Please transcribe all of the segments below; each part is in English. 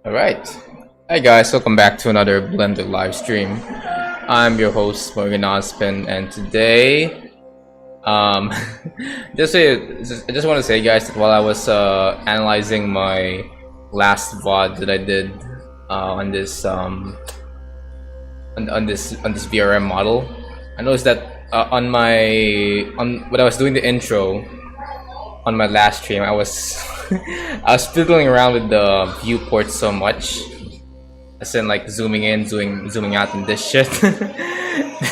Alright. Hi guys, welcome back to another Blended live stream. I'm your host Morgan Ozpin, and today I just want to say guys that while I was analyzing my last VOD that I did on this VRM model, I noticed that on when I was doing the intro on my last stream, I was I was fiddling around with the viewport so much, as in like zooming in, zooming out, and this shit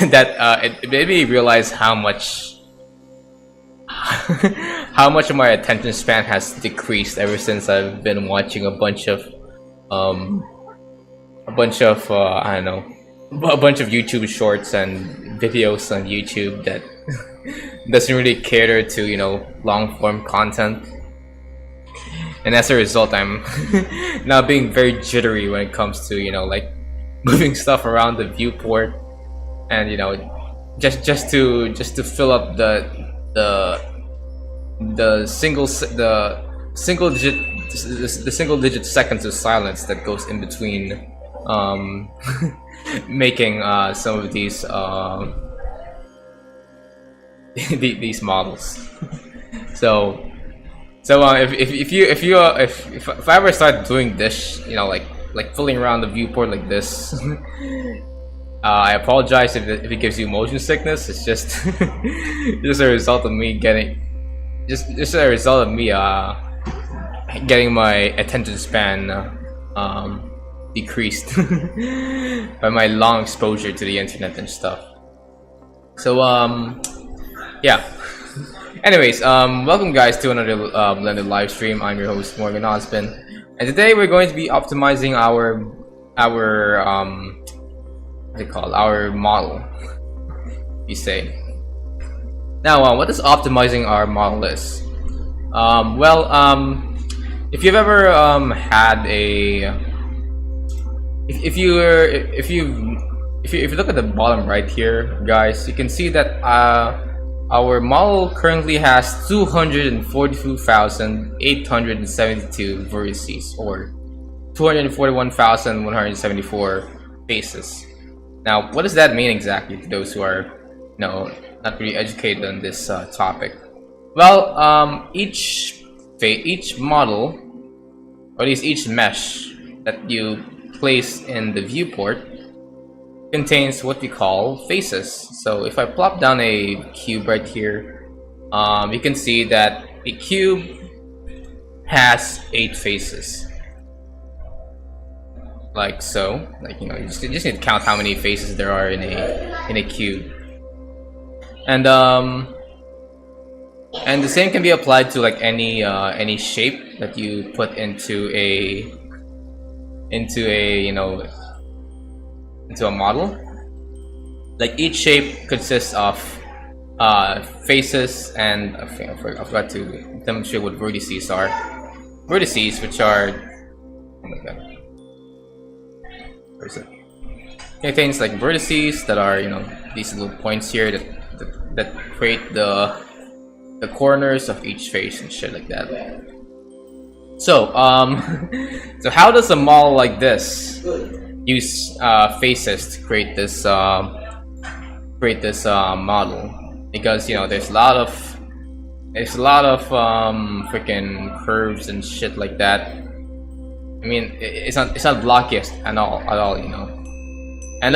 that it made me realize how much of my attention span has decreased ever since I've been watching a bunch of I don't know, a bunch of YouTube shorts and videos on YouTube that doesn't really cater to, you know, long form content. And as a result, I'm now being very jittery when it comes to, you know, like moving stuff around the viewport, and you know, just to fill up the single digit seconds of silence that goes in between making some of these these models. So So if I ever start doing this, you know, like fooling around the viewport like this, I apologize if it gives you motion sickness. It's just just a result of me getting just a result of me getting my attention span decreased by my long exposure to the internet and stuff. So yeah. Anyways, welcome guys to another blended live stream. I'm your host Morgan Ozpin, and today we're going to be optimizing our what's it called? Our model, you say. Now, what does optimizing our model is? If you've ever had a if you look at the bottom right here, guys, you can see that our model currently has 242,872 vertices, or 241,174 faces. Now, what does that mean exactly to those who are, you know, not really educated on this topic? Well, each model, or at least each mesh that you place in the viewport, contains what we call faces. So if I plop down a cube right here, you can see that a cube has 8 faces, like so. Like, you know, you just need to count how many faces there are in a cube, and the same can be applied to like any shape that you put into a you know, into a model. Like, each shape consists of faces, and I forgot to demonstrate what vertices are. Vertices, which are, oh my god, where is it? It contains like vertices that are, you know, these little points here that create the corners of each face and shit like that. So so how does a model like this use faces to create this model? Because, you know, there's a lot of freaking curves and shit like that. I mean, it's not blocky at all, you know. And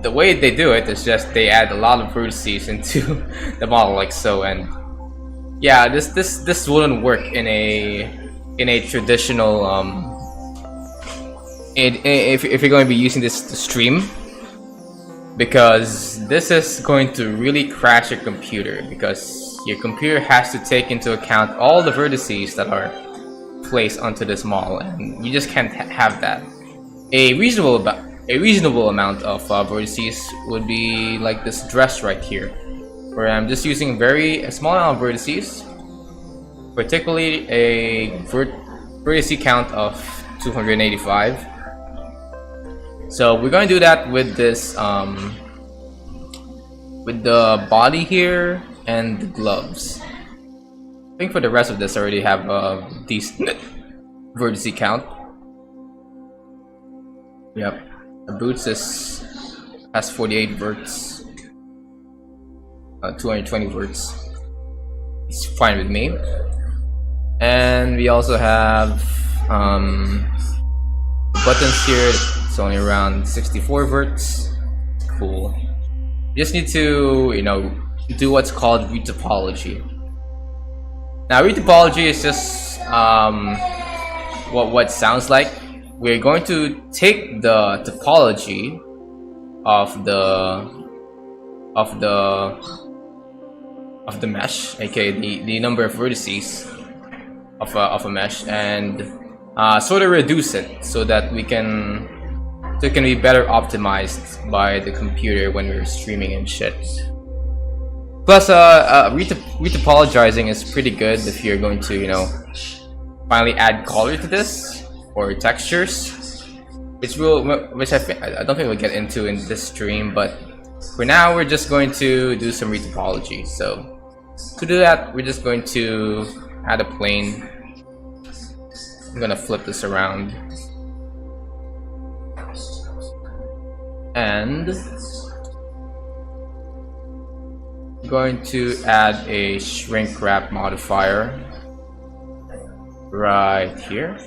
the way they do it is just they add a lot of vertices into the model, like so. And yeah, this wouldn't work in a traditional if you're going to be using this to stream, because this is going to really crash your computer, because your computer has to take into account all the vertices that are placed onto this model, and you just can't have that. A reasonable amount of vertices would be like this dress right here, where I'm just using a small amount of vertices, particularly a vertice count of 285. So we're going to do that with this with the body here and the gloves. I think for the rest of this I already have a decent vertice count. Yep, the boots has 48 verts, 220 verts. It's fine with me. And we also have buttons here. It's only around 64 verts. Cool. You just need to, you know, do what's called retopology. Now, retopology is just what it sounds like. We're going to take the topology of the mesh, aka the number of vertices of a mesh, and sort of reduce it so that it can be better optimized by the computer when we're streaming and shit. Plus, retopologizing is pretty good if you're going to, you know, finally add color to this, or textures, which I don't think we'll get into in this stream. But for now, we're just going to do some retopology. So to do that, we're just going to add a plane. I'm gonna flip this around, and I'm going to add a shrink wrap modifier right here.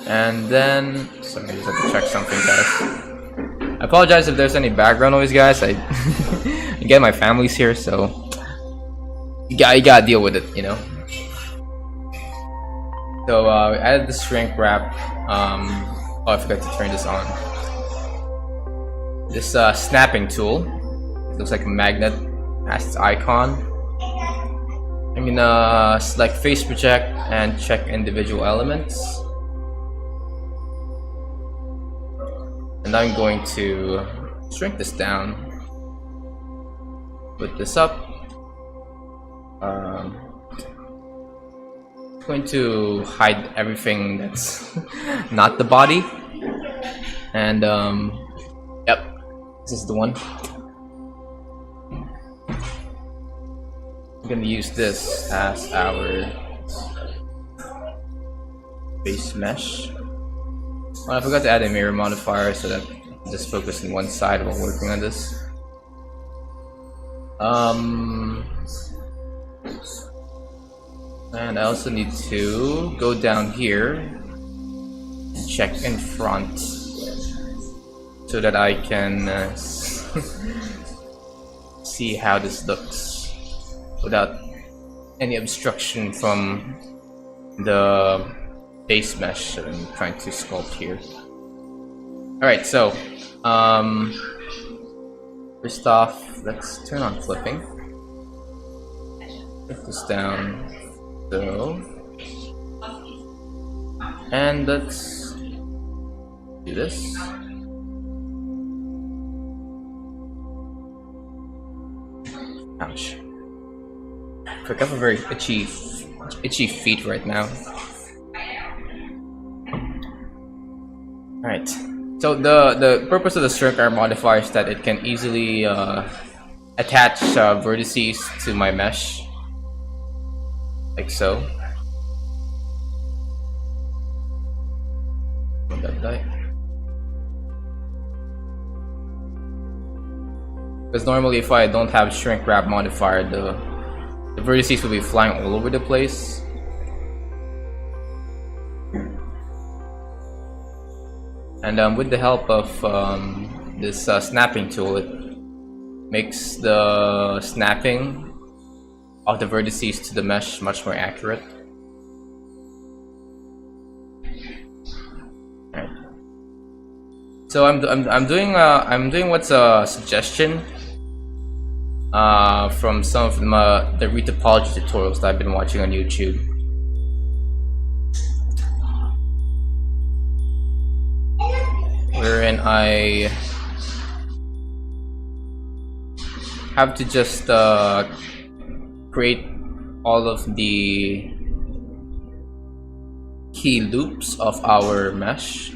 And then, sorry, I just have to check something, guys. I apologize if there's any background noise, guys. Again, my family's here, so you gotta deal with it, you know. So we added the shrink wrap. Oh, I forgot to turn this on. This snapping tool. It looks like a magnet. Has its icon. I'm gonna select face project and check individual elements. And I'm going to shrink this down. Put this up. Going to hide everything that's not the body, and yep, this is the one. I'm gonna use this as our base mesh. Oh, I forgot to add a mirror modifier so that I just focus on one side while working on this. And I also need to go down here and check in front so that I can see how this looks without any obstruction from the base mesh that I'm trying to sculpt here. Alright, so first off, let's turn on flipping. Flip this down. So, and let's do this. Ouch. I have a very itchy feet right now. Alright. So the purpose of the shrink wrap modifier is that it can easily attach vertices to my mesh. Like so. Because normally if I don't have shrink wrap modifier, the vertices will be flying all over the place. And with the help of this snapping tool, it makes the snapping of the vertices to the mesh much more accurate. Right. So I'm doing what's a suggestion from some of the retopology tutorials that I've been watching on YouTube. Wherein I have to just create all of the key loops of our mesh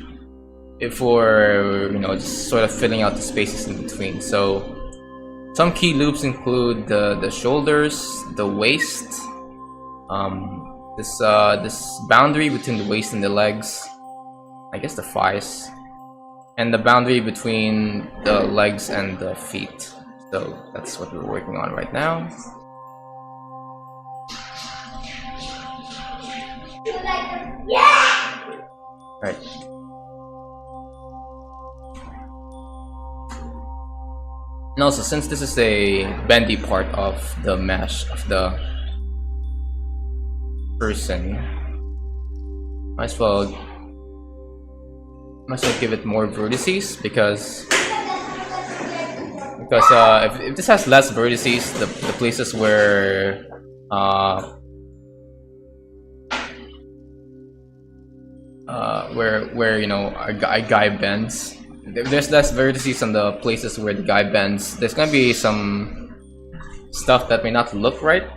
before, you know, just sort of filling out the spaces in between. So some key loops include the shoulders, the waist, this boundary between the waist and the legs, I guess the thighs, and the boundary between the legs and the feet. So that's what we're working on right now. Right. And also, since this is a bendy part of the mesh of the person, might as well give it more vertices, because if this has less vertices, the places where you know a guy bends, if there's less vertices on the places where the guy bends, there's gonna be some stuff that may not look right.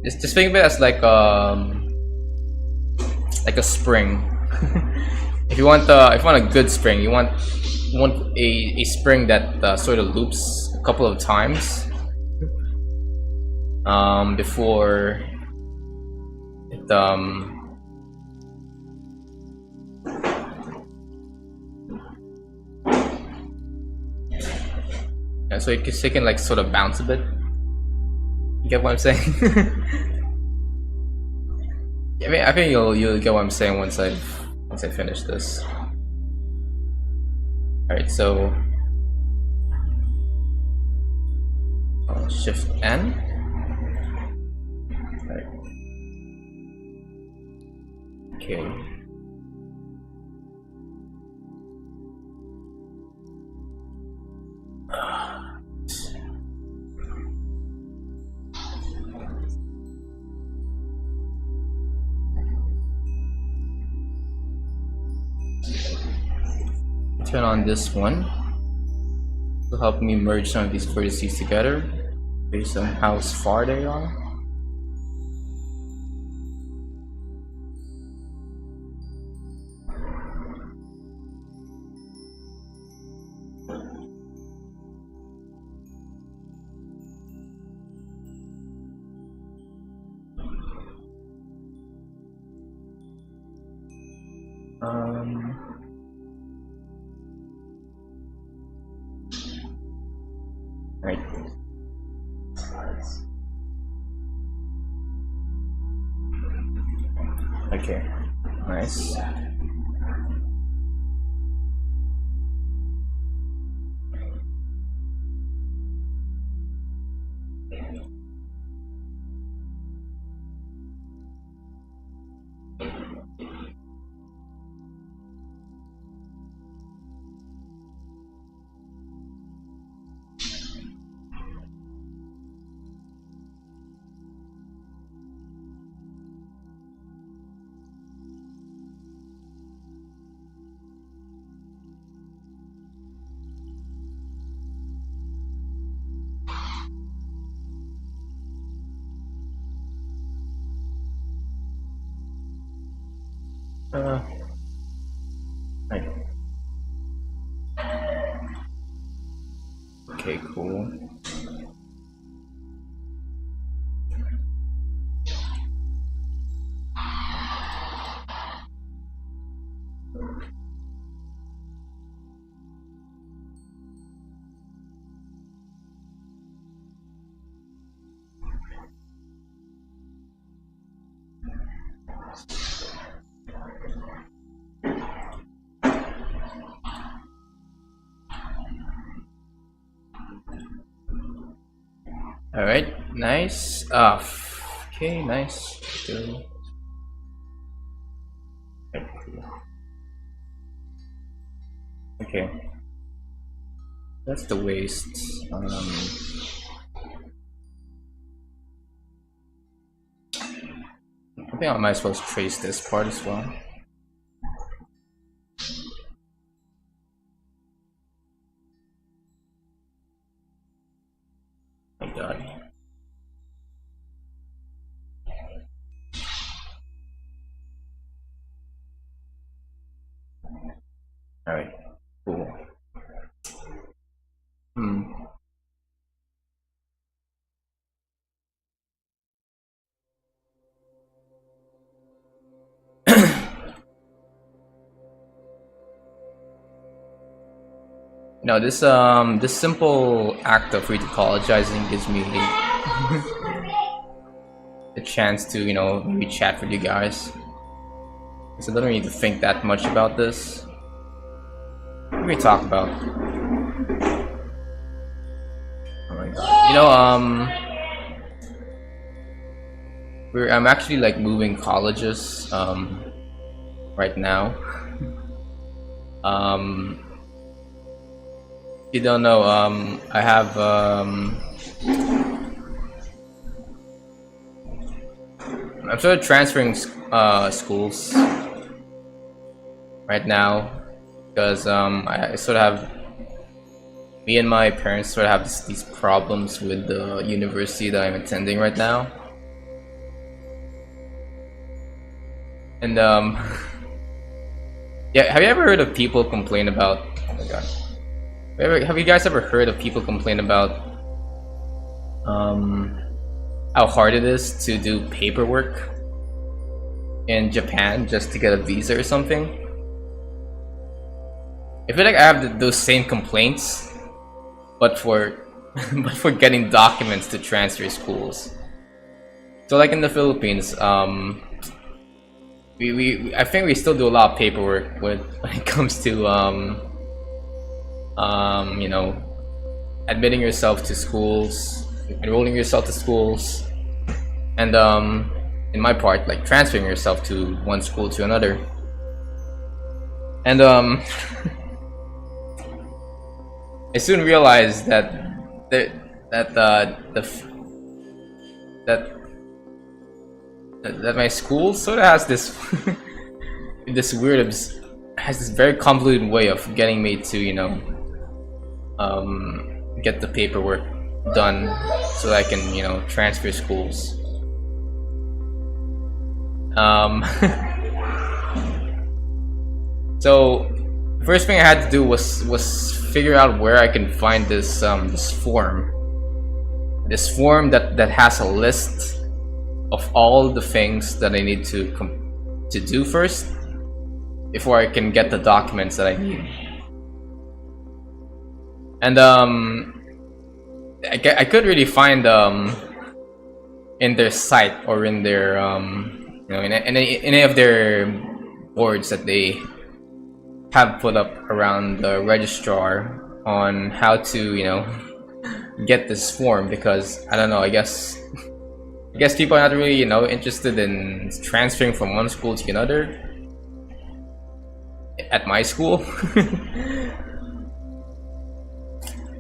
Just think of it as like a spring. If you want a good spring, you want a spring that sort of loops a couple of times before it Yeah, so it can like sort of bounce a bit. You get what I'm saying? I think you'll get what I'm saying once I finish this. All right, so Shift N. All right. Okay. Turn on this one to help me merge some of these vertices together based on how far they are. Right. Okay. Nice. Right. Okay, cool. All right, nice. Okay, nice. Good. Okay, that's the waist. I think I might as well trace this part as well. Oh my God. All right, cool. No, this simple act of retopologizing gives me the chance to, you know, maybe chat with you guys. So I don't need to think that much about this. What can we talk about? Oh my God. You know, I'm actually like moving colleges right now. If you don't know, I have I'm sort of transferring schools right now because I sort of have, me and my parents sort of have these problems with the university that I'm attending right now, and yeah, have you ever heard of people complain about? Oh my God. Have you guys ever heard of people complain about how hard it is to do paperwork in Japan just to get a visa or something? I feel like I have those same complaints but for but for getting documents to transfer schools. So like in the Philippines, I think we still do a lot of paperwork when it comes to you know, admitting yourself to schools, enrolling yourself to schools, and in my part, like transferring yourself to one school to another. And I soon realized that that my school sort of has this this weird has this very convoluted way of getting me to, you know, get the paperwork done so that I can, you know, transfer schools. So first thing I had to do was figure out where I can find this this form that has a list of all the things that I need to do first before I can get the documents that I need. And I couldn't really find in their site or in their you know, in any of their boards that they have put up around the registrar on how to, you know, get this form, because I don't know, I guess people are not really, you know, interested in transferring from one school to another at my school.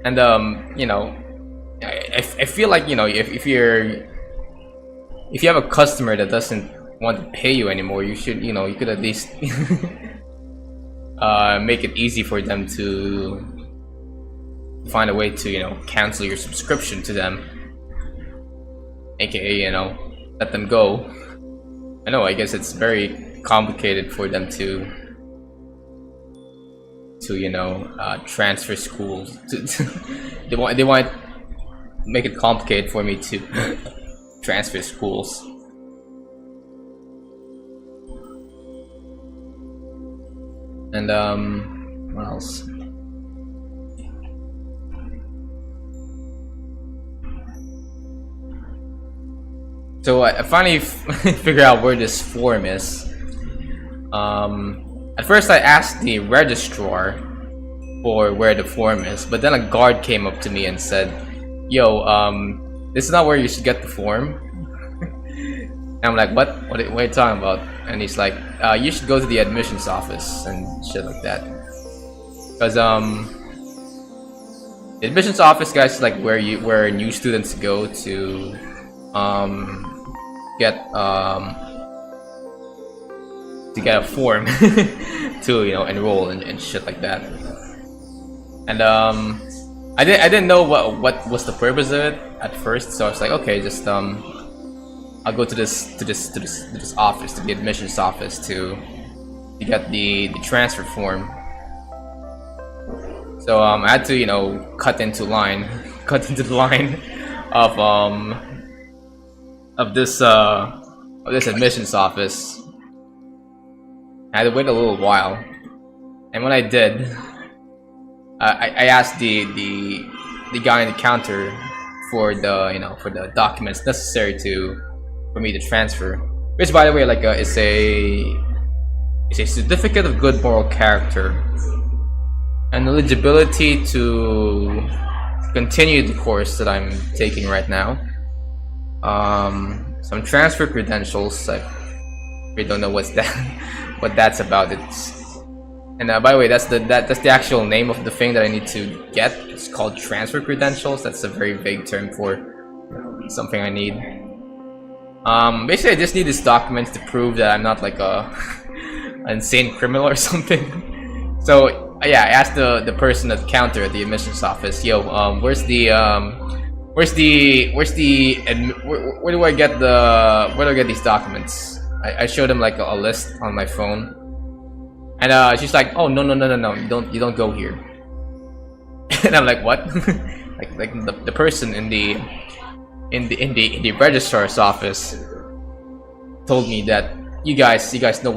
And you know, I feel like, you know, if you have a customer that doesn't want to pay you anymore, you should, you know, you could at least make it easy for them to find a way to, you know, cancel your subscription to them, aka, you know, let them go. I know, I guess it's very complicated for them to you know, transfer schools. They want make it complicated for me to transfer schools. And what else? So I finally figured out where this form is. At first I asked the registrar for where the form is, but then a guard came up to me and said, "Yo, this is not where you should get the form." And I'm like, what are you talking about? And he's like, you should go to the admissions office and shit like that. Because the admissions office, guys, is like where new students go to get a form to, you know, enroll and shit like that. And I didn't know what was the purpose of it at first, so I was like, okay, just I'll go to this office, to the admissions office, to get the transfer form. So I had to, you know, cut into the line of this admissions office. I had to wait a little while, and when I did, I asked the guy on the counter for the, you know, for the documents necessary for me to transfer. Which, by the way, like it's a certificate of good moral character, and eligibility to continue the course that I'm taking right now. Some transfer credentials. I really don't know what that's about. And by the way, that's the actual name of the thing that I need to get. It's called transfer credentials. That's a very vague term for something I need. Basically, I just need these documents to prove that I'm not like an insane criminal or something. So yeah, I asked the person at the counter at the admissions office, "Yo, where do I get these documents?" I showed him like a list on my phone, and she's like, "Oh, no, you don't go here." And I'm like, "What?" like the person in the registrar's office told me that you guys know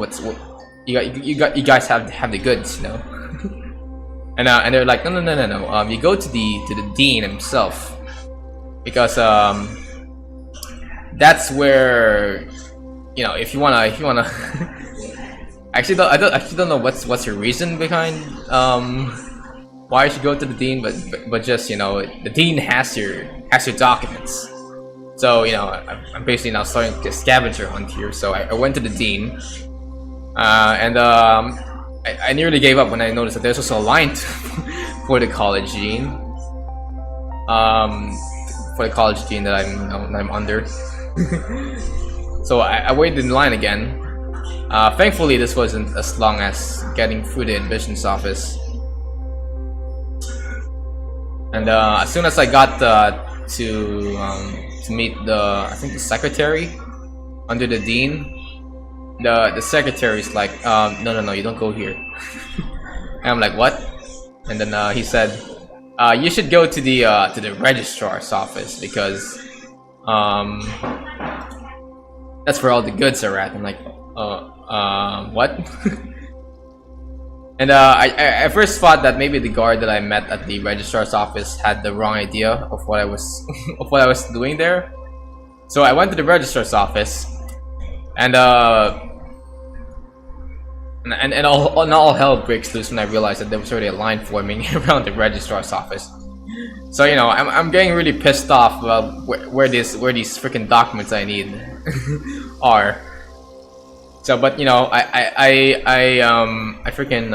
you guys have the goods, you know. And they're like, no. You go to the dean himself, because that's where, you know, if you wanna actually I don't know what's your reason behind why you should go to the dean, but just, you know, the dean has your documents. So, you know, I'm basically now starting a scavenger hunt here. So I went to the dean, and I nearly gave up when I noticed that there's also a line for the college dean. For the college dean that I'm under. So I waited in line again. Thankfully, this wasn't as long as getting through the admissions office. And as soon as I got to meet I think the secretary under the dean, the secretary's like, no, you don't go here. And I'm like, what? And then he said, you should go to the registrar's office, because that's where all the goods are at. I'm like, what? And I first thought that maybe the guard that I met at the registrar's office had the wrong idea of what I was of what I was doing there. So I went to the registrar's office, and all hell breaks loose when I realized that there was already a line forming around the registrar's office. So, you know, I'm getting really pissed off about where these freaking documents I need are. So, but you know, I freaking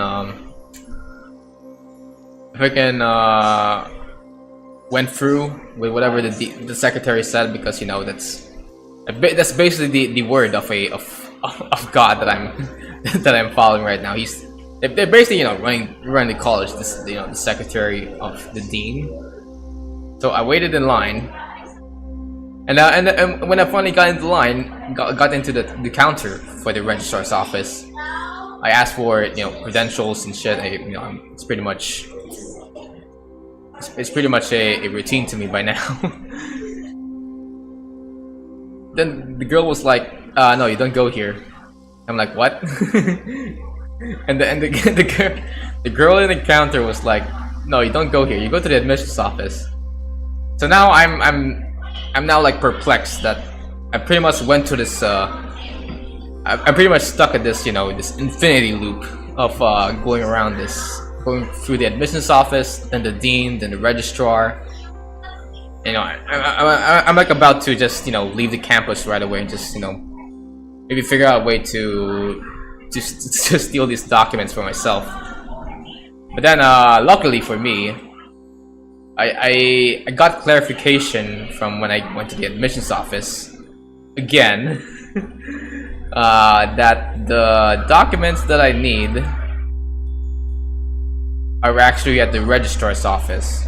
went through with whatever the secretary said, because, you know, that's basically the word of God that I'm following right now. They're basically, you know, running the college. This, you know, the secretary of the dean. So I waited in line, and when I finally got into line, got into the counter for the registrar's office, I asked for, you know, credentials and shit. You know, it's pretty much a routine to me by now. Then the girl was like, no, you don't go here. I'm like, what? and the girl in the counter was like, no, you don't go here. You go to the admissions office. So now I'm now like perplexed that I pretty much went to this. I'm pretty much stuck at this, you know, this infinity loop of going through the admissions office, then the dean, then the registrar. You know, I'm like about to just, you know, leave the campus right away and just, you know, maybe figure out a way to steal these documents for myself. But then, luckily for me, I got clarification from when I went to the admissions office again, that the documents that I need are actually at the registrar's office.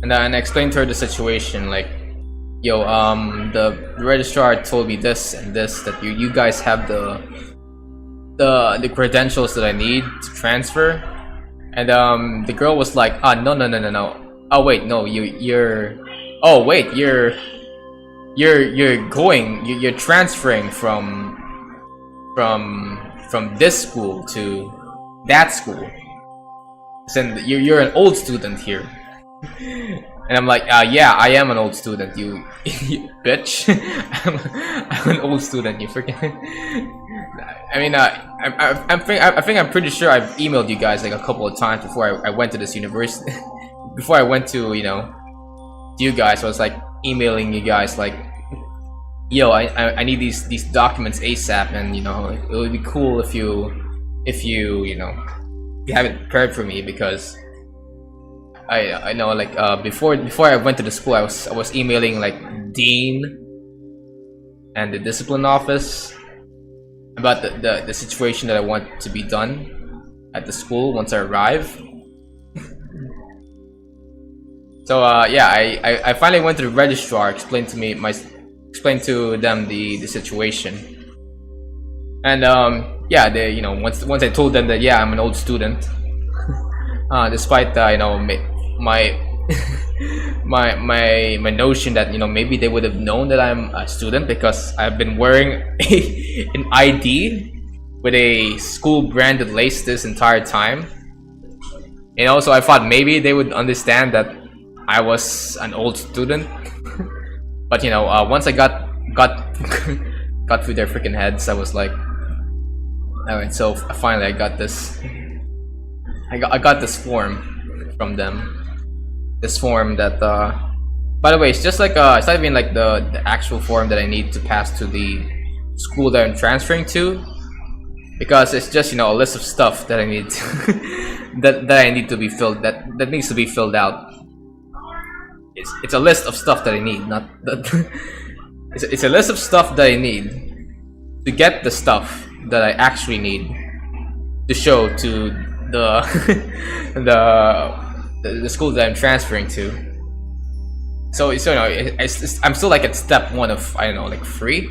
And I explained to her the situation, like, yo, the registrar told me this and this, that you guys have the credentials that I need to transfer. And the girl was like, no. Oh wait, no, you're transferring from this school to that school. And you're an old student here. And I'm like, yeah, I am an old student, you bitch. I'm an old student, you freaking. I mean, I think I'm pretty sure I've emailed you guys like a couple of times before I went to this university. Before I went to, you know, you guys, I was like emailing you guys like, yo, I need these documents ASAP, and, you know, it would be cool if you you know, you have it prepared for me, because I know, like, before I went to the school, I was emailing like dean and the discipline office about the situation that I want to be done at the school once I arrive. So yeah, I finally went to the registrar, explained to them the situation, and yeah, they, you know, once I told them that, yeah, I'm an old student, despite you know, my my notion that, you know, maybe they would have known that I'm a student because I've been wearing an ID with a school branded lace this entire time. And also I thought maybe they would understand that I was an old student. But you know, once I got got through their freaking heads, I was like, alright, so finally I got this. I got this form from them. This form that, by the way, it's just like it's not even like the actual form that I need to pass to the school that I'm transferring to, because it's just, you know, a list of stuff that I need to, that I need to be filled, that needs to be filled out. It's a list of stuff that I need, not that. It's a list of stuff that I need to get the stuff that I actually need to show to the the school that I'm transferring to. So you know, I'm still like at step 1 of, I don't know, like 3.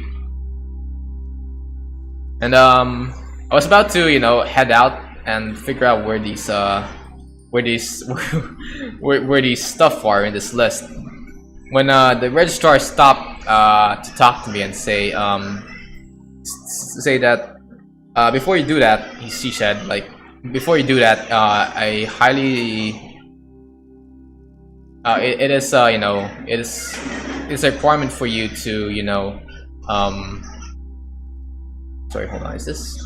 And I was about to, you know, head out and figure out where these where these stuff are in this list, when the registrar stopped to talk to me and say that before you do that, she said, like, before you do that, I highly it is you know, it's a requirement for you to, you know, sorry, hold on, is this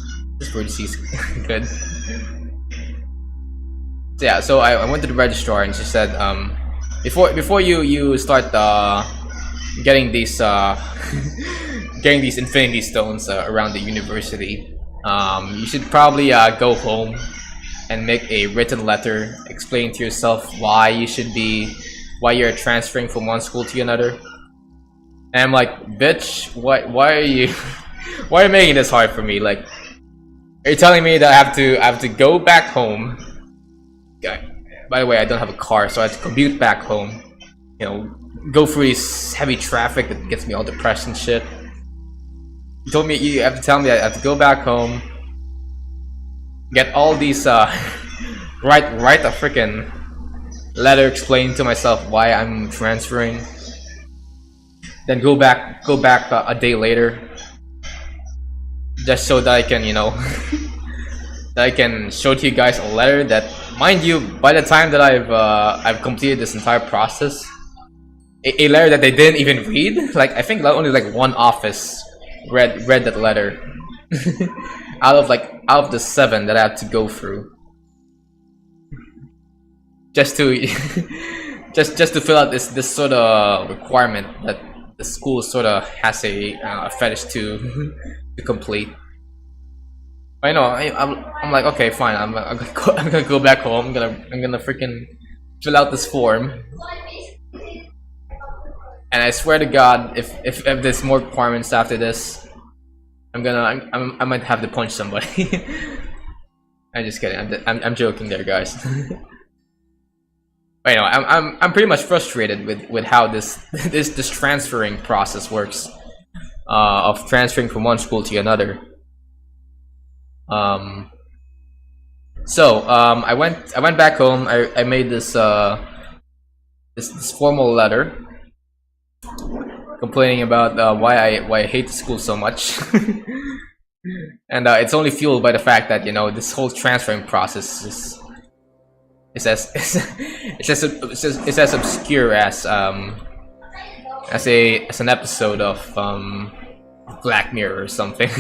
vertice good? So yeah, so I went to the registrar and she said, before you start getting these getting these infinity stones around the university, you should probably go home and make a written letter explaining to yourself why you're transferring from one school to another. And I'm like, bitch, why are you why are you making this hard for me? Like, are you telling me that I have to go back home? Okay. By the way, I don't have a car, so I have to commute back home. You know, go through this heavy traffic that gets me all depressed and shit. You told me you have to tell me I have to go back home, get all these write a freaking letter explaining to myself why I'm transferring, then go back a day later, just so that I can, you know, that I can show to you guys a letter that, mind you, by the time that I've completed this entire process, a letter that they didn't even read. Like, I think only like one office read that letter out of the 7 that I have to go through, just to just to fill out this sort of requirement that the school sort of has a fetish to complete. I know, I'm like, okay, fine, I'm gonna go back home. I'm gonna freaking fill out this form, and I swear to God, if there's more requirements after this, I might have to punch somebody. I'm just kidding. I'm joking there, guys. But, you know, I'm pretty much frustrated with how this transferring process works, of transferring from one school to another. I went back home. I made this this formal letter complaining about why I hate the school so much. And it's only fueled by the fact that, you know, this whole transferring process is as obscure as an episode of Black Mirror or something.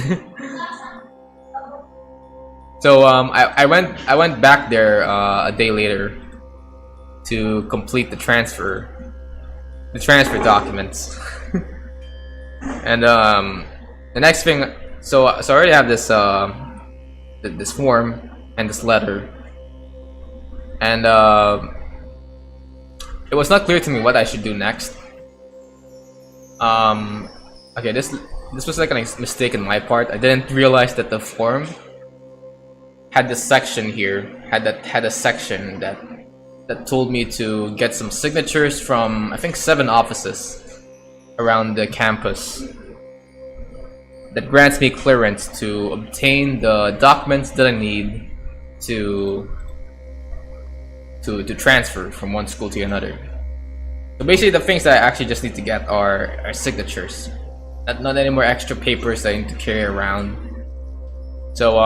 So I went back there a day later to complete the transfer documents. And the next thing, so I already have this this form and this letter, and it was not clear to me what I should do next. Okay, this was like a mistake on my part. I didn't realize that the form had this section here, had a section that told me to get some signatures from, I think, 7 offices around the campus that grants me clearance to obtain the documents that I need to transfer from one school to another. So basically, the things that I actually just need to get are signatures, not any more extra papers that I need to carry around So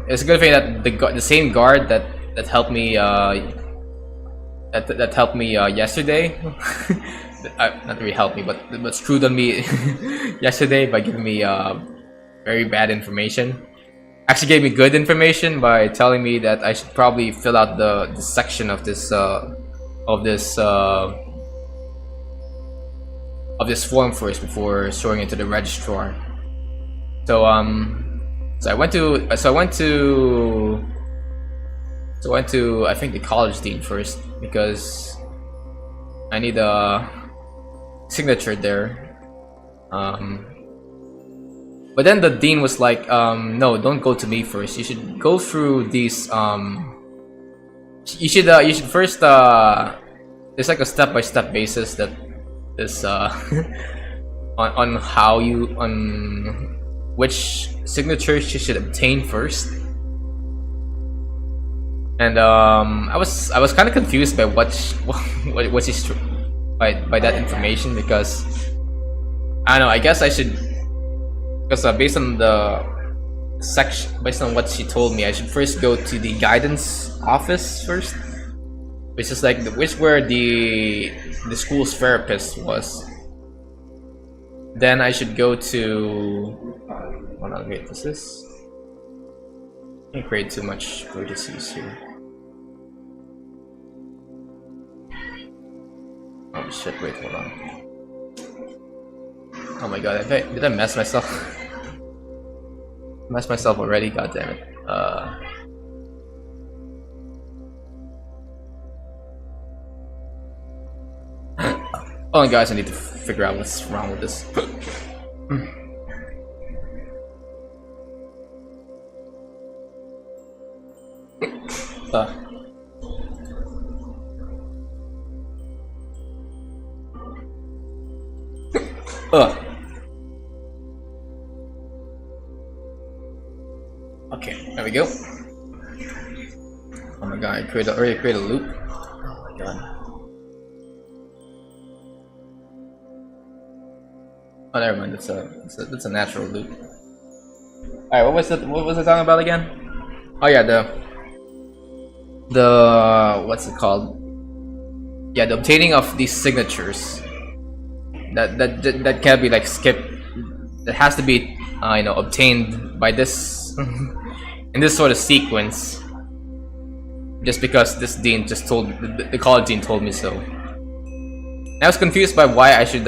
it's a good thing that the same guard that helped me that helped me yesterday. Not really helped me, but screwed on me yesterday by giving me very bad information. Actually gave me good information by telling me that I should probably fill out the section of this form first before showing it to the registrar. So I went to I think the college dean first because I need a signature there. But then the dean was like, no, don't go to me first. You should go through these. You should first. There's like a step-by-step basis that is on which signatures you should obtain first. And I was kind of confused by what is by that information because I don't know. I guess I should. Because based on what she told me, I should first go to the guidance office first, which is like where the school's therapist was. Then I should go to. Hold on, wait. This is. I can't create too much vertices here. Oh shit! Wait, hold on. Oh my god, did I mess myself? Mess myself already, god damn it. Oh guys, I need to figure out what's wrong with this. Okay, there we go. Oh my god, I already created a loop. Oh my god. Oh, never mind. That's a natural loop. All right, what was it talking about again? Oh yeah, the what's it called? Yeah, the obtaining of these signatures. That can't be like skipped. That has to be obtained by this in this sort of sequence. Just because this dean just told the college dean told me so. And I was confused by why I should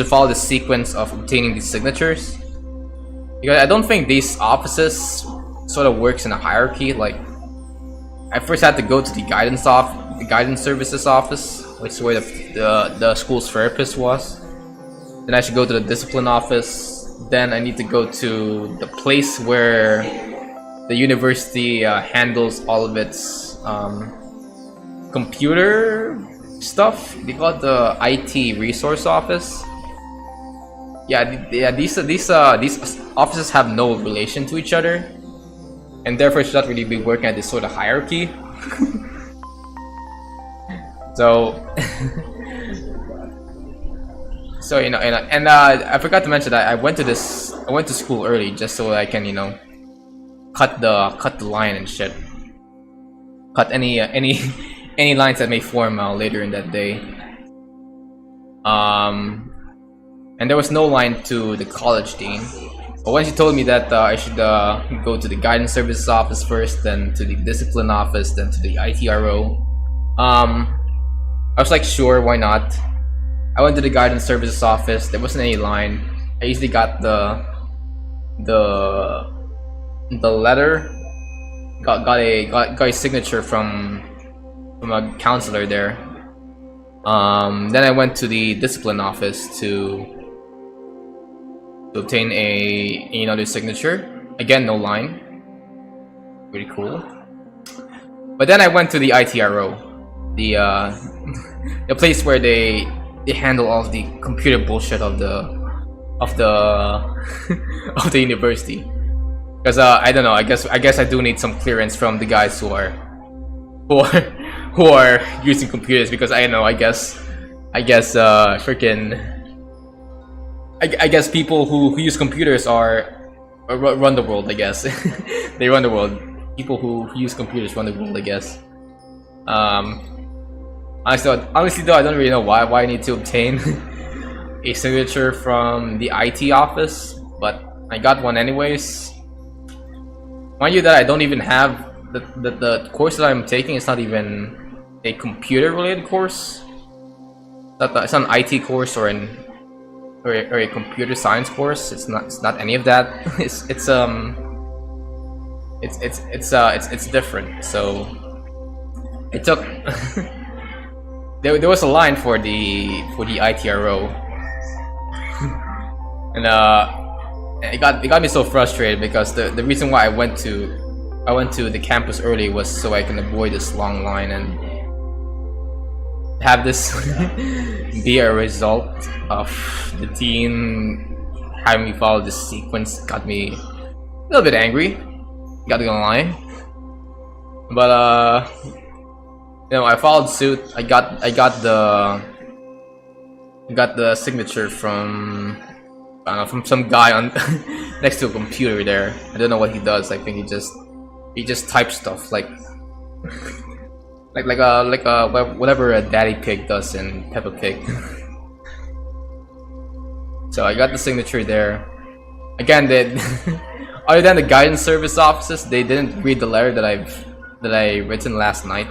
follow the sequence of obtaining these signatures, because I don't think these offices sort of works in a hierarchy. Like I first had to go to the guidance services office, which is where the school's therapist was. Then I should go to the discipline office. Then I need to go to the place where the university handles all of its computer stuff. They call it the IT resource office. Yeah. These offices have no relation to each other, and therefore should not really be working at this sort of hierarchy. So, I forgot to mention that I went to school early just so I can cut the line and shit. Cut any lines that may form later in that day. And there was no line to the college dean. But when she told me that I should go to the guidance services office first, then to the discipline office, then to the ITRO, I was like, sure, why not? I went to the guidance services office. There wasn't any line. I easily got the letter. Got a signature from a counselor there. Then I went to the discipline office to obtain another signature. Again, no line. Pretty cool. But then I went to the ITRO, the place where they handle all of the computer bullshit of the of the university. Because I don't know. I guess I do need some clearance from the guys who are using computers, because I know. I guess freaking. I guess people who use computers are run the world, I guess. They run the world. People who use computers run the world, I guess. Honestly though, I don't really know why I need to obtain a signature from the IT office, but I got one anyways. Mind you that I don't even have the course that I'm taking is not even a computer related course. It's not an IT course or a computer science course. It's not any of that. It's different. So it took there was a line for the ITRO, and it got me so frustrated because the reason why I went to the campus early was so I can avoid this long line and have this be a result of the dean having me follow this sequence. Got me a little bit angry, gotta go lie. But I followed suit. I got the signature from some guy on next to a computer there. I don't know what he does. I think he just types stuff like whatever a daddy pig does in Peppa Pig. So I got the signature there. Again, other than the guidance service offices, they didn't read the letter that I written last night.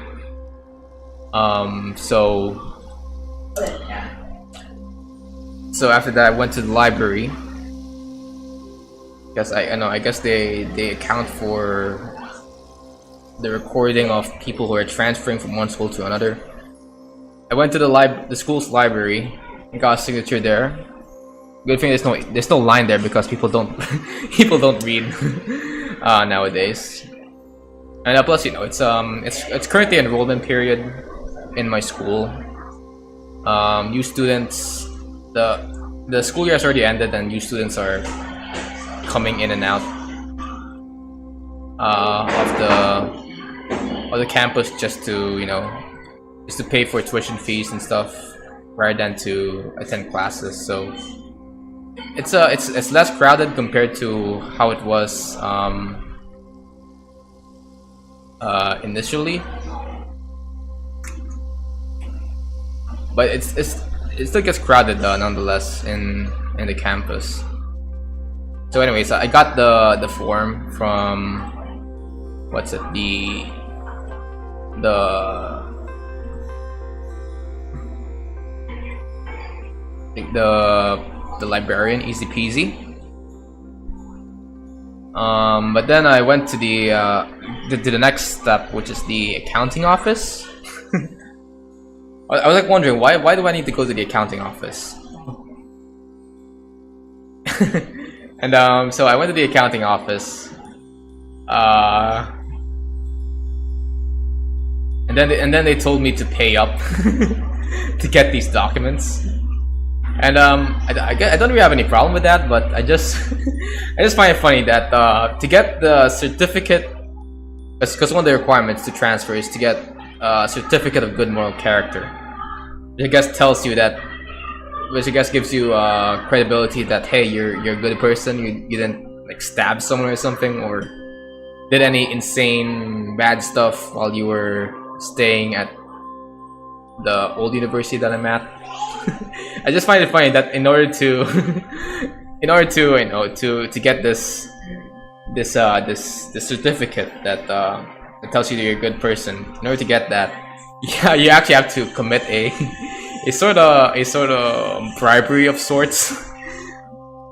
So after that, I went to the library. Because I guess they account for the recording of people who are transferring from one school to another. I went to the school's library and got a signature there. Good thing there's no line there because people don't read nowadays. And plus, it's currently enrollment period in my school. New students, the school year has already ended, and new students are coming in and out of the campus just to pay for tuition fees and stuff rather than to attend classes. So it's less crowded compared to how it was initially, but it still gets crowded nonetheless in the campus. So anyways, I got the form from the librarian, easy peasy. But then I went to the next step, which is the accounting office. I was like wondering why do I need to go to the accounting office? And so I went to the accounting office, and then they told me to pay up to get these documents. And I don't really have any problem with that, but I just find it funny that to get the certificate, because one of the requirements to transfer is to get a certificate of good moral character, which I guess tells you that, which I guess gives you credibility that hey, you're a good person. You didn't like stab someone or something, or did any insane bad stuff while you were staying at the old university that I'm at. I just find it funny that in order to get this certificate that tells you that you're a good person, in order to get that, yeah, you actually have to commit a sort of bribery of sorts.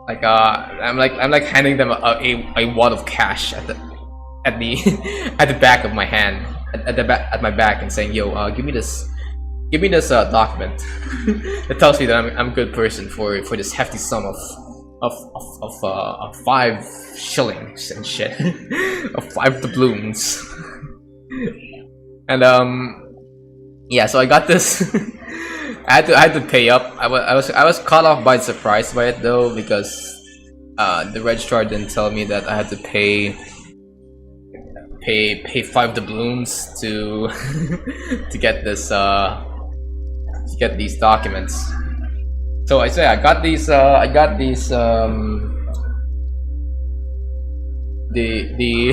Like I'm like handing them a wad of cash at the back of my hand, at my back, and saying, "Yo, give me this document that tells me that I'm a good person for this hefty sum of 5 shillings and shit, of 5 doubloons." And yeah, so I got this. I had to pay up. I was caught off by surprise by it though, because the registrar didn't tell me that I had to pay 5 doubloons to get this to get these documents. So I got these the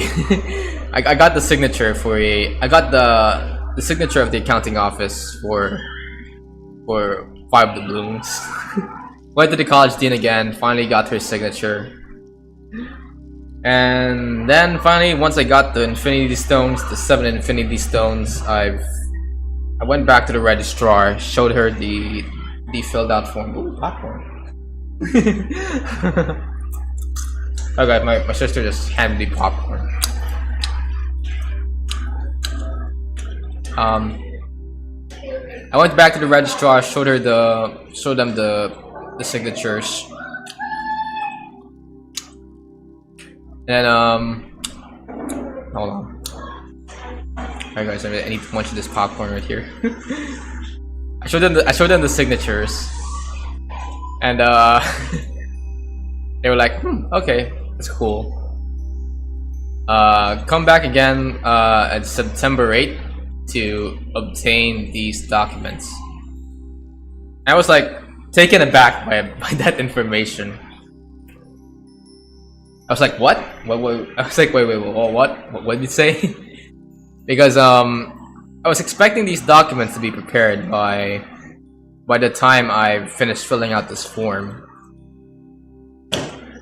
I got the signature for I got the signature of the accounting office for 5 doubloons. Went to the college dean again, finally got her signature. And then finally, once I got the infinity stones, the 7 infinity stones, I went back to the registrar, showed her the filled out form. Ooh, popcorn. Okay, my sister just handed me popcorn. I went back to the registrar, showed them the signatures, and hold on. Alright guys, I need to munch this popcorn right here. I showed them the signatures, and they were like, okay, that's cool. Come back again at September 8th to obtain these documents. I was like taken aback by that information. I was like, what? What? I was like, wait, what did you say? Because I was expecting these documents to be prepared by the time I finished filling out this form.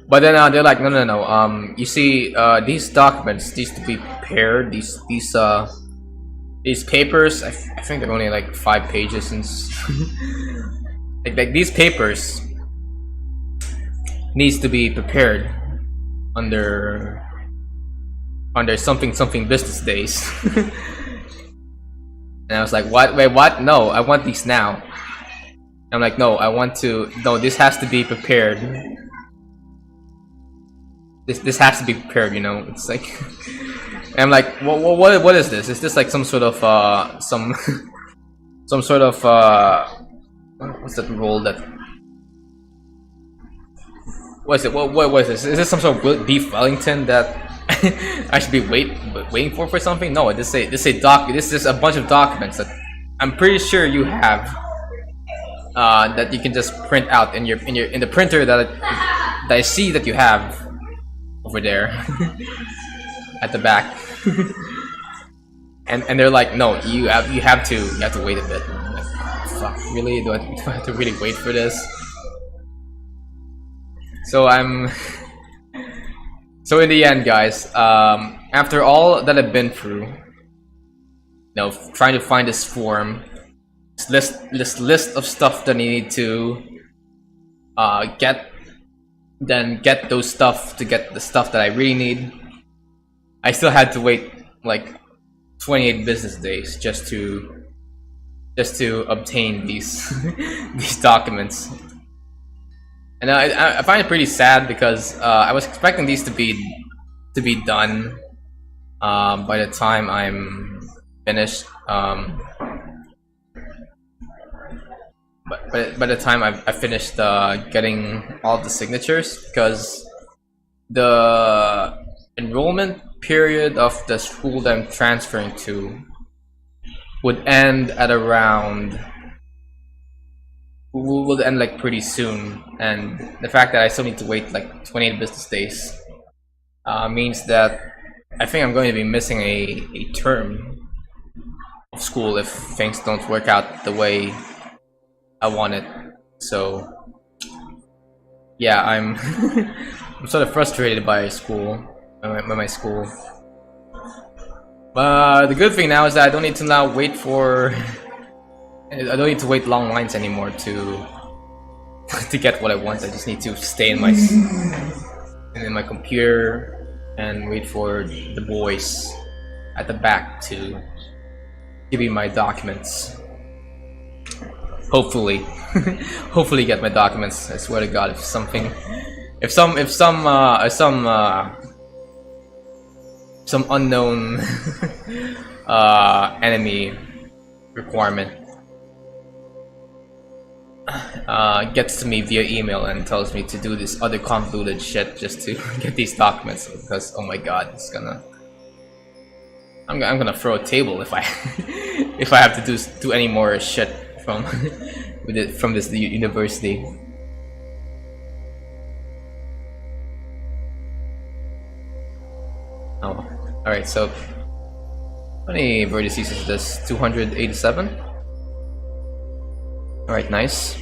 But then they're like, no. You see, these documents needs to be prepared. These papers, I think they're only like 5 pages, and like these papers needs to be prepared under something business days. And I was like, what? Wait, what? No, I want these now. I'm like, no, this has to be prepared. This has to be prepared, you know. It's like, and I'm like, what is this? Is this like some sort of some sort of what's that role that? What is it? What was this? Is this some sort of beef Wellington that I should be waiting for something? No, this is a bunch of documents that I'm pretty sure you have that you can just print out in the printer that I see that you have over there at the back. and they're like, no, you have to wait a bit. I'm like, fuck, really? Do I have to really wait for this? So so in the end, guys, after all that I've been through, you know, trying to find this form, this list of stuff that I need to get those stuff to get the stuff that I really need, I still had to wait like 28 business days just to obtain these these documents. And I find it pretty sad because I was expecting these to be done by the time I'm finished. But by the time I finished getting all the signatures, because the enrollment period of the school that I'm transferring to would end at around will end like pretty soon, and the fact that I still need to wait like 28 business days means that I think I'm going to be missing a term of school if things don't work out the way I want it. So yeah, I'm I'm sort of frustrated by school, by my school. But the good thing now is that I don't need to now wait for I don't need to wait long lines anymore to get what I want. I just need to stay in my computer and wait for the boys at the back to give me my documents. Hopefully, hopefully get my documents. I swear to God, if some unknown enemy requirement gets to me via email and tells me to do this other convoluted shit just to get these documents, because oh my God, I'm gonna throw a table if I if I have to do any more shit from from this university. Alright, so how many vertices is this? 287? Alright, nice.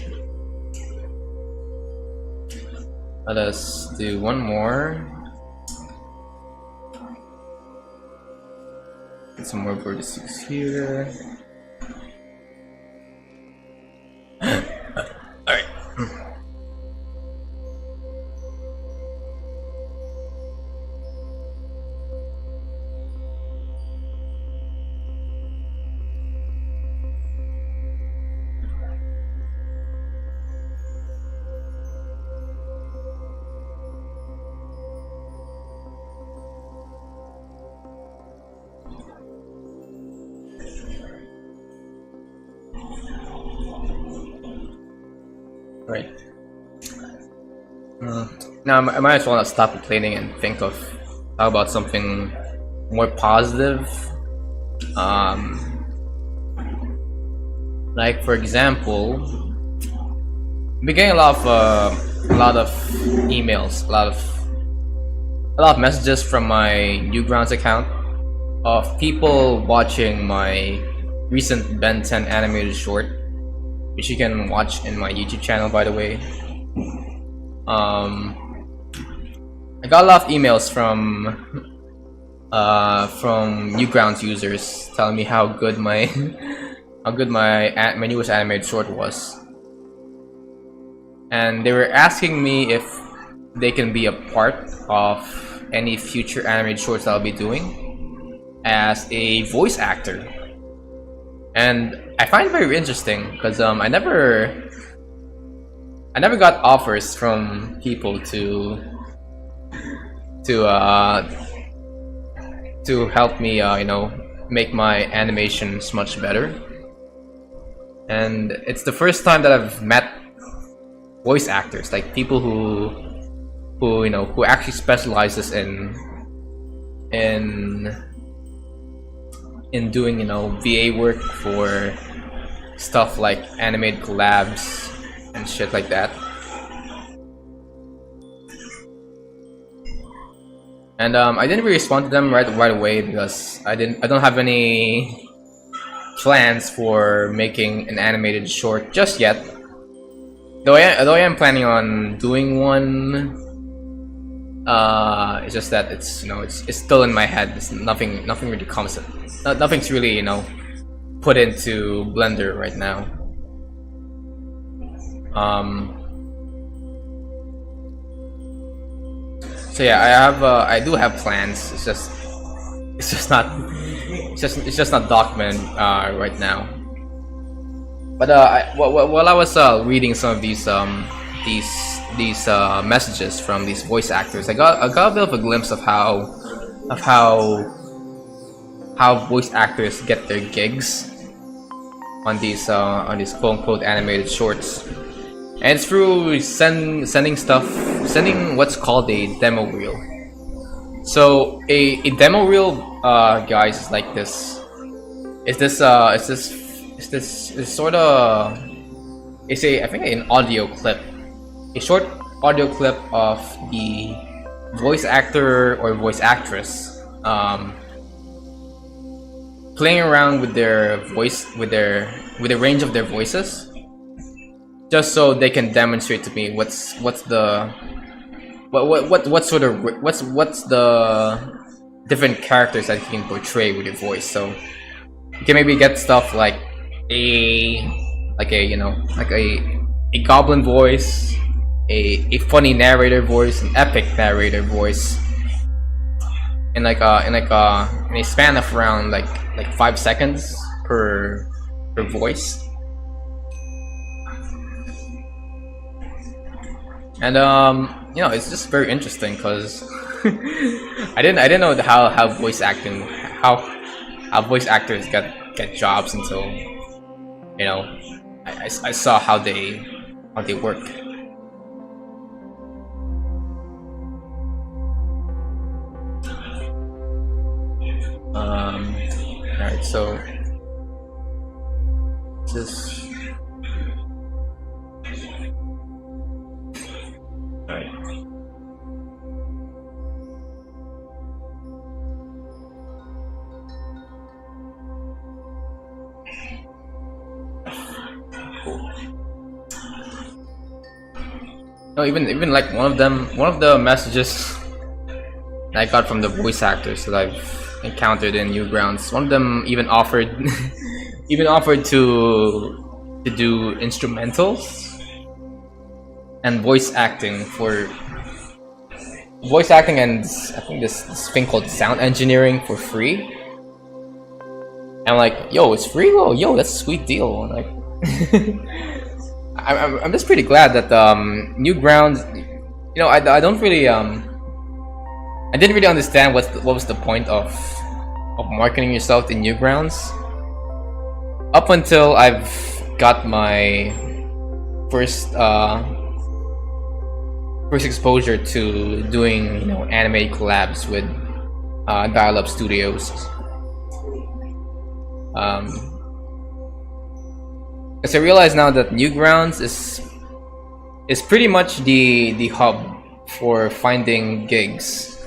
Let us do one more. Get some more vertices here. Alright. Right. Now I might as well stop complaining and think of how about something more positive. Like for example, I'm getting a lot of emails, a lot of messages from my Newgrounds account of people watching my recent Ben 10 animated short, which you can watch in my YouTube channel, by the way. I got a lot of emails from Newgrounds users telling me how good my my newest animated short was, and they were asking me if they can be a part of any future animated shorts that I'll be doing as a voice actor. And I find it very interesting because I never got offers from people to help me you know, make my animations much better. And it's the first time that I've met voice actors, like people who you know, who actually specializes in doing, you know, VA work for stuff like animated collabs and shit like that. And I didn't really respond to them right away because I don't have any plans for making an animated short just yet. Though I am planning on doing one. It's just that it's, you know, it's still in my head. It's nothing really comes. Nothing's really, you know, put into Blender right now. So yeah, I do have plans. It's just not documented right now. But while I was reading some of these messages from these voice actors, I got a bit of a glimpse of how voice actors get their gigs on these quote-unquote animated shorts. And it's through sending what's called a demo reel. So a demo reel, guys, is like this. It's sort of, it's I think an audio clip, a short audio clip of the voice actor or voice actress playing around with their voice, with the range of their voices, just so they can demonstrate to me what's the different characters that you can portray with your voice. So you can maybe get stuff like a goblin voice, a funny narrator voice, an epic narrator voice, in a span of around like 5 seconds per voice. And you know, it's just very interesting because I didn't know how voice actors get jobs until, you know, I saw how they work. Alright, so just alright. No, even like one of the messages I got from the voice actors that I've encountered in Newgrounds. One of them even offered even offered to do instrumentals and voice acting and I think this thing called sound engineering for free. And I'm like, yo, it's free? Oh, yo, that's a sweet deal. And like, I'm just pretty glad that Newgrounds, you know, I don't really I didn't really understand what was the point of marketing yourself in Newgrounds up until I've got my first exposure to doing, you know, anime collabs with Dial-Up Studios. Because I realize now that Newgrounds is pretty much the hub for finding gigs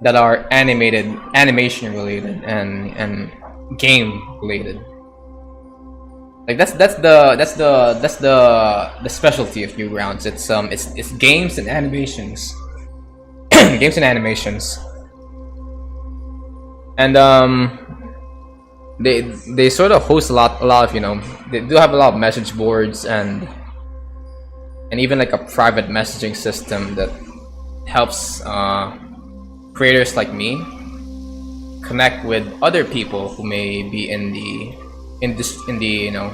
that are animation related and game related. Like that's the specialty of Newgrounds. It's games and animations, games and animations, and they sort of host a lot of, you know, they do have a lot of message boards and even like a private messaging system that helps creators like me connect with other people who may be in the you know,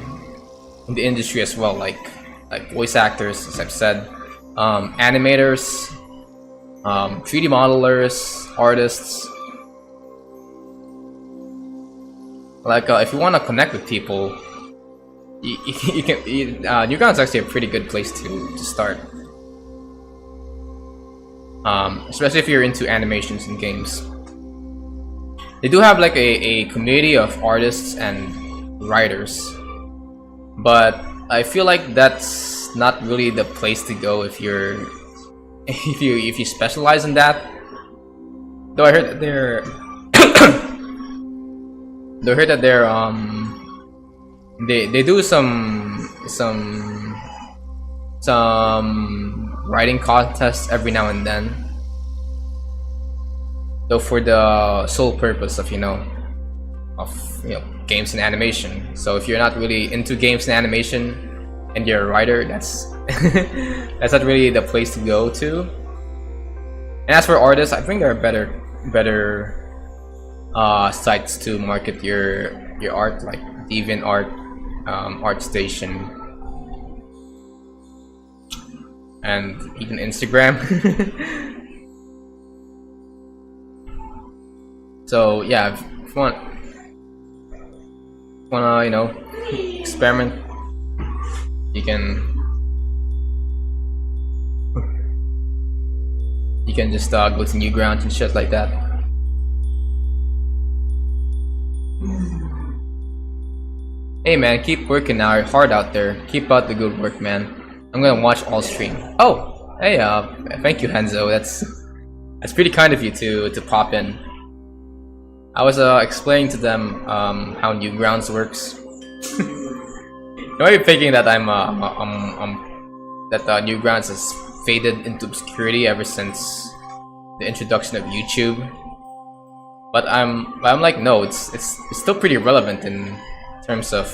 in the industry as well, like voice actors, as I've said, animators, 3D modelers, artists. Like if you want to connect with people, you can. Newgrounds is actually a pretty good place to start, especially if you're into animations and games. They do have like a community of artists and writers, but I feel like that's not really the place to go if you're if you specialize in that. Though I heard that they're they do some writing contests every now and then, though for the sole purpose of, you know, games and animation. So if you're not really into games and animation and you're a writer, that's that's not really the place to go to. And as for artists, I think there are better sites to market your art, like DeviantArt, ArtStation, and even Instagram. So yeah, if you wanna, you know, experiment, you can just go to Newgrounds and shit like that. Hey man, keep working hard out there. Keep out the good work, man. I'm gonna watch all stream. Oh, hey, thank you, Henzo. That's pretty kind of you to pop in. I was explaining to them how Newgrounds works. You might be thinking that that Newgrounds has faded into obscurity ever since the introduction of YouTube. But I'm like, no, it's still pretty relevant in terms of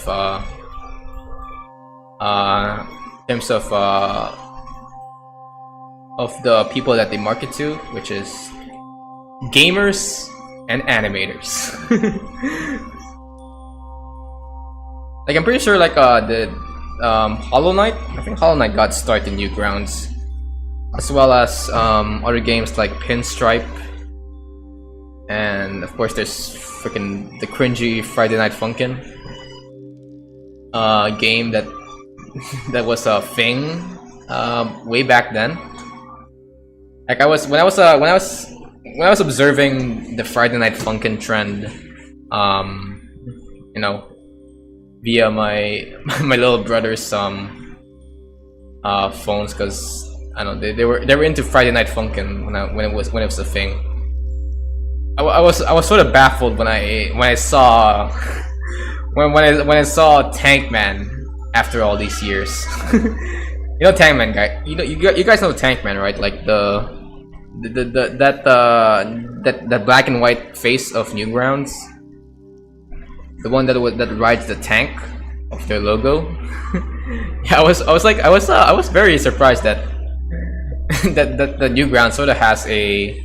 the people that they market to, which is gamers and animators. Like I'm pretty sure like the Hollow Knight, I think Hollow Knight got started in Newgrounds, as well as other games like Pinstripe, and of course there's freaking the cringy Friday Night Funkin' game that was a thing way back then. Like when I was observing the Friday Night Funkin' trend, you know, via my little brother's phones, because I don't know, they were into Friday Night Funkin' when it was a thing. I was sort of baffled when I saw when I saw Tank Man after all these years. You know Tankman guy. You guys know Tankman, right? Like that black and white face of Newgrounds, the one that rides the tank of their logo. Yeah, I was very surprised that that the Newgrounds sort of has a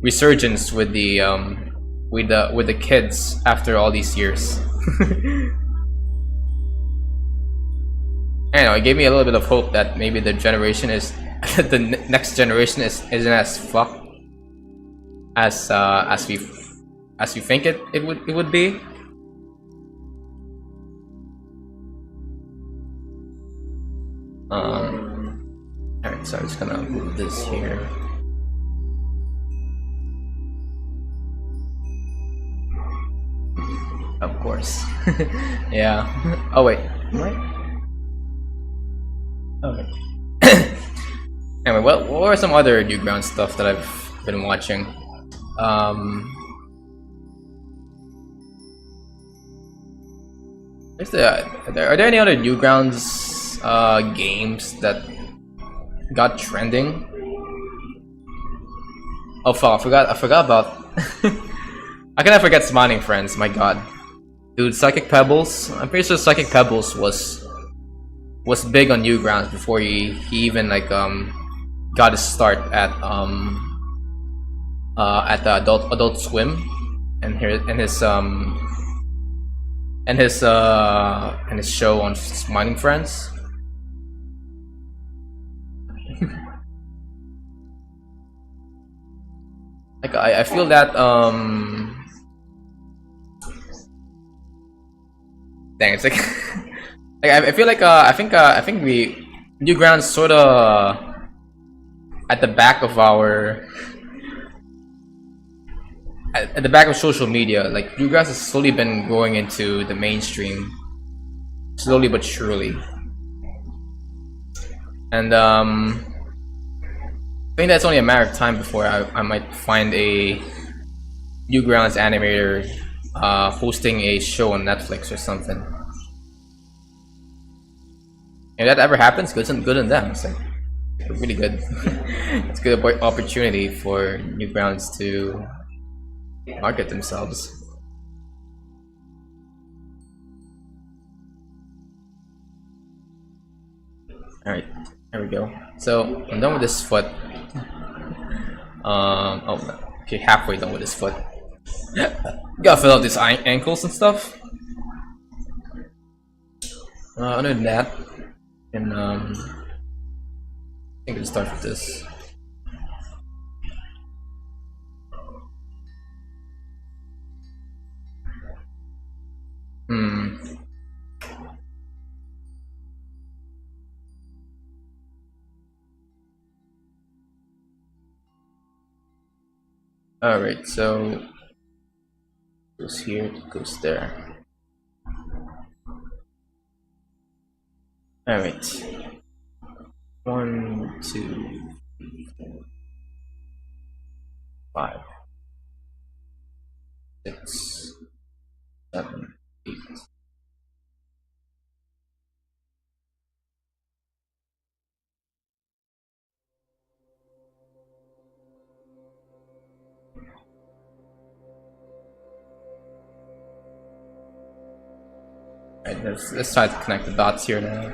resurgence with the kids after all these years. I know, it gave me a little bit of hope that maybe the generation is the next generation isn't as fucked as we think it would be. Alright, so I'm just gonna move this here. Of course. Yeah. Oh wait. What? Okay. Anyway, what are some other Newgrounds stuff that I've been watching? Are there any other Newgrounds games that got trending? Oh fuck! I forgot about. How can I forget Smiling Friends? My god, dude, Psychic Pebbles. I'm pretty sure Psychic Pebbles was big on Newgrounds before he even like got his start at the Adult Swim and his show on Smiling Friends. Like I feel that dang, it's like like I feel like I think we Newgrounds sort of at the back of our at the back of social media. Like Newgrounds has slowly been going into the mainstream, slowly but surely, and I think that's only a matter of time before I might find a Newgrounds animator hosting a show on Netflix or something. If that ever happens, good on them. It's like really good. It's a good opportunity for Newgrounds to market themselves. All right, there we go. So I'm done with this foot. Oh, okay, halfway done with this foot. Gotta fill out these ankles and stuff. Other than that, and I think we'll start with this. Alright, so goes here, goes there. Alright. 1, 2, 3, 4, 5, 6, 7, 8. Alright, let's try to connect the dots here now.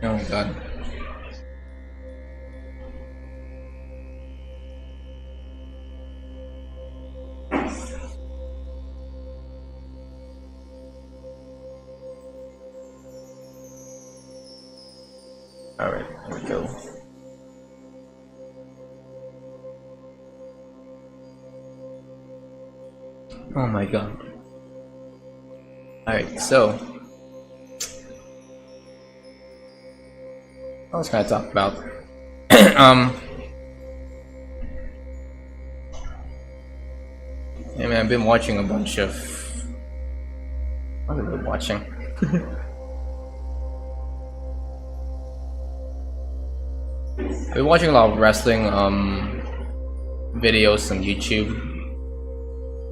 Oh my god. Alright, here we go. Oh my god. Alright, so I was gonna talk about I mean, I've been watching a bunch of what have I been watching? I've been watching a lot of wrestling videos on YouTube,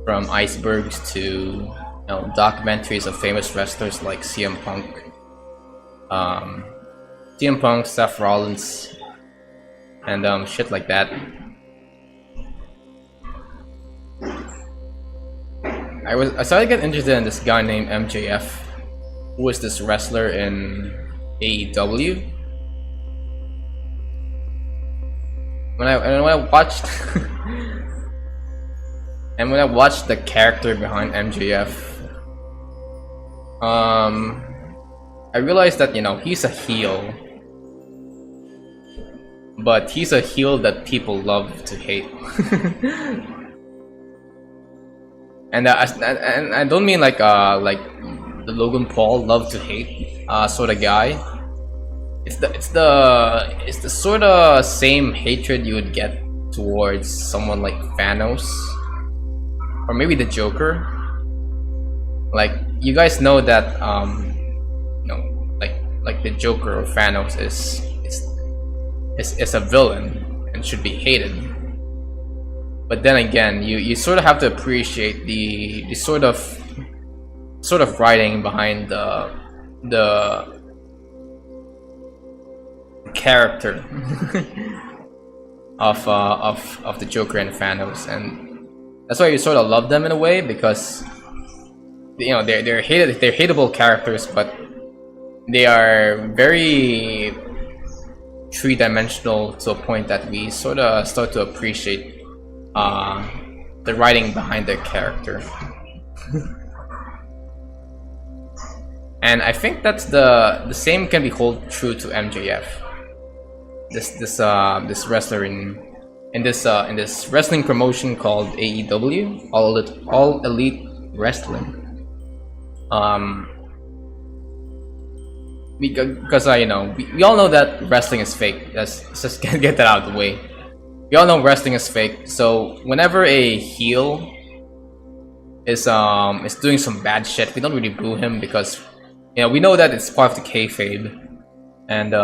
from icebergs to documentaries of famous wrestlers like CM Punk, Seth Rollins, and shit like that. I started getting interested in this guy named MJF, who is this wrestler in AEW. When I watched and when I watched the character behind MJF, I realized that he's a heel, but he's a heel that people love to hate. And I don't mean like the Logan Paul love to hate sort of guy. It's the sort of same hatred you would get towards someone like Thanos, or maybe the Joker. Like, you guys know that like the Joker or Thanos is a villain and should be hated. But then again, you sort of have to appreciate the sort of writing behind the character of the Joker and Thanos, and that's why you sort of love them in a way, because they're hateable characters, but they are very three-dimensional to a point that we sort of start to appreciate the writing behind the character. And I think that's the same can be hold true to MJF. This wrestler in this wrestling promotion called AEW, All Elite Wrestling. Because we all know that wrestling is fake. Let's just get that out of the way. We all know wrestling is fake. So whenever a heel is doing some bad shit, we don't really boo him, because we know that it's part of the kayfabe, and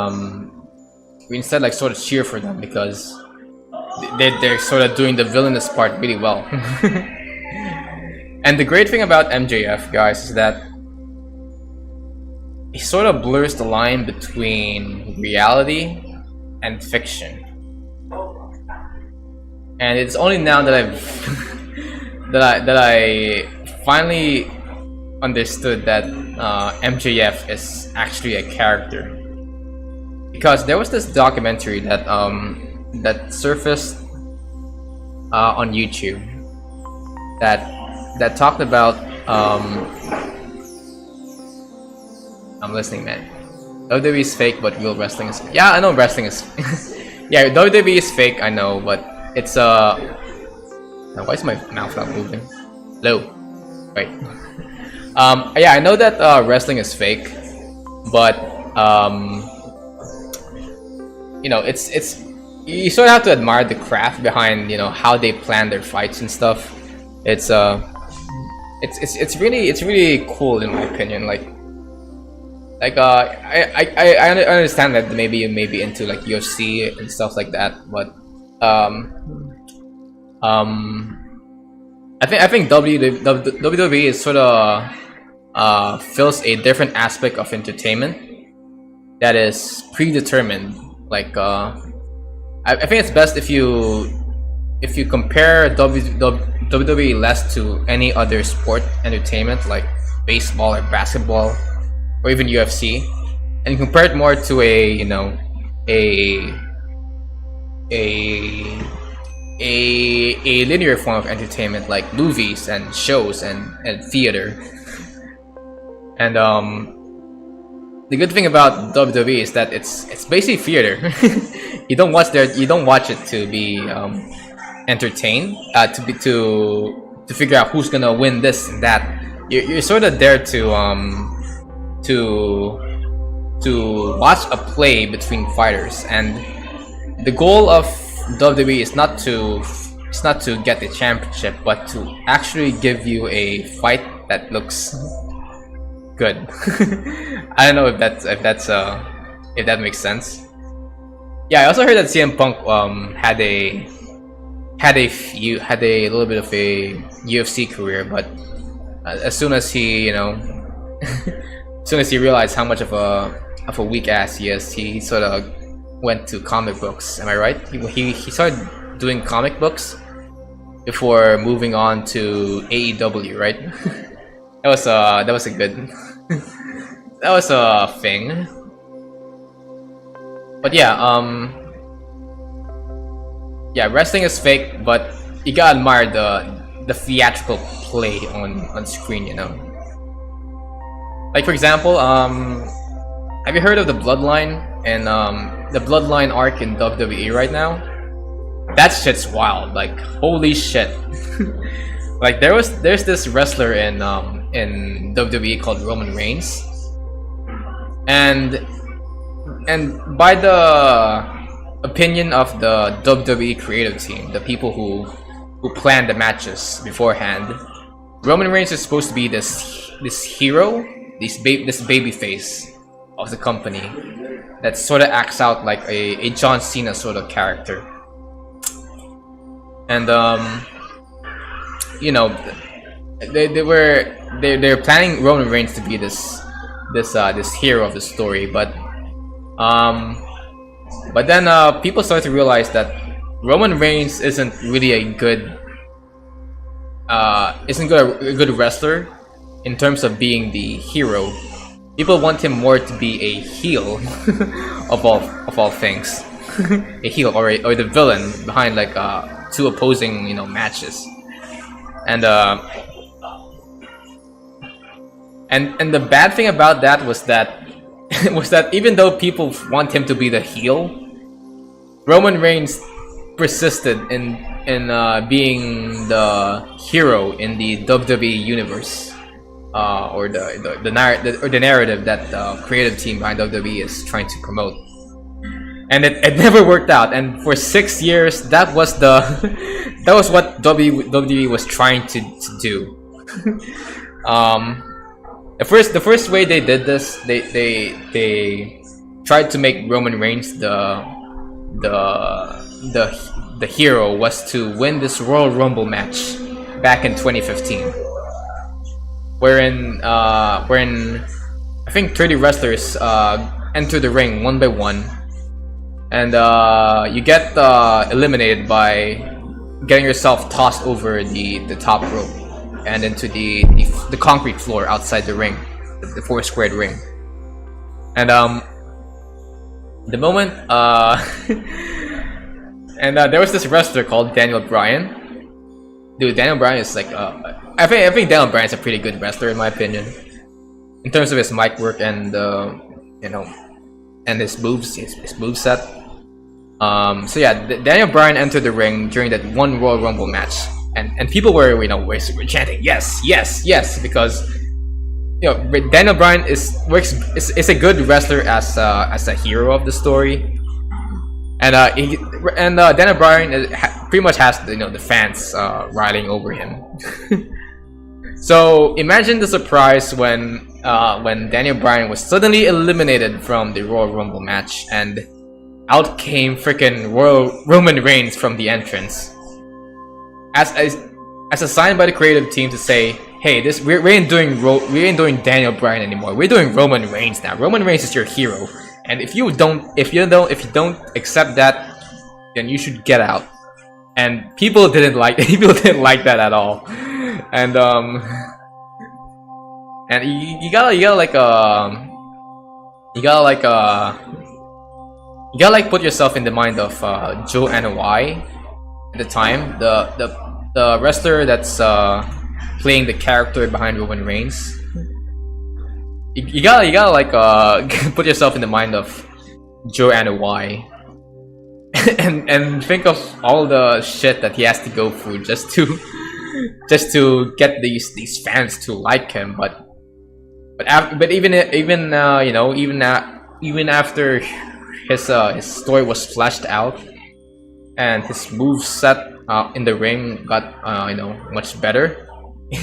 we instead sort of cheer for them, because they're sort of doing the villainous part really well. And the great thing about MJF, guys, is that he sort of blurs the line between reality and fiction. And it's only now that I've that I finally understood that MJF is actually a character, because there was this documentary that surfaced on YouTube that talked about I'm listening, man. WWE is fake, but real wrestling is... Yeah, I know wrestling is... Yeah, WWE is fake, I know, but it's now, why is my mouth not moving? Hello. Wait. Yeah, I know that wrestling is fake, but it's you sort of have to admire the craft behind how they plan their fights and stuff. It's really cool, in my opinion. I understand that maybe you may be into UFC and stuff like that, but I think WWE is sort of fills a different aspect of entertainment that is predetermined. I think it's best if you compare WWE less to any other sport entertainment like baseball or basketball or even UFC, and you compare it more to a linear form of entertainment like movies and shows and theater. And the good thing about WWE is that it's basically theater. You don't watch it to be entertained, to figure out who's gonna win this and that. You're sort of there to watch a play between fighters, and the goal of WWE is not to get the championship, but to actually give you a fight that looks good. I don't know if that makes sense. Yeah, I also heard that CM Punk had a little bit of a UFC career, but as soon as he, as soon as he realized how much of a weak ass he is, he sort of went to comic books. Am I right? He started doing comic books before moving on to AEW, right? That was a good that was a thing. But yeah, wrestling is fake, but you gotta admire the theatrical play on screen, Like for example, have you heard of the Bloodline and the Bloodline arc in WWE right now? That shit's wild. Like holy shit. Like there's this wrestler in WWE called Roman Reigns, and by the opinion of the WWE creative team, the people who planned the matches beforehand, Roman Reigns is supposed to be this hero, this baby face of the company that sort of acts out like a John Cena sort of character. And they're planning Roman Reigns to be this hero of the story, but then people start to realize that Roman Reigns isn't really a good wrestler in terms of being the hero. People want him more to be a heel of all things, a heel or the villain behind like two opposing matches, and the bad thing about that was that even though people want him to be the heel, Roman Reigns persisted in being the hero in the WWE universe, or the narrative that the creative team behind WWE is trying to promote, and it never worked out. And for 6 years, that was what WWE was trying to do. The first way they did this, they tried to make Roman Reigns the hero, was to win this Royal Rumble match back in 2015, wherein I think 30 wrestlers enter the ring one by one, and you get eliminated by getting yourself tossed over the top rope and into the concrete floor outside the ring, the 4 squared ring. And the moment and there was this wrestler called Daniel Bryan. Dude, Daniel Bryan is like I think Daniel Bryan is a pretty good wrestler in my opinion, in terms of his mic work and and his moves, his moveset. So yeah, Daniel Bryan entered the ring during that one Royal Rumble match, and people were chanting yes, yes, yes, because Daniel Bryan is a good wrestler as a hero of the story, and Daniel Bryan pretty much has the fans riding over him. So imagine the surprise when Daniel Bryan was suddenly eliminated from the Royal Rumble match, and out came freaking Roman Reigns from the entrance, as a sign by the creative team to say, hey, we ain't doing Daniel Bryan anymore. We're doing Roman Reigns now. Roman Reigns is your hero, and if you don't accept that, then you should get out. And people didn't like that at all. And you gotta put yourself in the mind of Joe Anoa'i at the time, the wrestler that's playing the character behind Roman Reigns. You gotta put yourself in the mind of Joe Anoa'i, and think of all the shit that he has to go through just to get these fans to like him. But even after his story was fleshed out and his moveset in the ring got much better,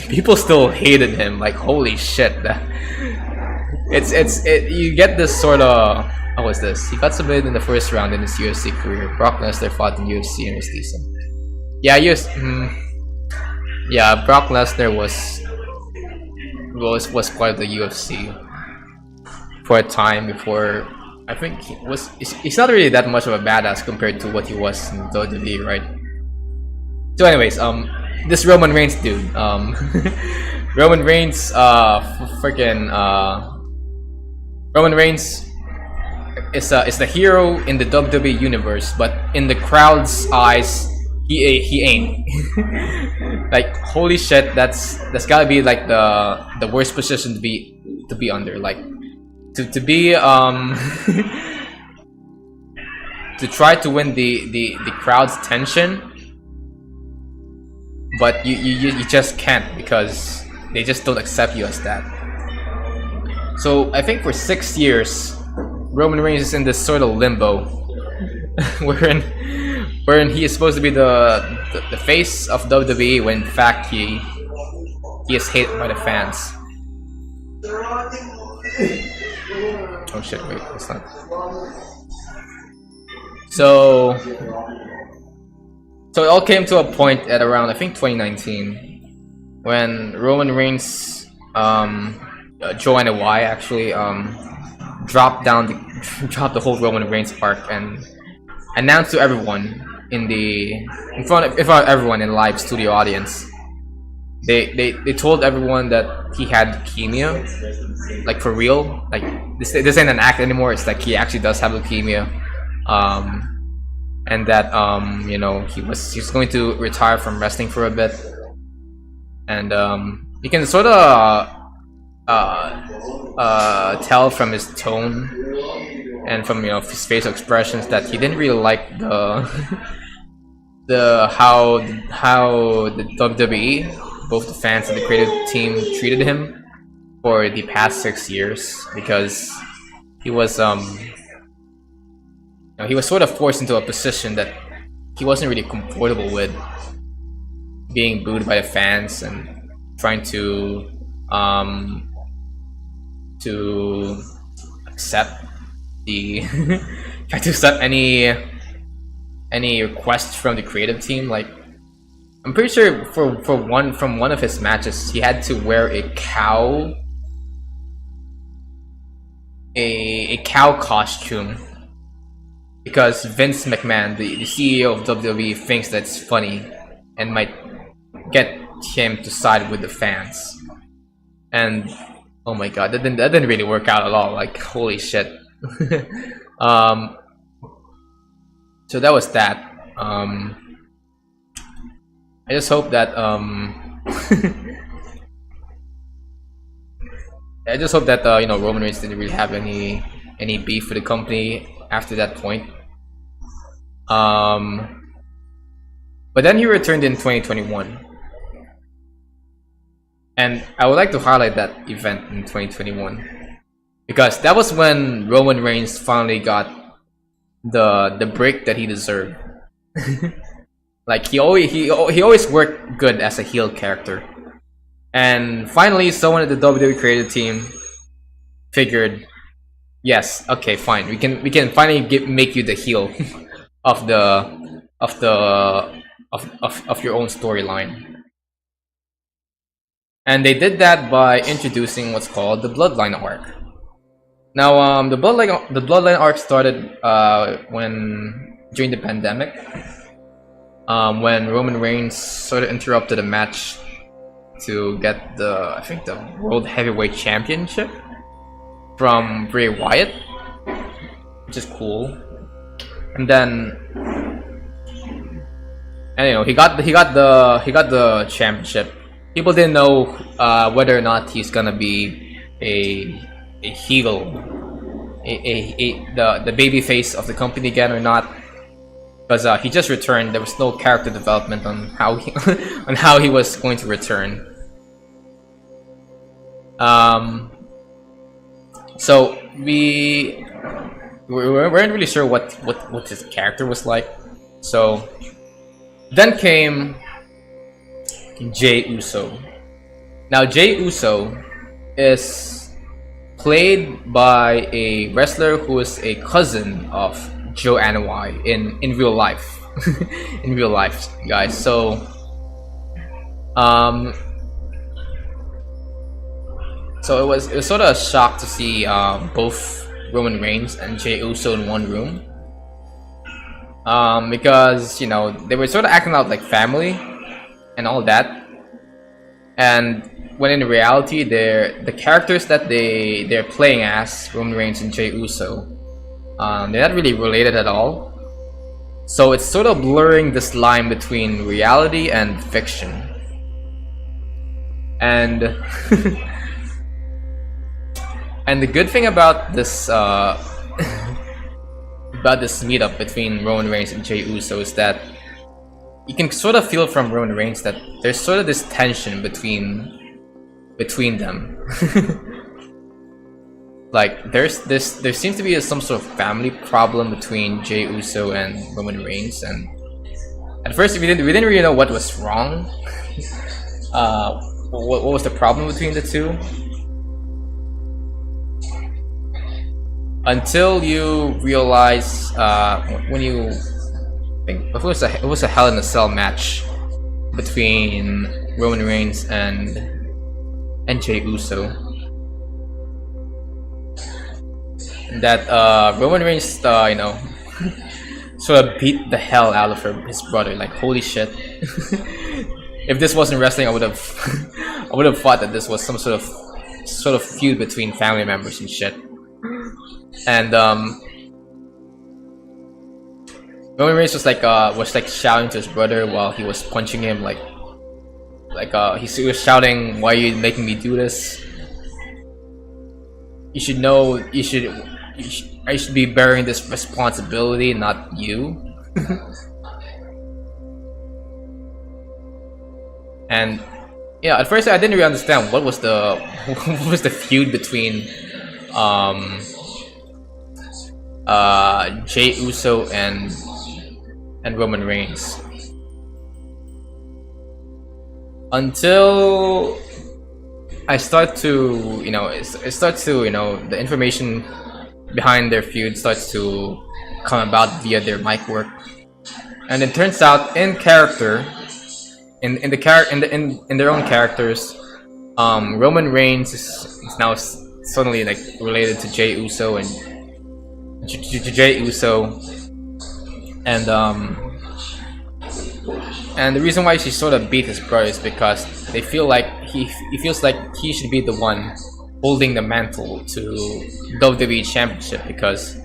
people still hated him. Like holy shit, you get this sort of How was this? He got submitted in the first round in his UFC career. Brock Lesnar fought in UFC and was decent. Yeah, yeah, Brock Lesnar was part of the UFC for a time before. I think he's not really that much of a badass compared to what he was in WWE, right? So anyways, this Roman Reigns dude, Roman Reigns, Roman Reigns is the hero in the WWE universe, but in the crowd's eyes, he ain't. Like, holy shit, that's gotta be like the worst position to be under. Like, to be to try to win the crowd's attention, but you just can't because they just don't accept you as that. So I think for 6 years, Roman Reigns is in this sort of limbo, wherein he is supposed to be the face of WWE, when in fact he is hated by the fans. Oh shit! Wait, it's not. So it all came to a point at around, I think, 2019, when Roman Reigns, Joanna Y actually dropped the whole Roman Reigns arc and announced to everyone in front of everyone in the live studio audience. They told everyone that he had leukemia, like for real. Like this ain't an act anymore. It's like he actually does have leukemia, and that you know, he's going to retire from wrestling for a bit, and you can sort of tell from his tone and from, you know, his facial expressions that he didn't really like how the WWE, both the fans and the creative team, treated him for the past 6 years, because he was you know, he was sort of forced into a position that he wasn't really comfortable with, being booed by the fans and trying to accept any requests from the creative team. Like, I'm pretty sure from one of his matches, he had to wear a cow costume because Vince McMahon, the CEO of WWE, thinks that's funny and might get him to side with the fans. And oh my god, that didn't really work out at all. Like, holy shit. So that was that. I just hope that I just hope that you know, Roman Reigns didn't really have any beef with the company after that point. But then he returned in 2021. And I would like to highlight that event in 2021, because that was when Roman Reigns finally got the break that he deserved. Like, he always worked good as a heel character, and finally someone at the WWE creative team figured, yes, okay, fine, we can finally make you the heel of your own storyline. And they did that by introducing what's called the Bloodline arc. Now, the Bloodline arc started during the pandemic, when Roman Reigns sort of interrupted a match to get I think the World Heavyweight Championship from Bray Wyatt, which is cool. And then, and you know, he got the championship. People didn't know whether or not he's gonna be a heel, the baby face of the company again or not, because he just returned. There was no character development on how he was going to return. So we weren't really sure what his character was like. So then came Jey Uso. Now, Jey Uso is played by a wrestler who is a cousin of Joe Anoa'i in real life. In real life, guys. So it was sort of a shock to see both Roman Reigns and Jey Uso in one room, because you know they were sort of acting out like family and all that, and when in reality the characters that they're playing as Roman Reigns and Jey Uso, they're not really related at all. So it's sort of blurring this line between reality and fiction. And and the good thing about this about this meetup between Roman Reigns and Jey Uso is that you can sort of feel from Roman Reigns that there's sort of this tension between them. Like there seems to be some sort of family problem between Jey Uso and Roman Reigns, and at first we didn't really know what was wrong. What was the problem between the two? Until you realize when you think it was a Hell in a Cell match between Roman Reigns and Jey Uso. That Roman Reigns, you know, sort of beat the hell out of his brother. Like holy shit! If this wasn't wrestling, I would have thought that this was some sort of feud between family members and shit. And Roman Reigns was like shouting to his brother while he was punching him, like he was shouting, "Why are you making me do this? You should know. I should be bearing this responsibility, not you." And yeah, at first I didn't really understand what was the feud between Jey Uso and Roman Reigns, until I start to, you know, the information behind their feud starts to come about via their mic work, and it turns out in character, in their own characters, Roman Reigns is now suddenly like related to Jey Uso and and the reason why she sort of beat his brother is because they feel like he feels like he should be the one holding the mantle to WWE Championship, because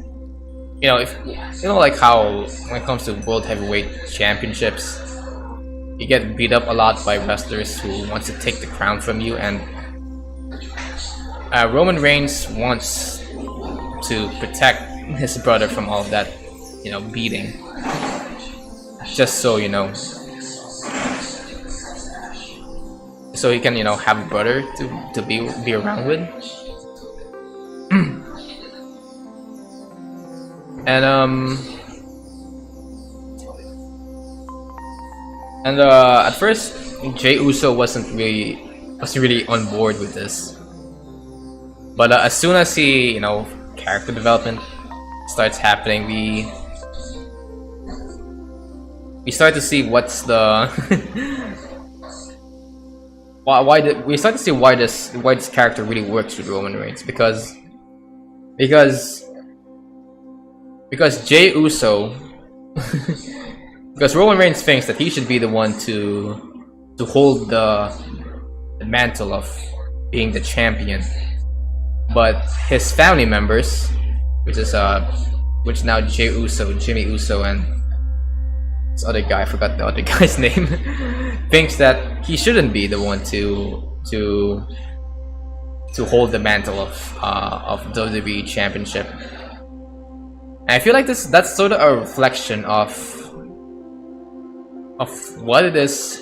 you know, if you know, like how when it comes to World Heavyweight Championships, you get beat up a lot by wrestlers who want to take the crown from you, and Roman Reigns wants to protect his brother from all of that, you know, beating, just so you know, so he can, you know, have a brother to be around with. And at first Jey Uso wasn't really on board with this, but as soon as he, you know, character development starts happening, we start to see what's the we start to see why this character really works with Roman Reigns, because Jey Uso because Roman Reigns thinks that he should be the one to hold the mantle of being the champion, but his family members, which now Jey Uso, Jimmy Uso, and this other guy, I forgot the other guy's name, thinks that he shouldn't be the one to hold the mantle of WWE Championship. And I feel like that's sort of a reflection of what it is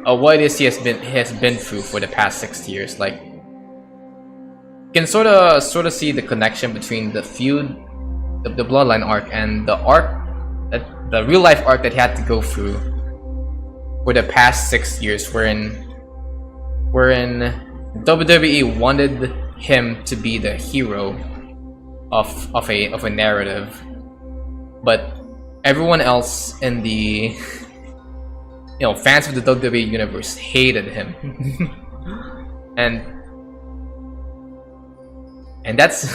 of what it is he has been through for the past 6 years. Like, you can sort of see the connection between the feud, the bloodline arc, and the real life arc that he had to go through for the past 6 years, wherein WWE wanted him to be the hero of a narrative, but everyone else in the fans of the WWE universe hated him. and that's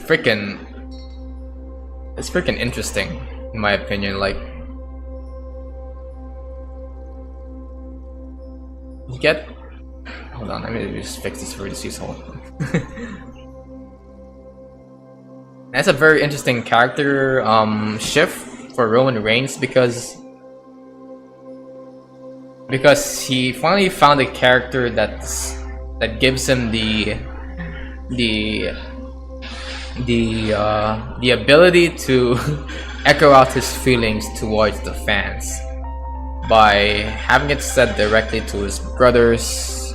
freaking interesting in my opinion. Like, you get, hold on, let me just fix this vertices hole. That's a very interesting character shift for Roman Reigns because he finally found a character that gives him the ability to echo out his feelings towards the fans by having it said directly to his brothers,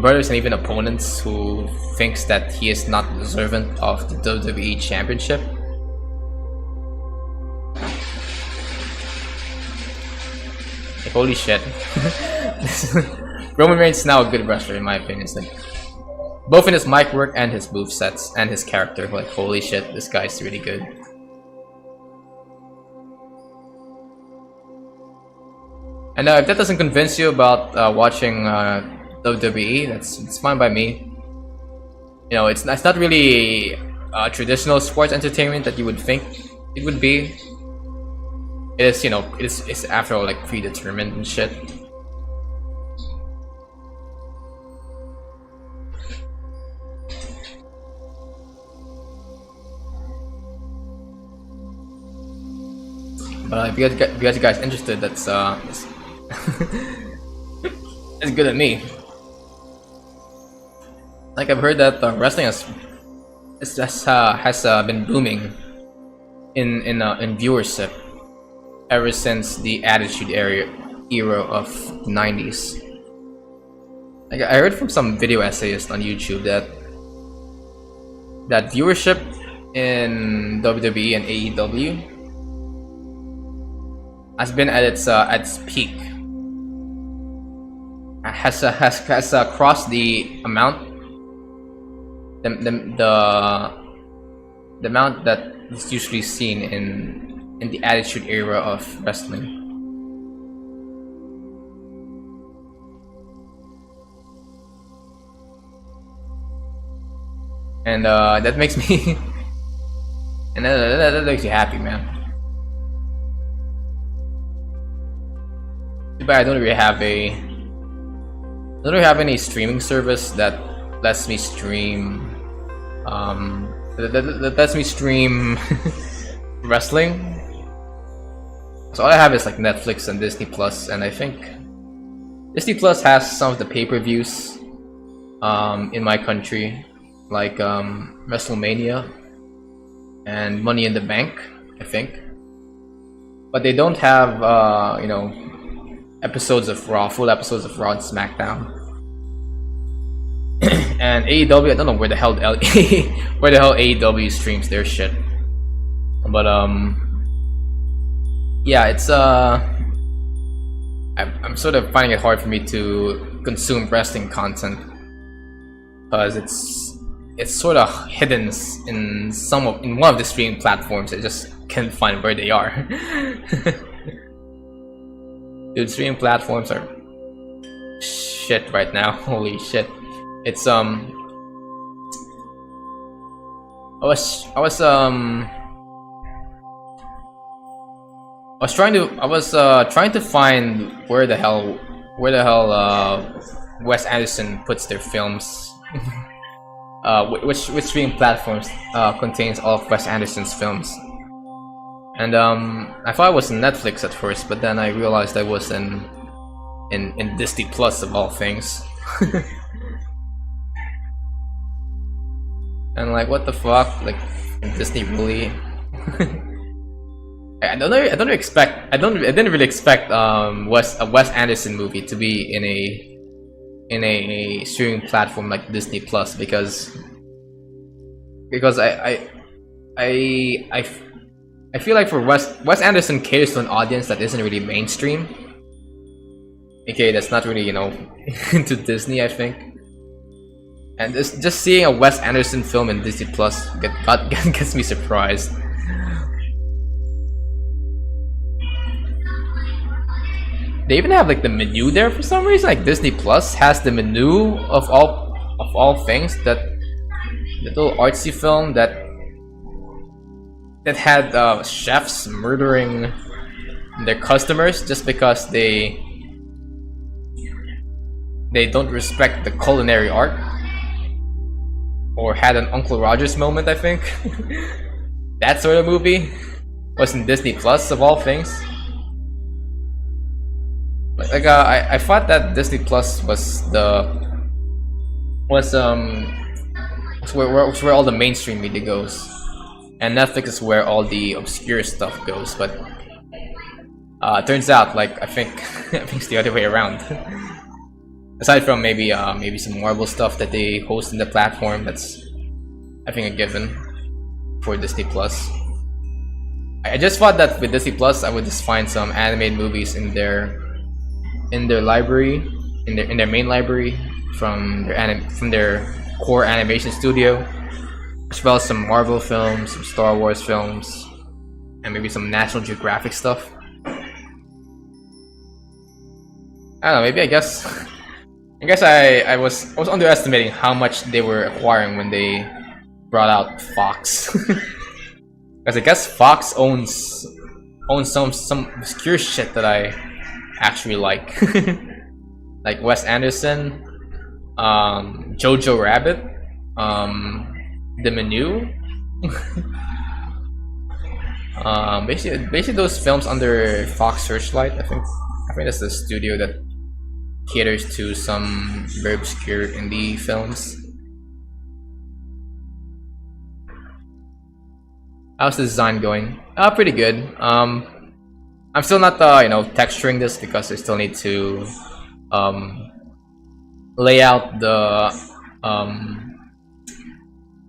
and even opponents who thinks that he is not deserving of the WWE Championship. Like, holy shit. Roman Reigns is now a good wrestler in my opinion. It's like, both in his mic work and his movesets and his character. Like, holy shit, this guy's really good. And if that doesn't convince you about watching WWE, it's fine by me. It's not really traditional sports entertainment that you would think it would be. It's it's after all like predetermined and shit. But if you guys are interested, that's it's good at me. Like, I've heard that wrestling has been booming in viewership ever since the Attitude era of the 90s. Like, I heard from some video essayists on YouTube that viewership in WWE and AEW has been at its peak. Has crossed the amount the amount that is usually seen in the Attitude era of wrestling. And that makes me and that makes me happy, man. But I don't really have any streaming service that lets me stream that lets me stream wrestling. So all I have is like Netflix and Disney Plus, and I think Disney Plus has some of the pay-per-views in my country, like WrestleMania and Money in the Bank, I think. But they don't have episodes of Raw, full episodes of Raw and SmackDown. And AEW, I don't know where the hell AEW streams their shit. But yeah, it's I'm sort of finding it hard for me to consume wrestling content because it's sort of hidden in one of the streaming platforms. I just can't find where they are. Dude, streaming platforms are shit right now. Holy shit! It's I was trying to find where the hell Wes Anderson puts their films. Which streaming platforms contains all of Wes Anderson's films. And I thought it was in Netflix at first, but then I realized I was in Disney Plus of all things. And like, what the fuck? Like, Disney really? I didn't really expect a Wes Anderson movie to be in a streaming platform like Disney Plus because I feel like for Wes Anderson caters to an audience that isn't really mainstream. Okay, that's not really, into Disney, I think. And just seeing a Wes Anderson film in Disney Plus gets me surprised. They even have like the menu there for some reason. Like Disney Plus has the menu of all things. That little artsy film that had chefs murdering their customers just because they don't respect the culinary art, or had an Uncle Rogers moment, I think. That sort of movie was in Disney Plus of all things. Like I thought that Disney Plus was where all the mainstream media goes, and Netflix is where all the obscure stuff goes. But turns out, like, I think it's the other way around. Aside from maybe some Marvel stuff that they host in the platform, that's I think a given for Disney Plus. I just thought that with Disney Plus I would just find some animated movies in their library, in their main library from their core animation studio, as well as some Marvel films, some Star Wars films, and maybe some National Geographic stuff. I don't know, maybe I guess I was underestimating how much they were acquiring when they brought out Fox. Because I guess Fox owns some obscure shit that I actually like. Like Wes Anderson, Jojo Rabbit, The Menu. Basically those films under Fox Searchlight. I think that's the studio that caters to some very obscure indie films. How's the design going? Pretty good. I'm still not texturing this because I still need to lay out the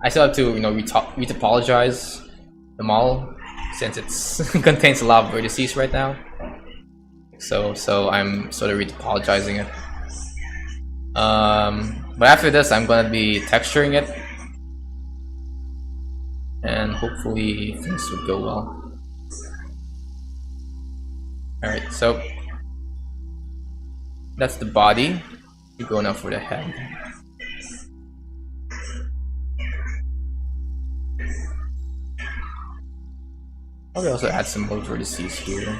I still have to retopologize them all, since it's contains a lot of vertices right now. So I'm sort of retopologizing it. But after this, I'm gonna be texturing it, and hopefully things would go well. Alright, so that's the body. We're going up for the head. I'll also add some more vertices here.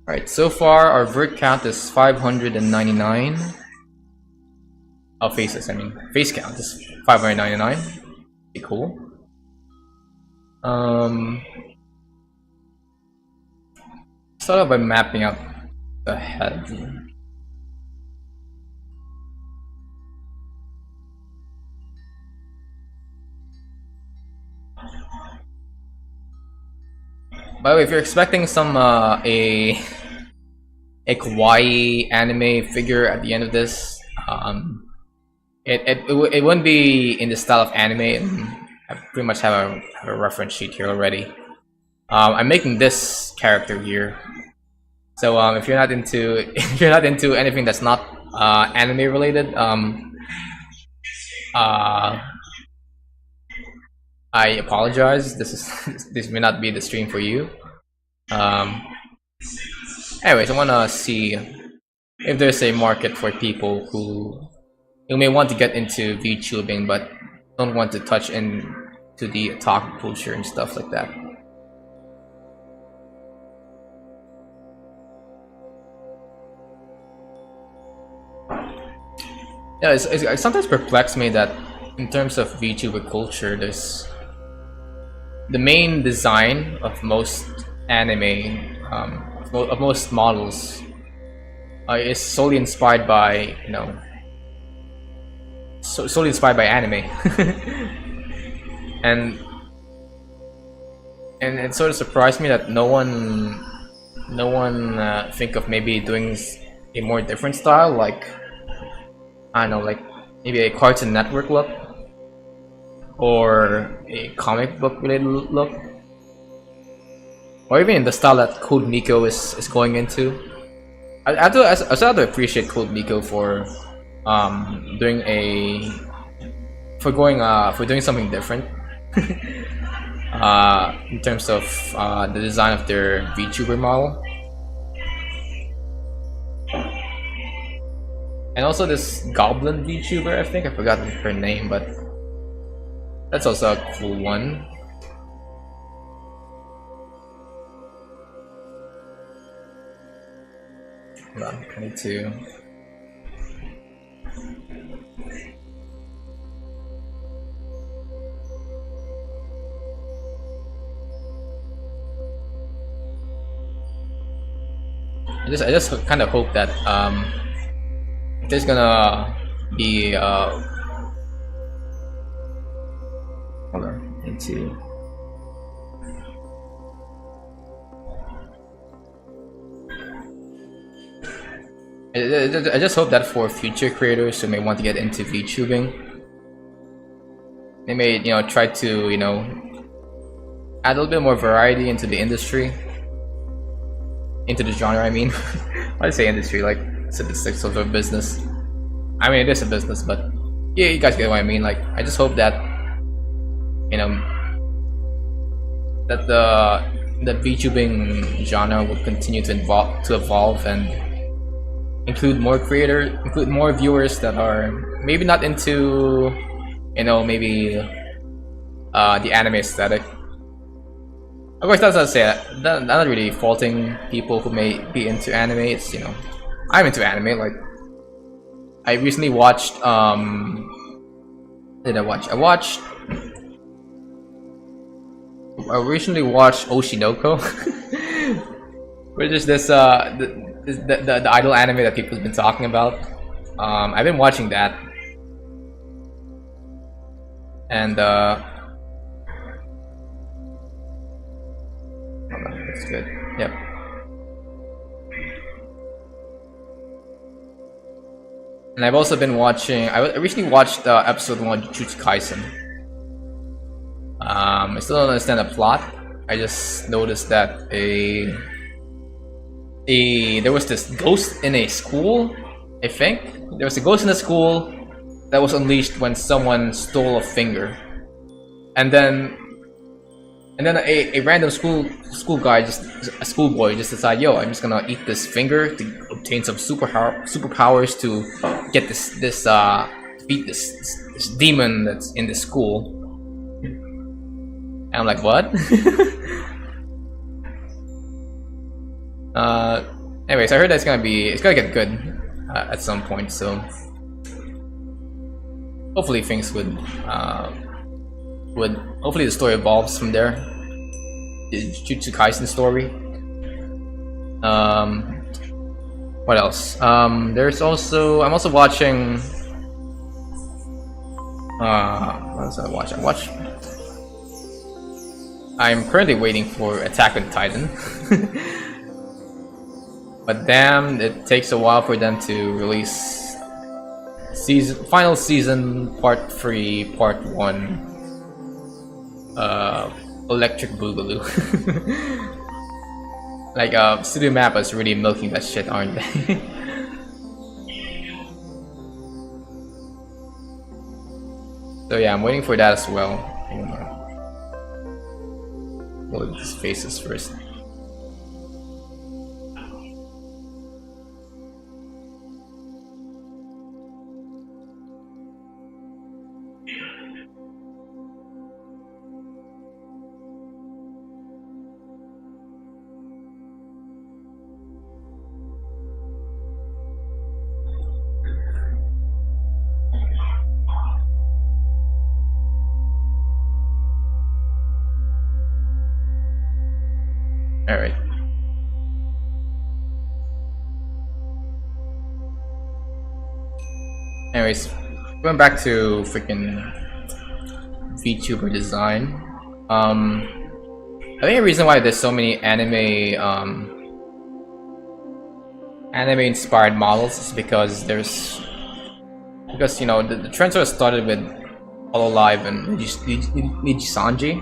Alright, so far our vert count is 599. Oh, faces, I mean. Face count is 599. Be cool. Start off by mapping out the head. By the way, if you're expecting some a kawaii anime figure at the end of this, it wouldn't be in the style of anime, and I pretty much have a reference sheet here already. I'm making this character here, so if you're not into anything that's not anime related, I apologize. This may not be the stream for you. Anyways, I wanna see if there's a market for people who may want to get into VTubing but don't want to touch into the otaku culture and stuff like that. Yeah, it sometimes perplexes me that in terms of VTuber culture, there's the main design of most anime, of most models, is solely inspired by solely inspired by anime. and it sort of surprised me that no one think of maybe doing a more different style, like I don't know, like maybe a Cartoon Network look or a comic book related look. or even in the style that Code Miko is going into. I have to appreciate Code Miko for doing something different in terms of the design of their VTuber model. And also this Goblin VTuber, I think I forgot her name, but that's also a cool one. Hold on, I need to. I just kind of hope that there's gonna be hold on, need to. I just hope that for future creators who may want to get into VTubing, they may try to add a little bit more variety into the industry, into the genre. I mean, why do I say industry? Like it's a sort of a business. I mean, it is a business, but yeah, you guys get what I mean. Like, I just hope that that the VTubing genre will continue to evolve and include more viewers that are maybe not into maybe the anime aesthetic. Of course, that's not to say that I'm not really faulting people who may be into anime. It's I'm into anime. Like, I recently watched what did I watch? I recently watched Oshinoko, which is this the idol anime that people's been talking about. I've been watching that, and hold on, that's good. Yep. And I've also been watching. I recently watched episode 1 of Jujutsu Kaisen. I still don't understand the plot. I just noticed that there was this ghost in a school. I think there was a ghost in a school that was unleashed when someone stole a finger, and then a random schoolboy just decided, yo, I'm just gonna eat this finger to obtain some superpowers to get beat this demon that's in the school. And I'm like, what? Anyways, I heard that it's gonna get good at some point, so hopefully things would hopefully the story evolves from there. The Jujutsu Kaisen story. What else? There's also I'm also watching. What else I watch? I'm currently waiting for Attack on Titan. But damn, it takes a while for them to release final season part 3, part 1. Electric Boogaloo. Like Studio Mappa is really milking that shit, aren't they? So yeah, I'm waiting for that as well. Load his faces first. Alright. Anyways, going back to freaking VTuber design. I think the reason why there's so many anime inspired models is because the trend sort of started with Hololive and Nijisanji.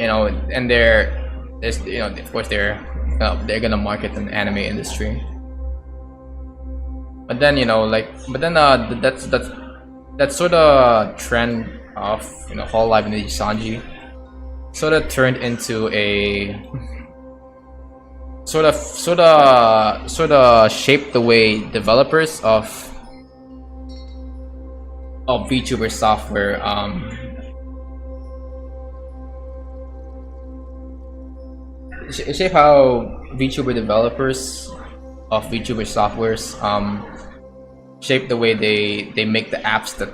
you know, and there's you know, of course they're gonna market an anime industry. But then, you know, like, but then that sort of trend of, you know, whole life in the Sanji sort of turned into a sort of shaped the way developers of VTuber software shape how VTuber developers of VTuber softwares shape the way they make the apps that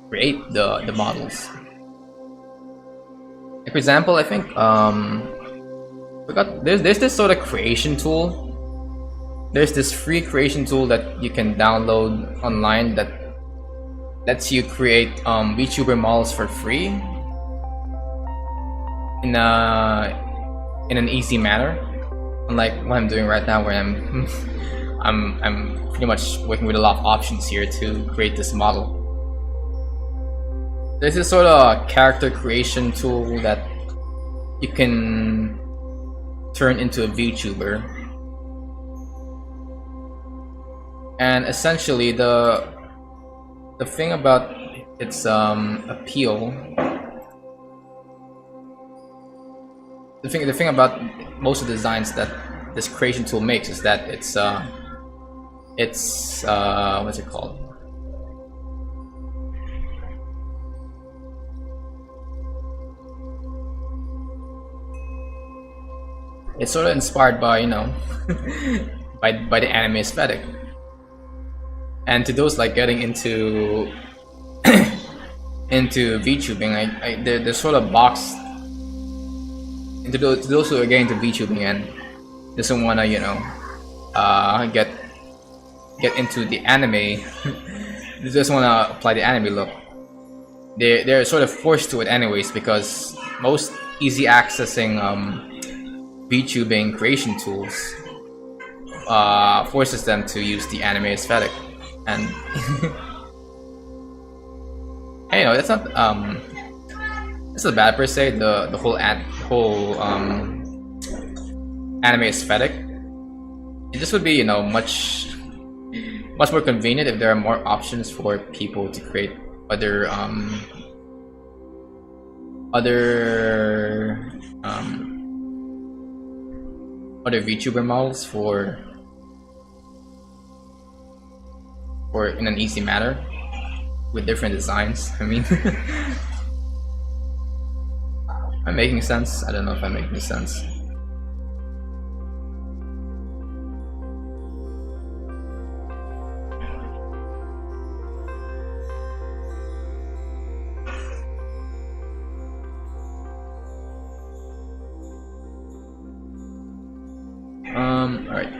create the models. Like, for example, I think there's this sort of creation tool. There's this free creation tool that you can download online that lets you create VTuber models for free in an easy manner, unlike what I'm doing right now, where I'm pretty much working with a lot of options here to create this model. There's this sort of character creation tool that you can turn into a VTuber, and essentially the thing about its appeal, the thing about most of the designs that this creation tool makes is that it's what's it called? It's sort of inspired by, you know, by the anime aesthetic. And to those like getting into into VTubing, they're sort of boxed into those who are getting into VTubing and doesn't want to, you know, get into the anime, doesn't want to apply the anime look. They're sort of forced to it anyways, because most easy accessing VTubing creation tools forces them to use the anime aesthetic, and you know, that's not bad per se. The whole anime aesthetic. It just would be, you know, much more convenient if there are more options for people to create other VTuber models for in an easy manner with different designs. I mean, am I making sense? I don't know if I'm making sense. Alright.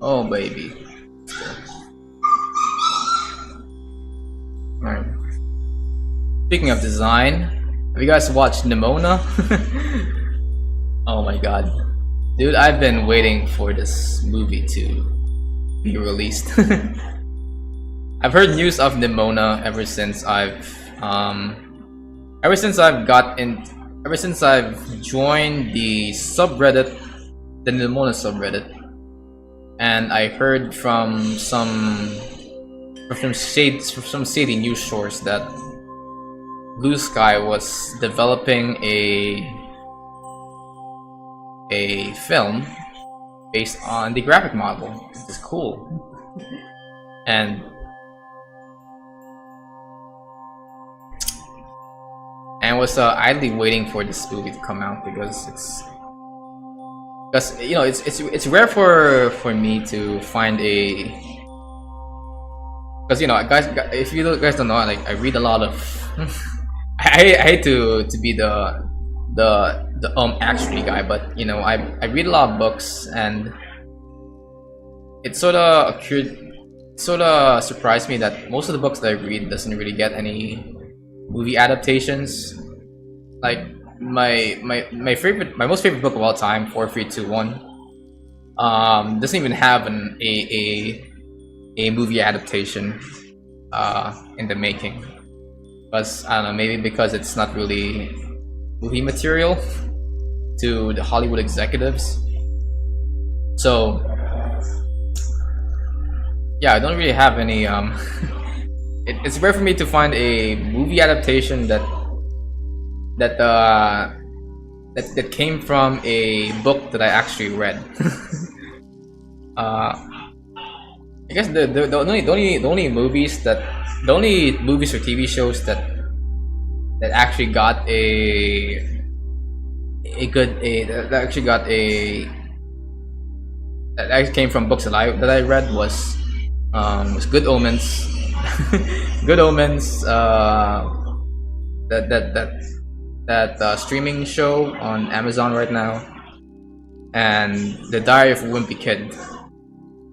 Oh baby. Alright. Speaking of design, have you guys watched Nimona? Oh my god. Dude, I've been waiting for this movie to be released. I've heard news of Nimona ever since I've joined the subreddit, the Nimona subreddit, and I heard from some shady news source that Blue Sky was developing a film based on the graphic model. This is cool. And was idly waiting for this movie to come out, because you know, it's rare for me to find a, because, you know, guys, if you guys don't know, like, I read a lot of I hate to be the actually guy, but, you know, I read a lot of books, and it sort of surprised me that most of the books that I read doesn't really get any movie adaptations. Like my most favorite book of all time, 4321, doesn't even have a movie adaptation in the making. Because I don't know, maybe because it's not really movie material to the Hollywood executives. So yeah, I don't really have any. It's rare for me to find a movie adaptation that came from a book that I actually read. I guess the only movies or TV shows that actually got a good a that actually got a that actually came from books that I read was Good Omens. Good Omens, that streaming show on Amazon right now, and the Diary of a Wimpy Kid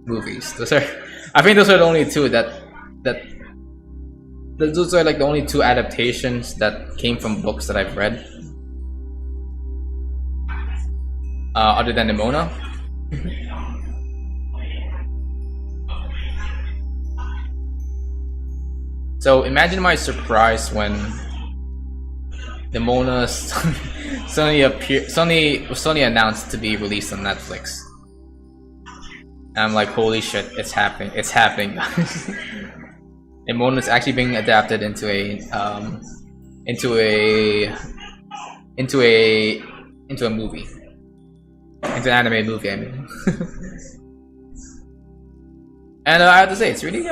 movies. I think those are the only two those are like the only two adaptations that came from books that I've read, other than Nimona. So imagine my surprise when Nimona suddenly announced to be released on Netflix. And I'm like, holy shit, it's happening! It's happening! Nimona is actually being adapted into a movie, into an anime movie. I mean. And I have to say, it's a really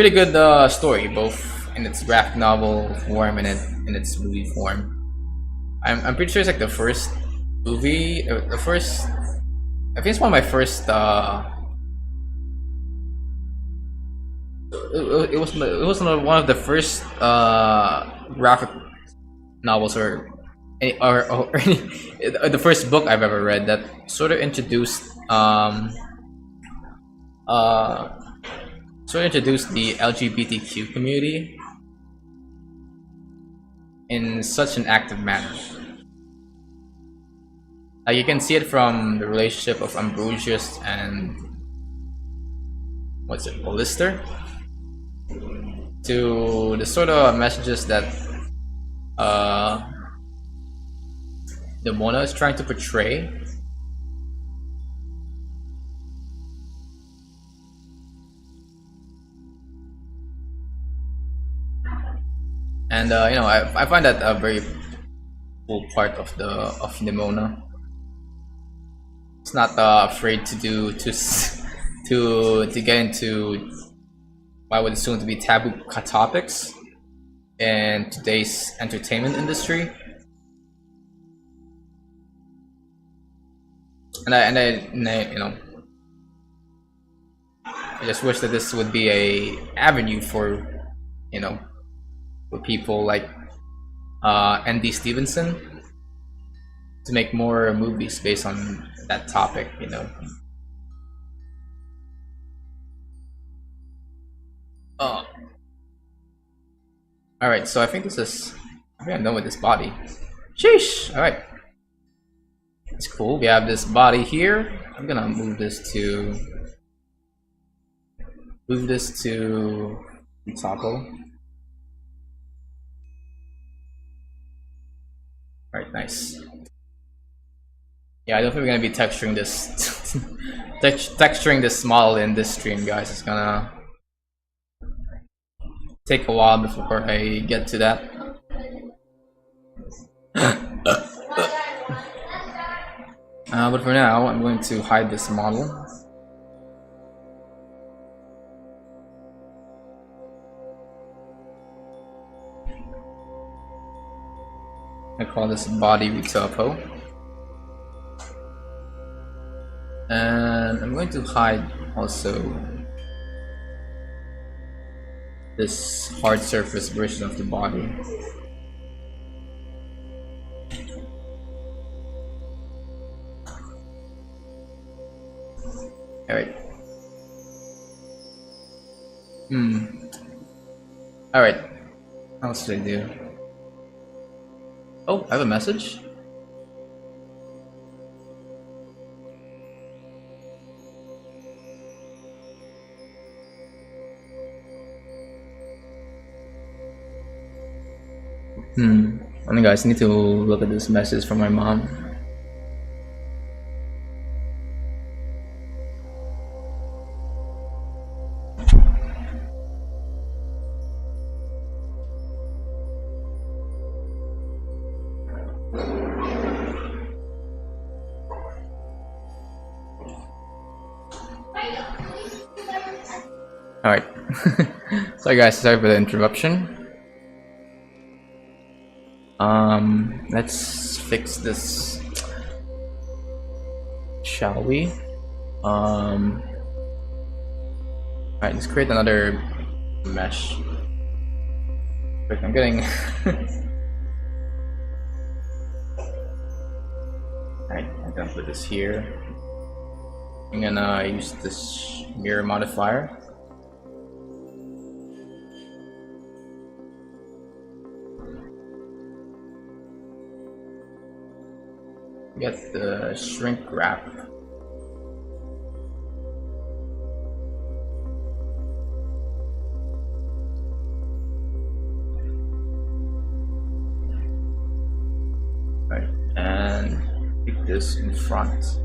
good story, both in its graphic novel form and in its movie form. I'm pretty sure it's like the first movie, I think it's one of my first. It was one of the first graphic novels or the first book I've ever read that sort of introduced the LGBTQ community in such an active manner. You can see it from the relationship of Ambrosius and Lister, to the sort of messages that Nimona is trying to portray. And I find that a very cool part of Nimona. It's not afraid to get into what would assume to be taboo topics in today's entertainment industry. And I I just wish that this would be a avenue for people like N.D. Stevenson to make more movies based on that topic. Oh. Alright, so I think I'm done with this body. Sheesh! Alright. It's cool. We have this body here. I'm gonna move this to Taco. Alright, nice. Yeah, I don't think we're gonna be texturing this texturing this model in this stream, guys. It's gonna take a while before I get to that. But for now, I'm going to hide this model. I call this body retopo. And I'm going to hide also this hard surface version of the body. Alright. Alright. What else should I do? Oh, I have a message? I mean, guys, I need to look at this message from my mom. Alright. Sorry guys, sorry for the interruption. Let's fix this, shall we? Alright, let's create another mesh. Wait, I'm getting Alright, I'm gonna put this here. I'm gonna use this mirror modifier. Get the shrink wrap. Right, and pick this in front.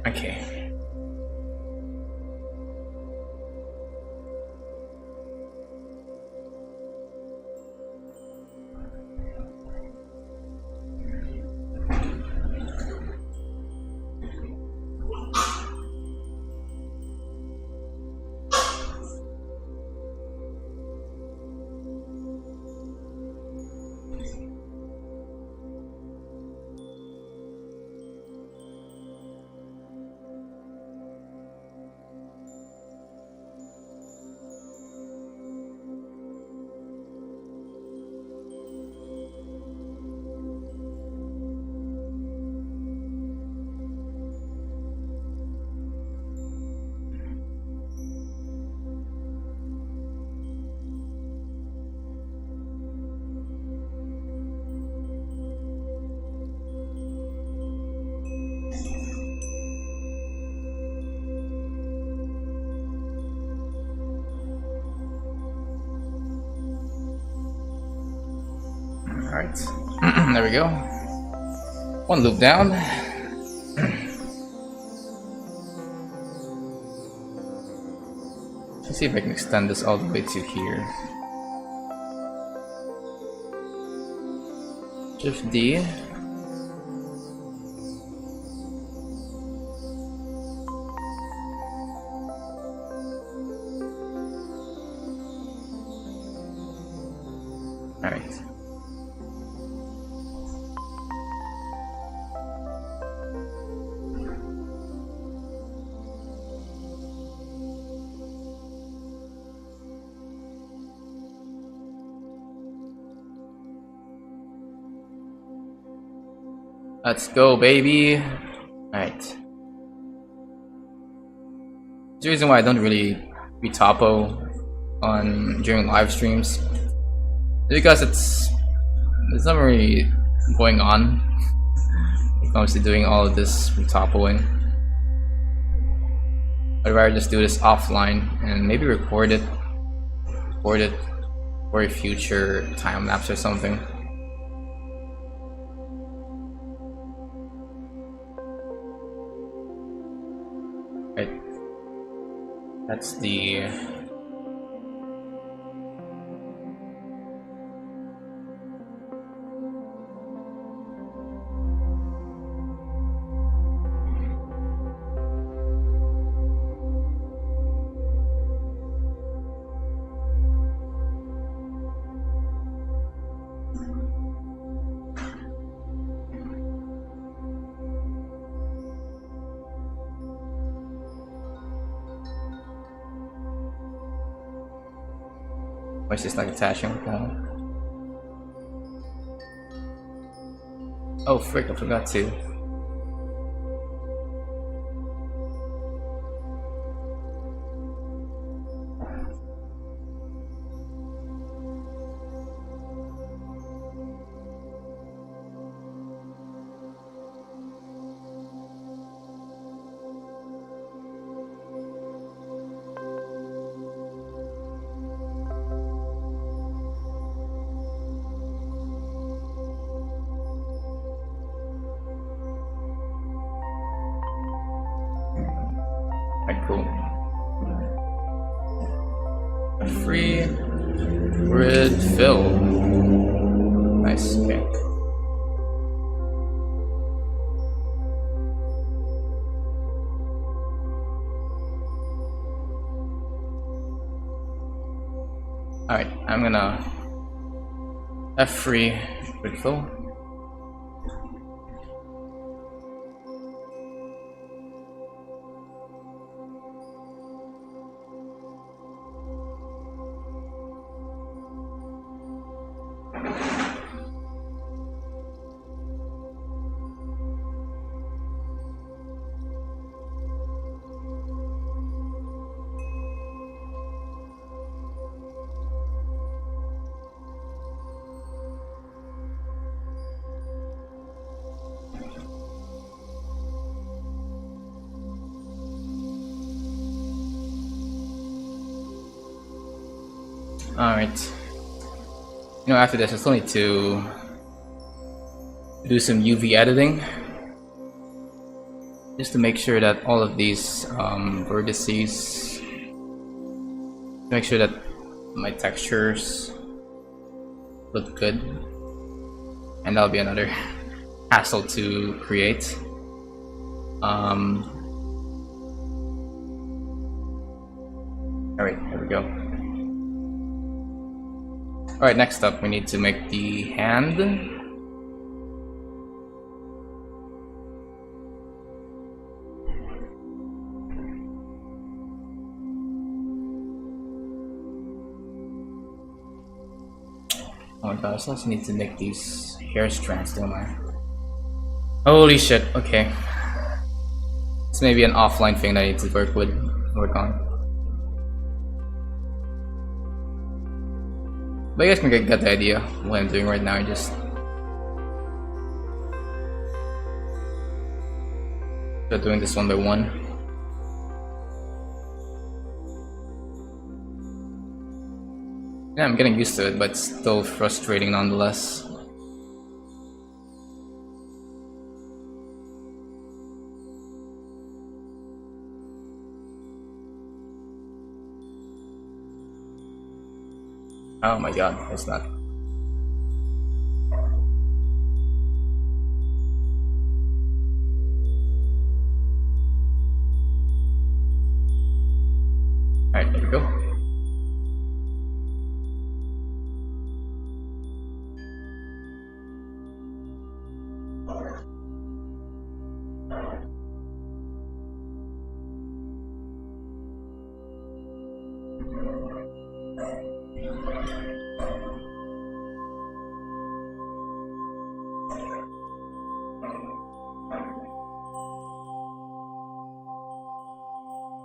Okay. Alright, there we go. One loop down. Let's see if I can extend this all the way to here. Shift D. Alright. Let's go, baby. Alright. The reason why I don't really retopo on during live streams is because it's not really going on when it comes to doing all of this retopoing. I'd rather just do this offline and maybe record it for a future time lapse or something. Right. That's the Why is this not attaching? Oh frick, I forgot to. Alright, cool. A free grid fill. Nice, okay. Alright, I'm gonna have free grid fill. Alright. You know, after this, I still need to do some UV editing. Just to make sure that all of these vertices, make sure that my textures look good. And that'll be another hassle to create. Alright, here we go. Alright, next up we need to make the hand. Oh my god, I also need to make these hair strands, don't I? Holy shit, okay. It's maybe an offline thing that I need to work on. But you guys can get the idea what I'm doing right now. I just start doing this one by one. Yeah, I'm getting used to it, but it's still frustrating nonetheless. Oh my god, it's not. Alright, there we go.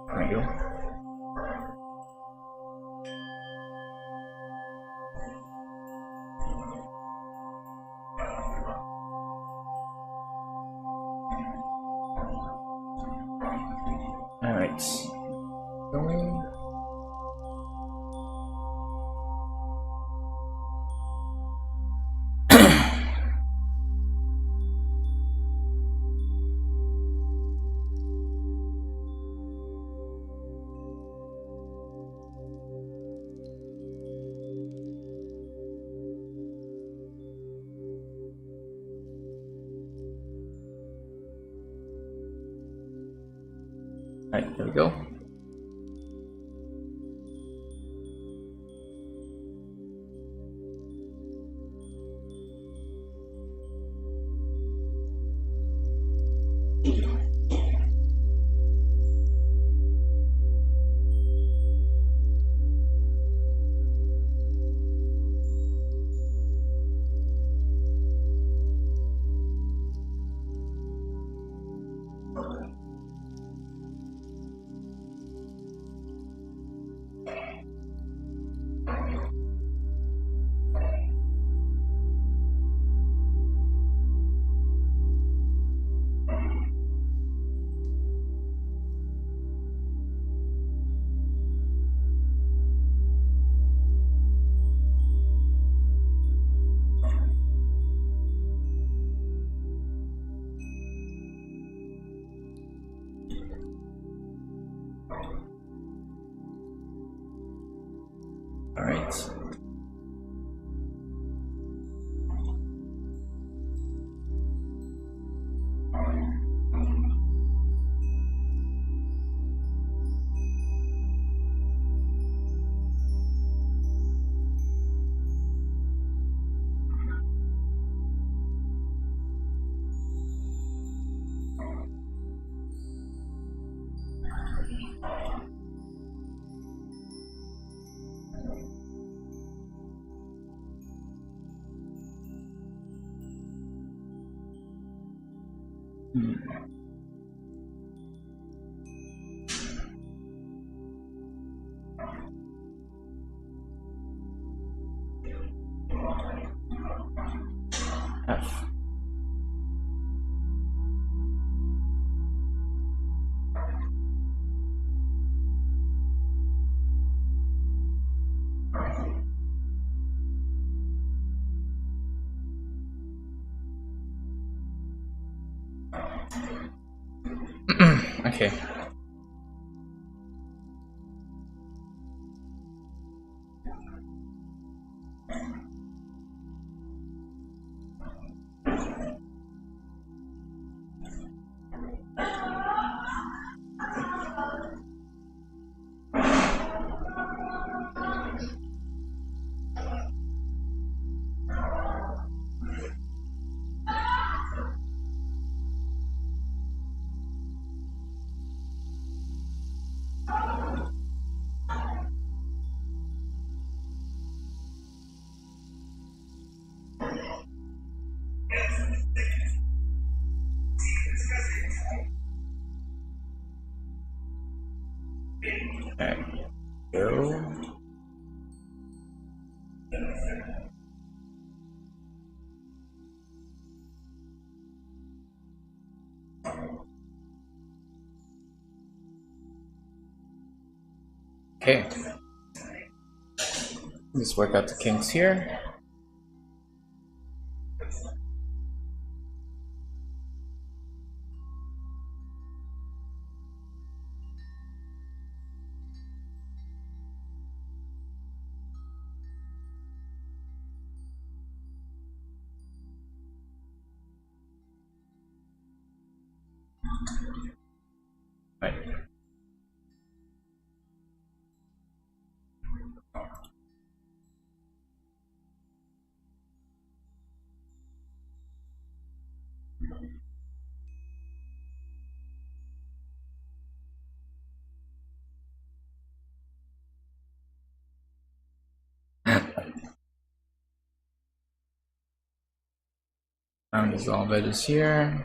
There we go. Alright. Going. Alright, there we go. All right. F. Okay. There we go. Okay. Let's work out the kinks here. Right. Round is all that is here.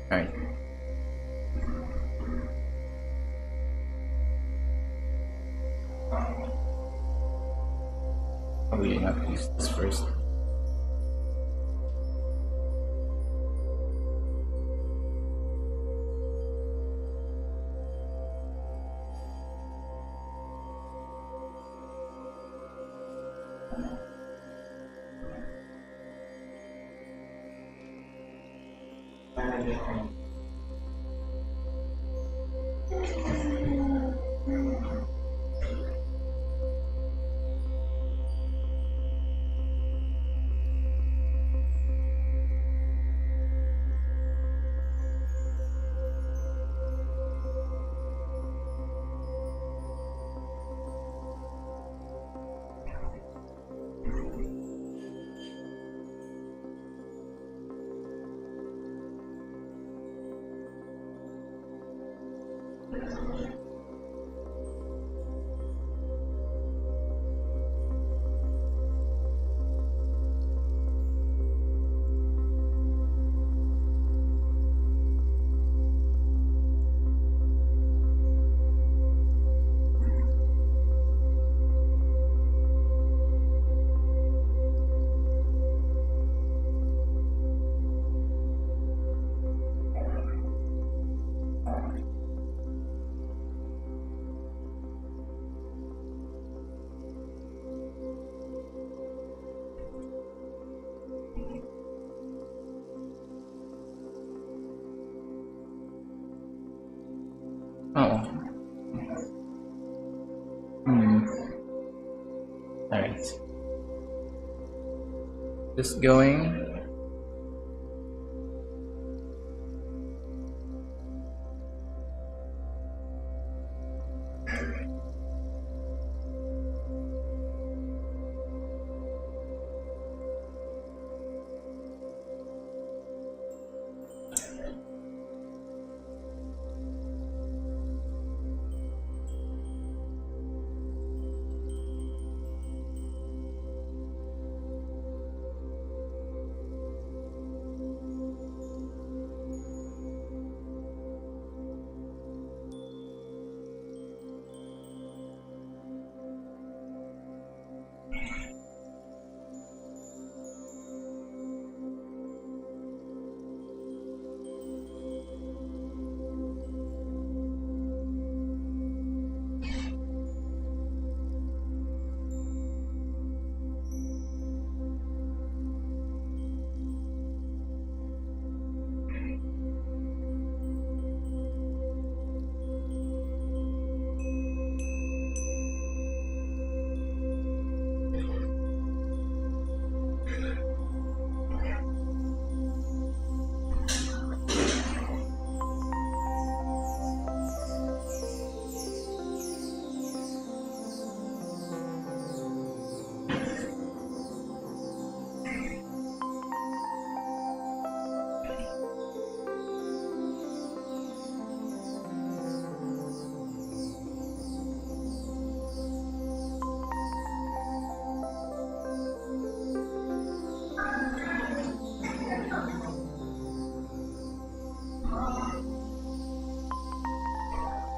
Alright. Probably not use this first. Oh. Hmm. Alright. Just going.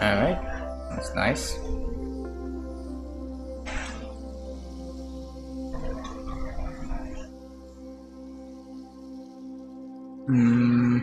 Alright, that's nice. Hmm.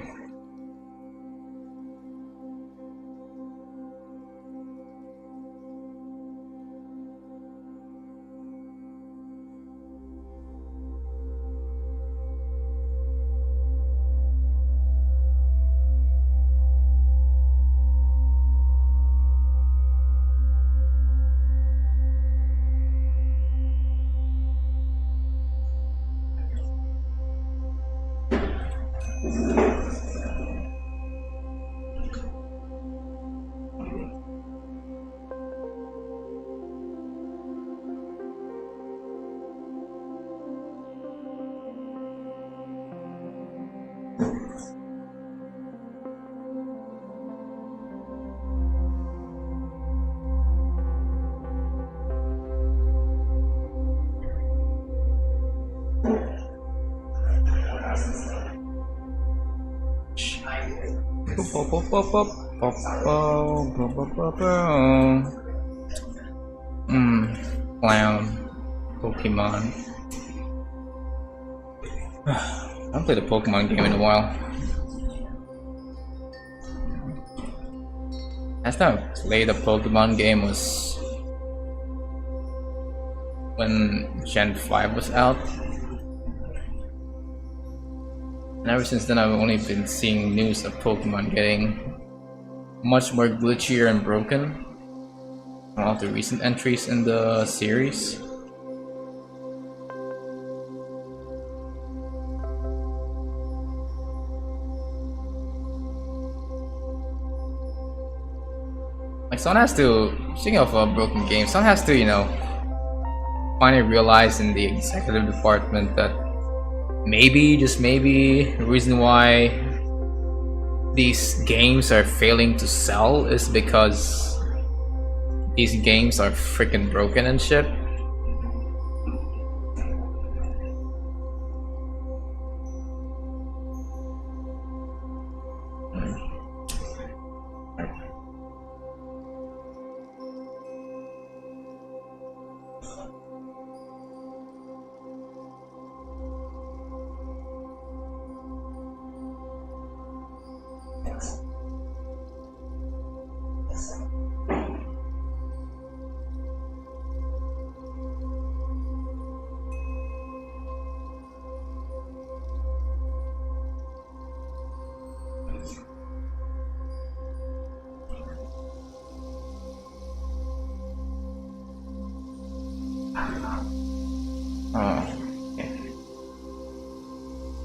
Clown. Pokemon. I haven't played a Pokemon game in a while. Last time I played a Pokemon game was when Gen 5 was out. And ever since then I've only been seeing news of Pokemon getting much more glitchier and broken on all the recent entries in the series. Like someone has to, speaking of broken games, someone has to, you know, finally realize in the executive department that maybe, just maybe, the reason why these games are failing to sell is because these games are freaking broken and shit.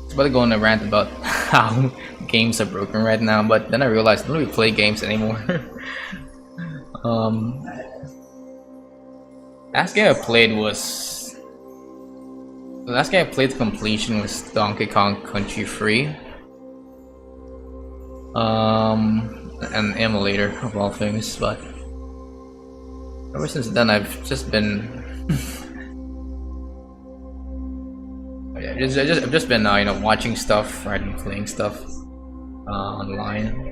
I was about to go on a rant about how games are broken right now, but then I realized I don't really play games anymore. Last game I played was the last game I played to completion was Donkey Kong Country Free. An emulator of all things, but ever since then I've just been I've just been you know, watching stuff rather than playing stuff online.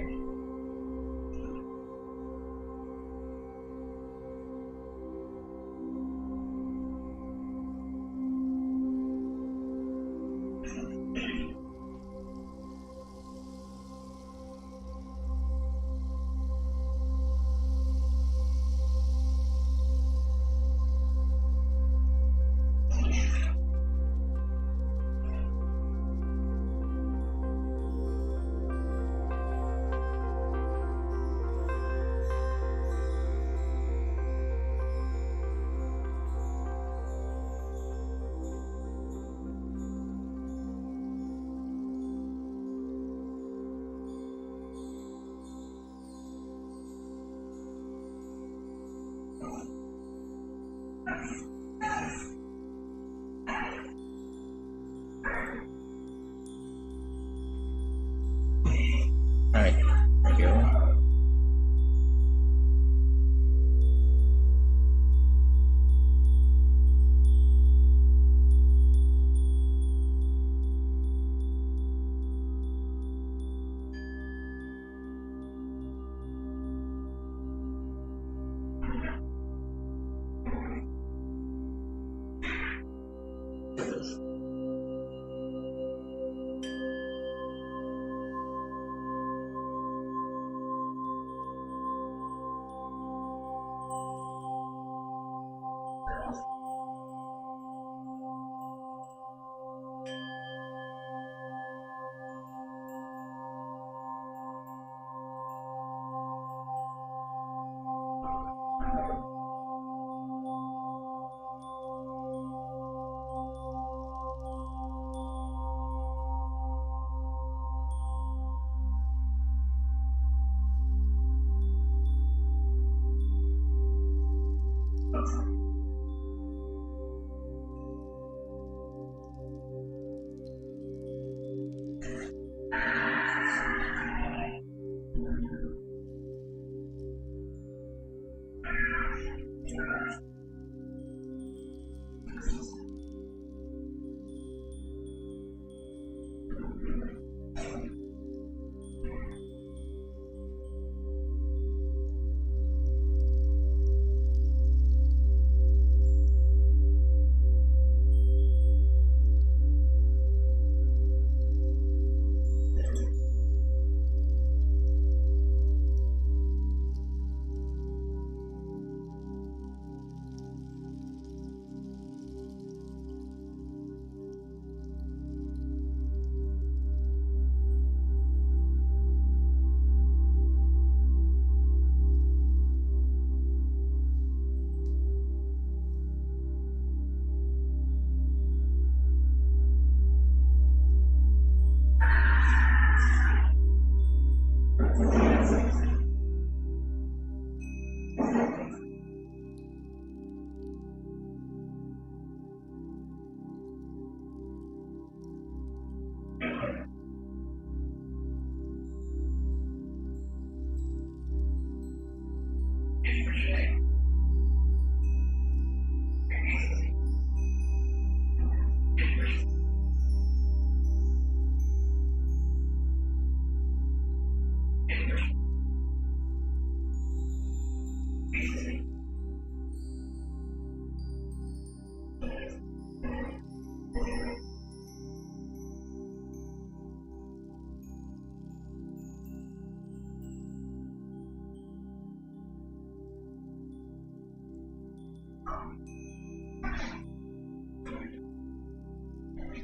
Alright, there we go.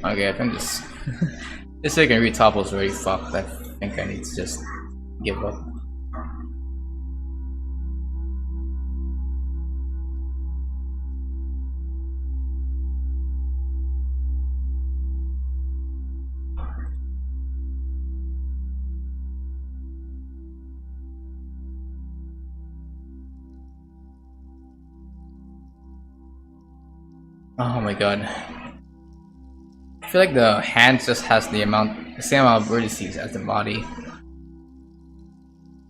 Okay, I think this second retopple is already fucked. I think I need to just give up. Oh my god. I feel like the hand just has the same amount of vertices as the body.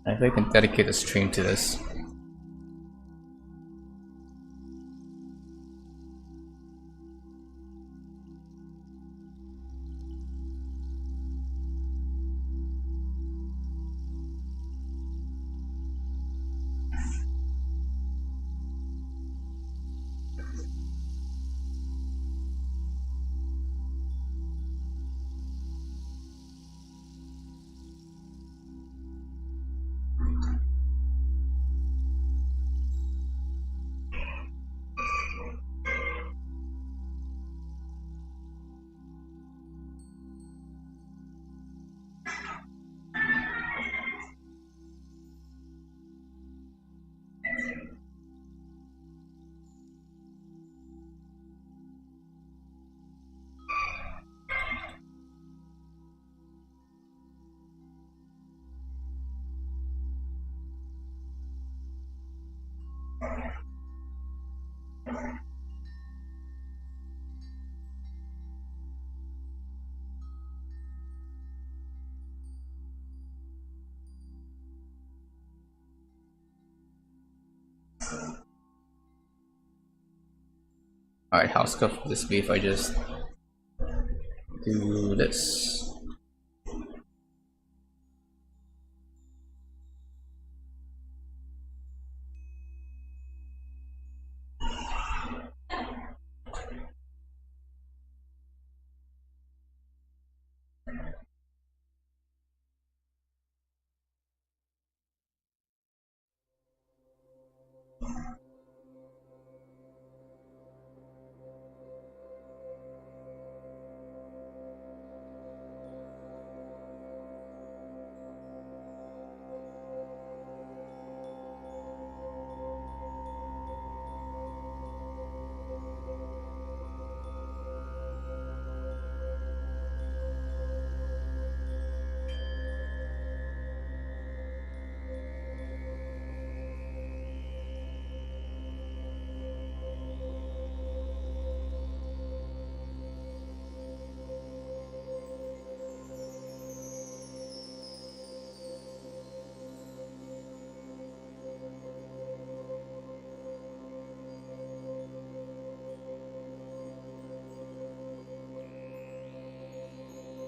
I feel I can dedicate a stream to this. Alright, how scuffed would this be if I just do this?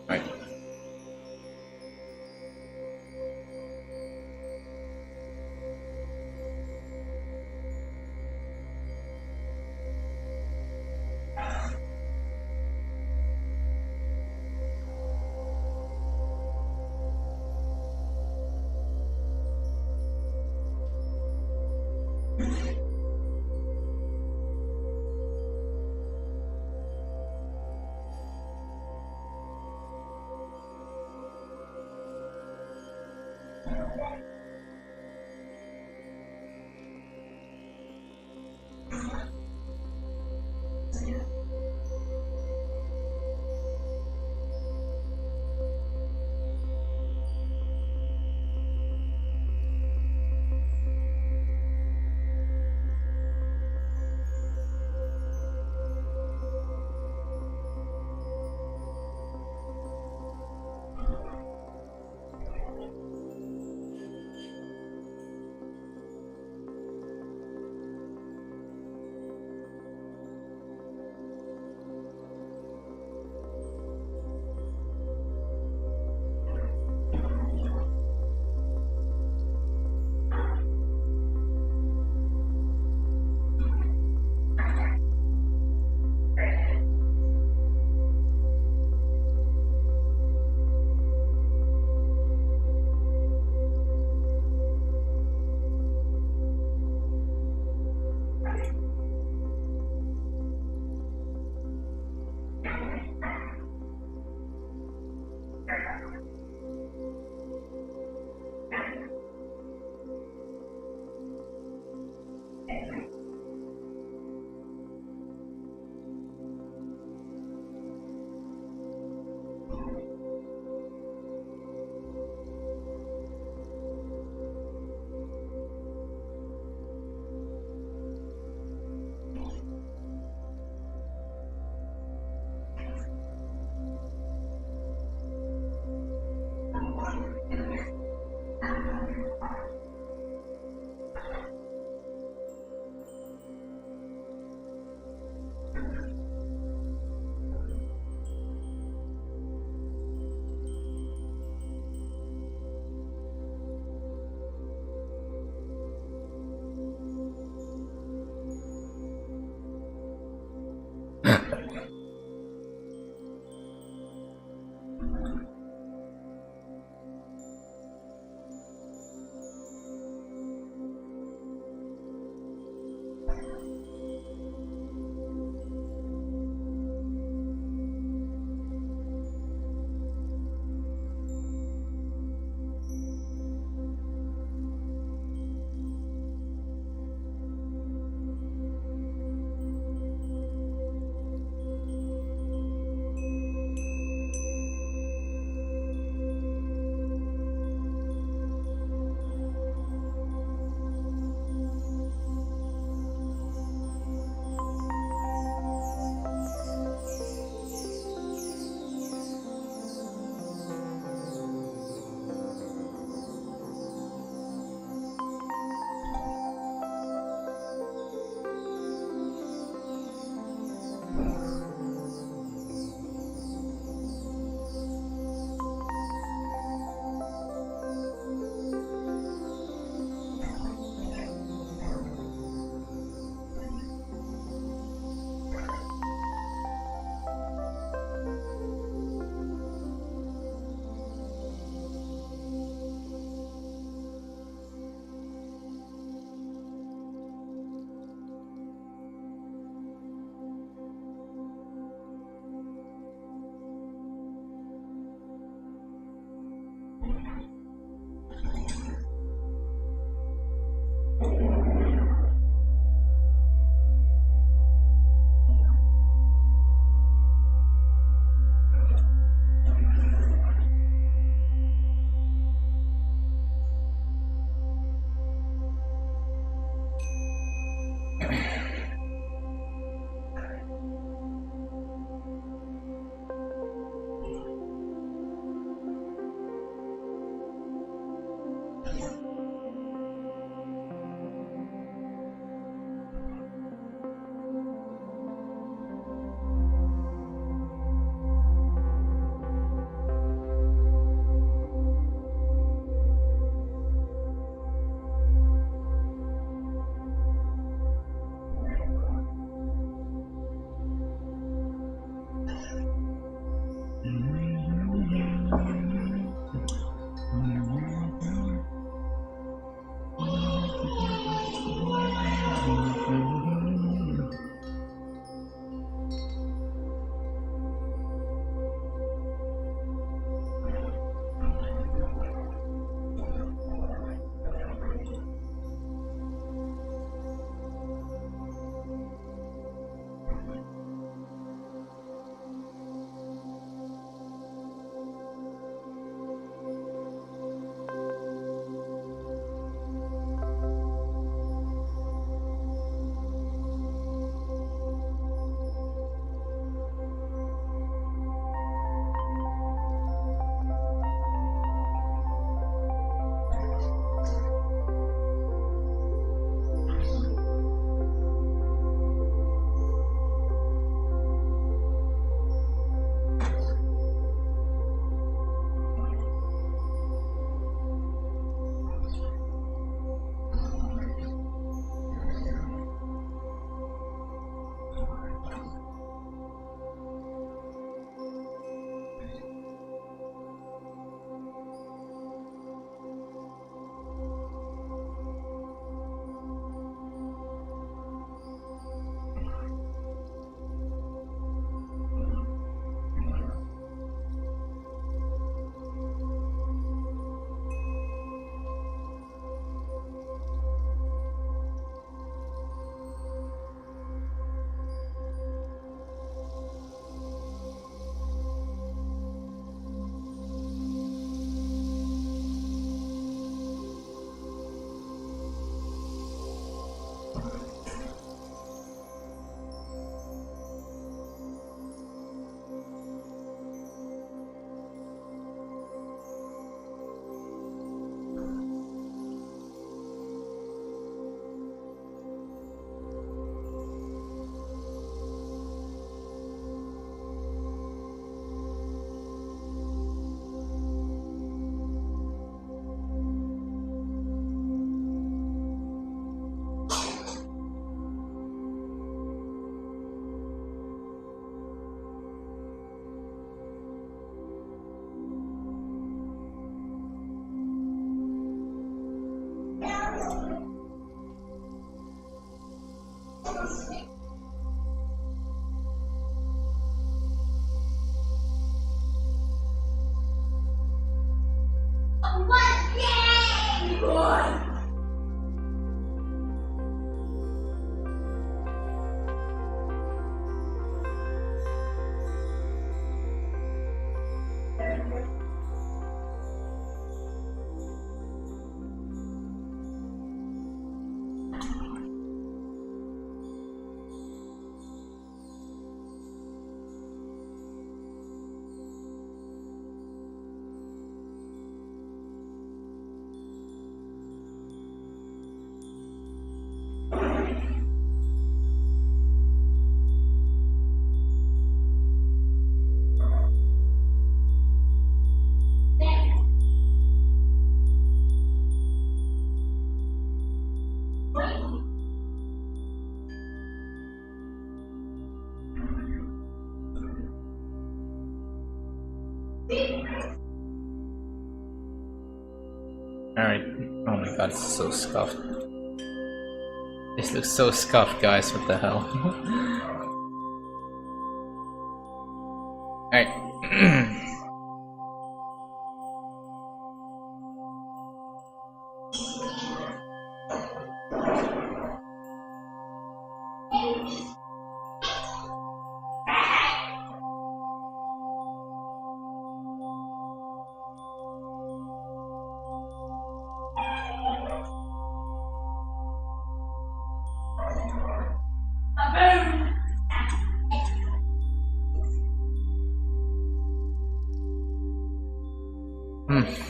Alright. Alright. Oh my god, it's so scuffed. This looks so scuffed, guys. What the hell? Alright.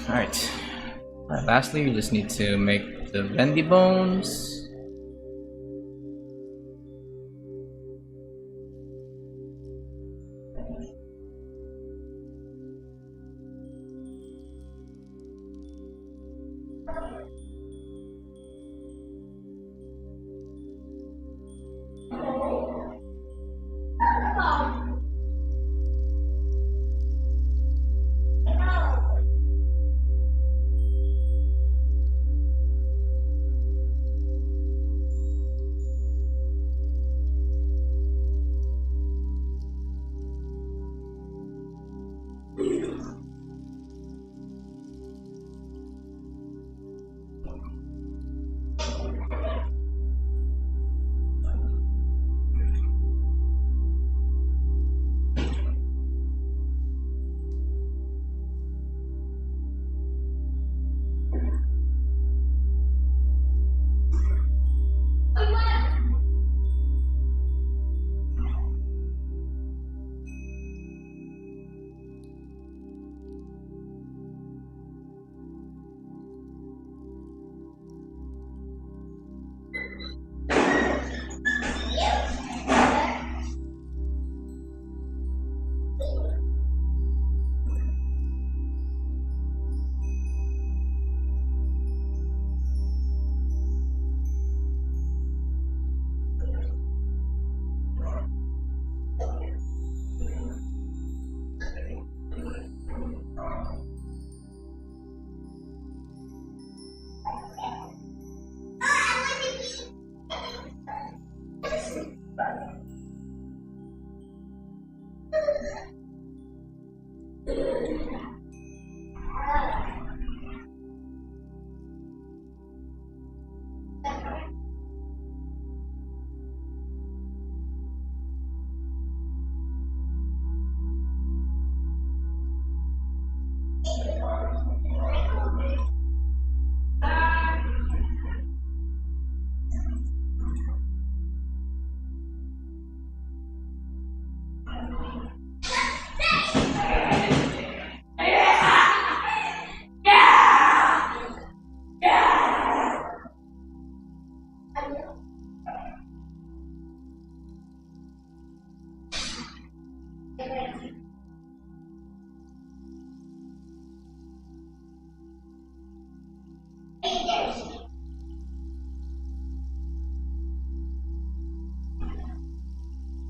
Alright. Lastly, we just need to make the bendy bones.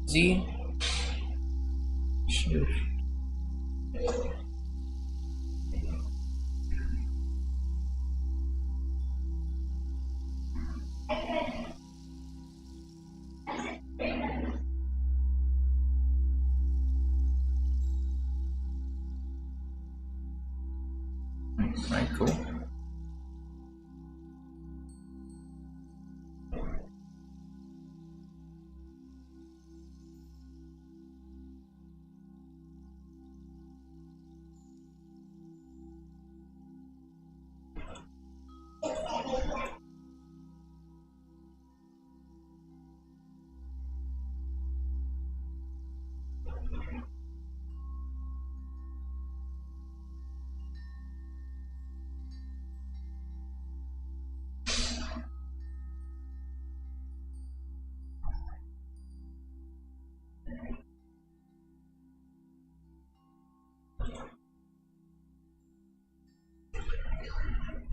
Z. Shoot. Right, cool.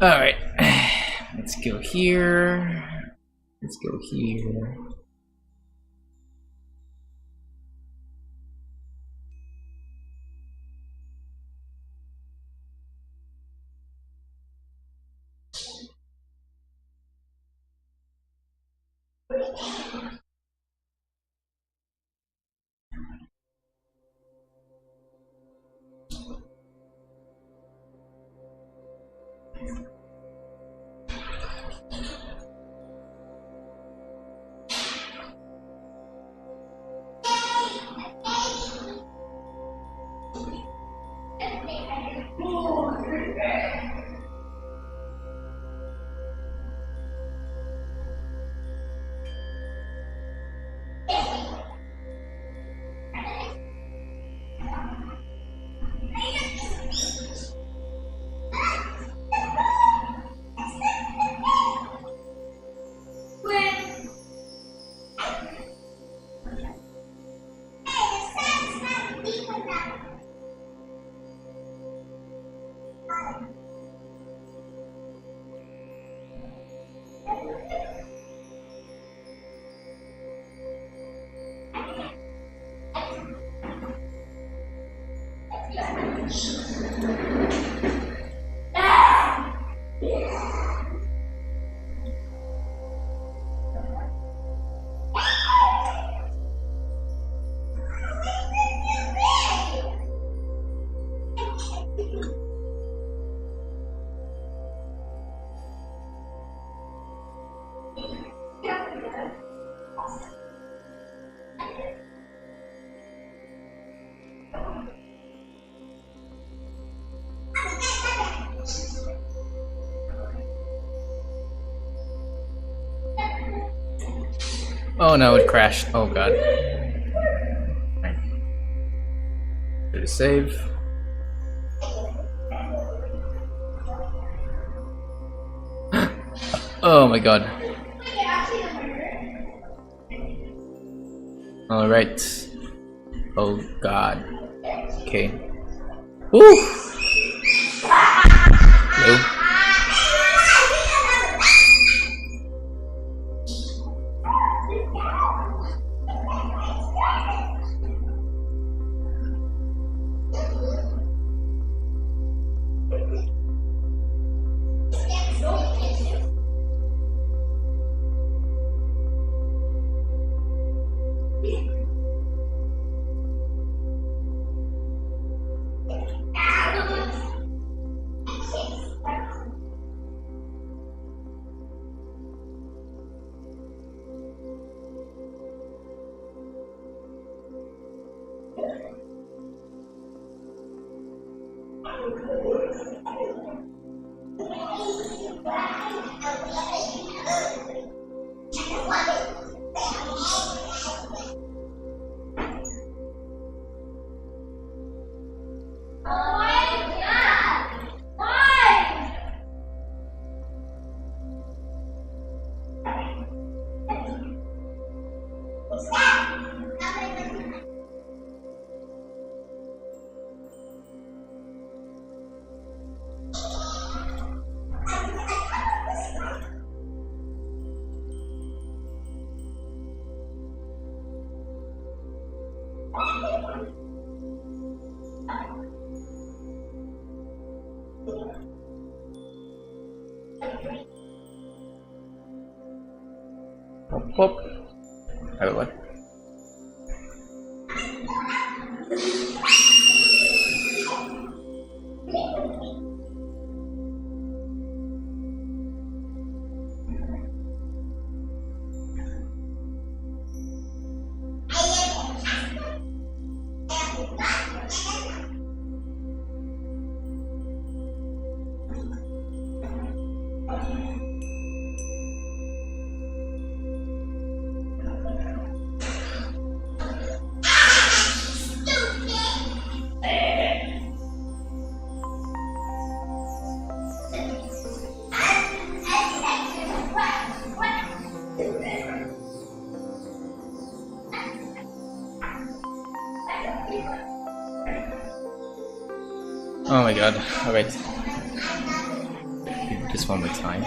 Alright. Let's go here. Let's go here. Oh no, it crashed. Oh god. Right. Did it save? Oh my god. Alright. Oh god. Okay. Woo! Hello? Pop, pop. Oh, what? Oh my god. Alright. Just one more time.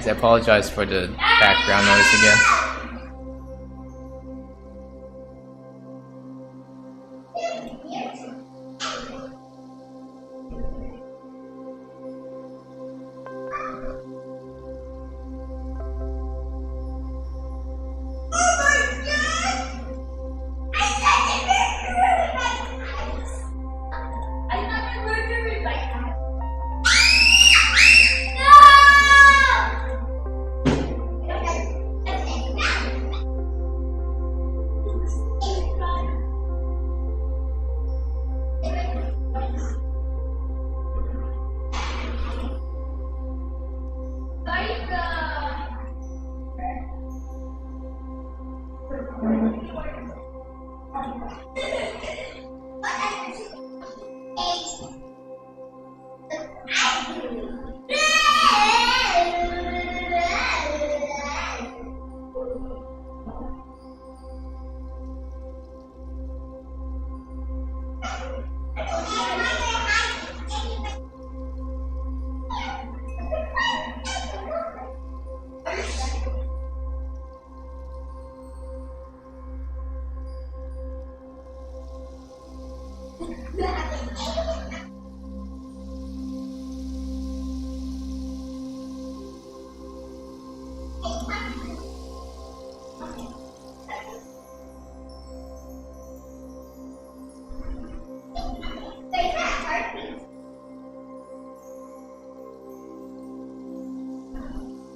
I apologize for the background noise again.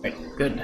Right, good.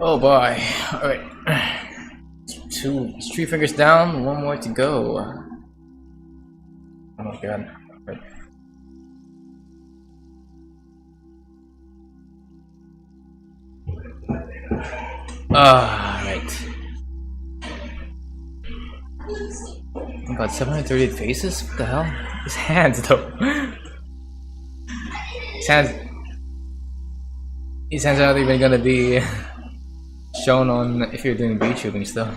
Oh boy. Alright. Three fingers down, one more to go. Oh my god. Right. Right. Oh my god, 738 faces? What the hell? His hands though. His hands His hands are not even gonna be shown on if you're doing VTubing stuff.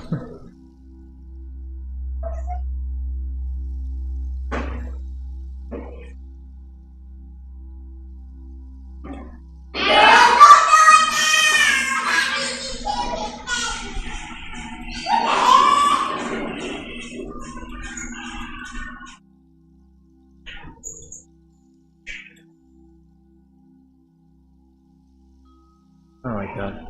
Oh my god.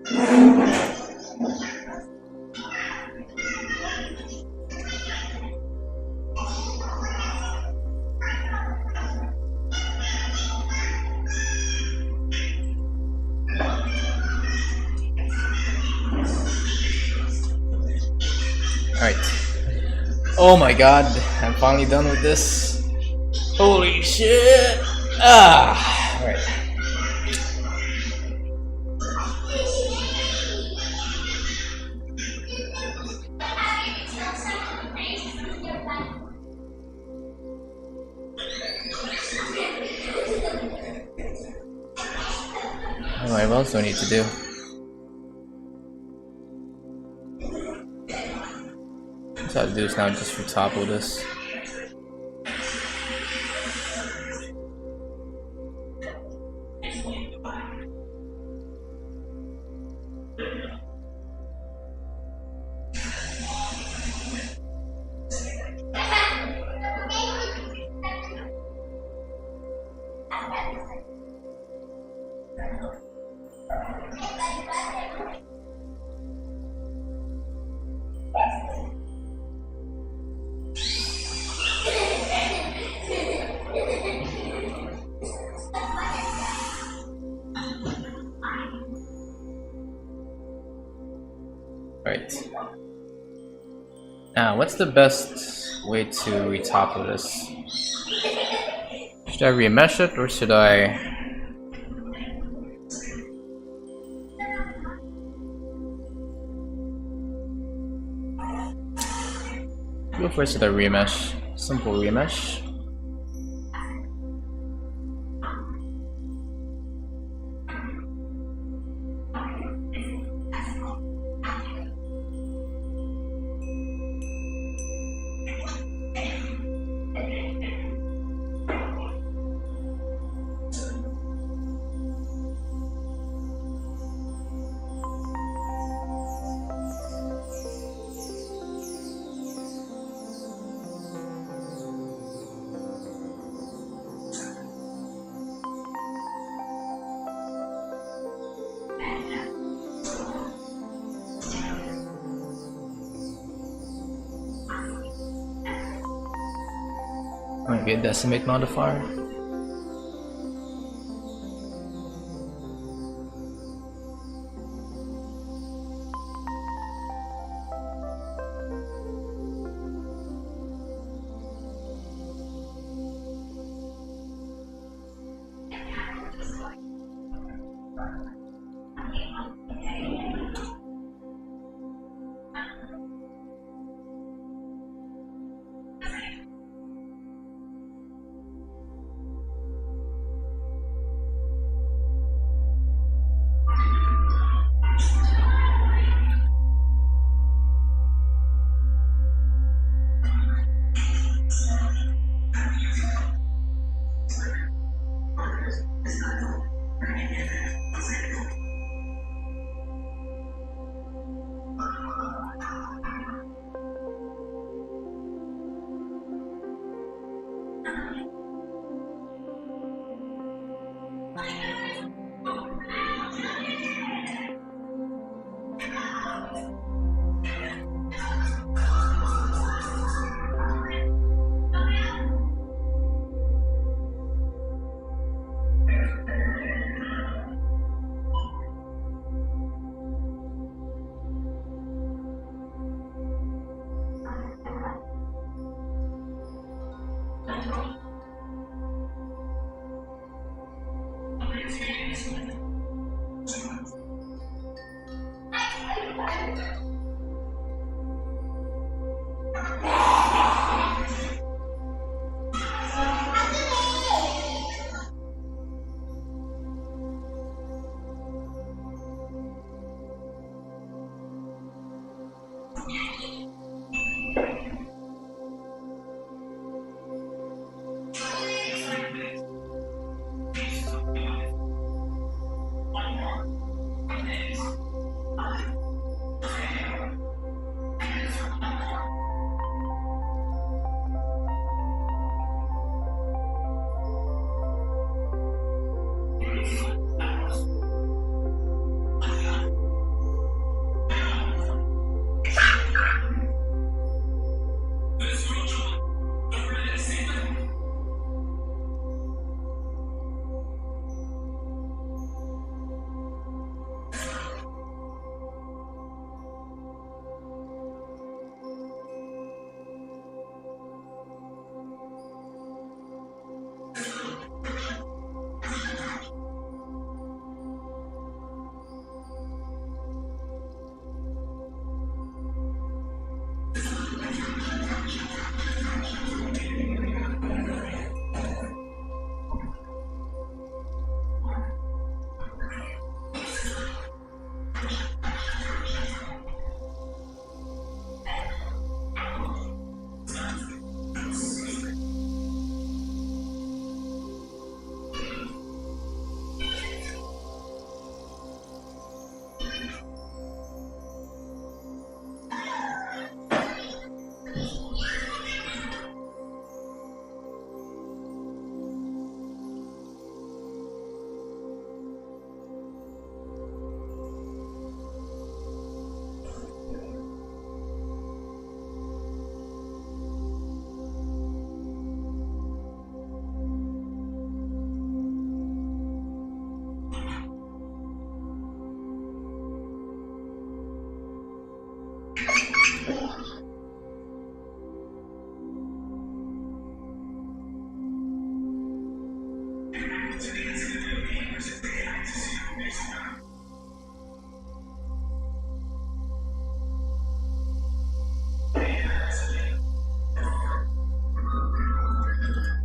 Alright. Oh my god, I'm finally done with this. Holy shit! Ah! Alright. Alright, what else do I need to do? What I have to do is now just retopple this. Right. Now, what's the best way to retopple this? Should I remesh it or should I... Go first to the remesh. Simple remesh. Okay, decimate modifier.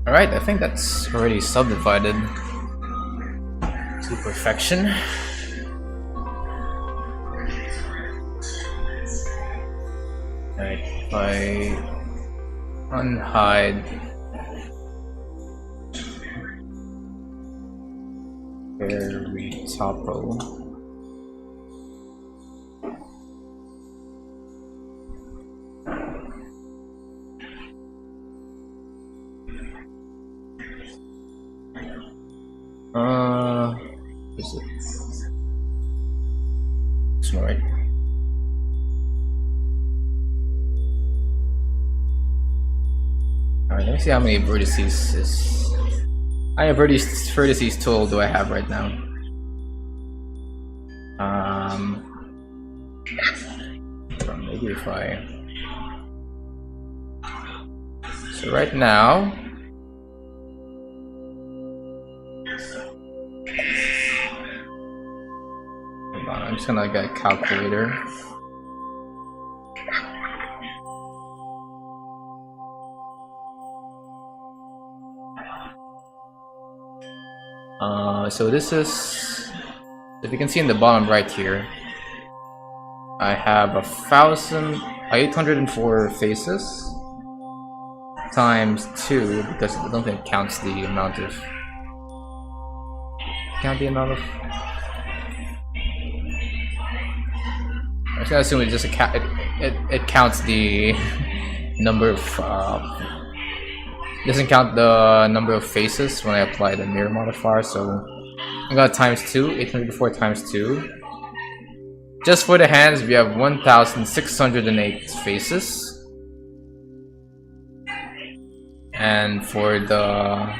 Alright, I think that's already subdivided to perfection. Alright, if I unhide retopo. Is it? It's not right. Alright, let me see how many vertices is. How many vertices total do I have right now? Maybe if I. So right now. I'm just gonna get a calculator. So this is, if you can see in the bottom right here, I have 804 faces times 2, because I don't think it counts the amount of I'm just gonna assume it just it counts the number of doesn't count the number of faces when I apply the mirror modifier. So I'm gonna times 2, 804 times 2. Just for the hands, we have 1,608 faces, and for the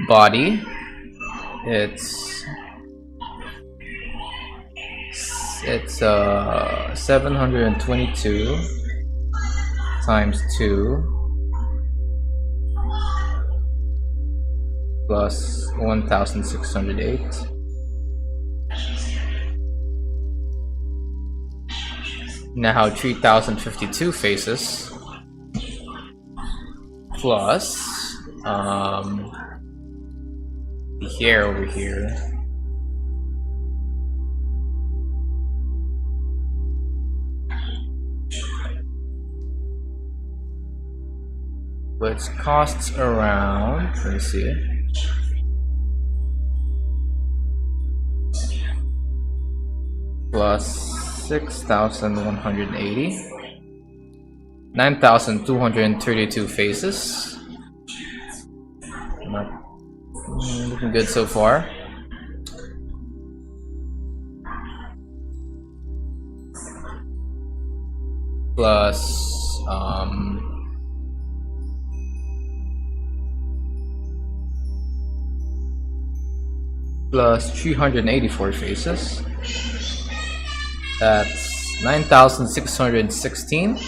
body, it's 722 times 2 plus 1,608 now 3,052 faces plus the hair over here. Which costs around, let me see, plus 6,180, 9,232 faces. Not looking good so far. Plus plus 384 faces. That's 9,616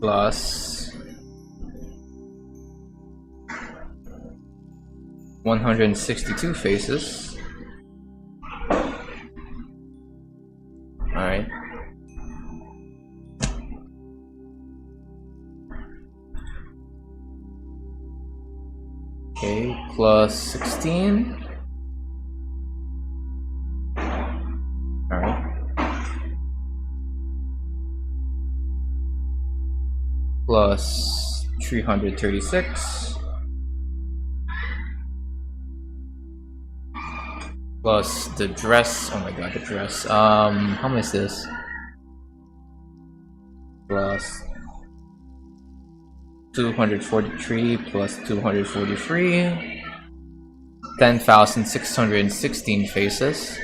plus 162 faces. Alright. Okay, plus 16. Alright. Plus 336. Plus the dress. Oh my god, the dress. How much is this? Plus 243 plus 243. 10,616 faces.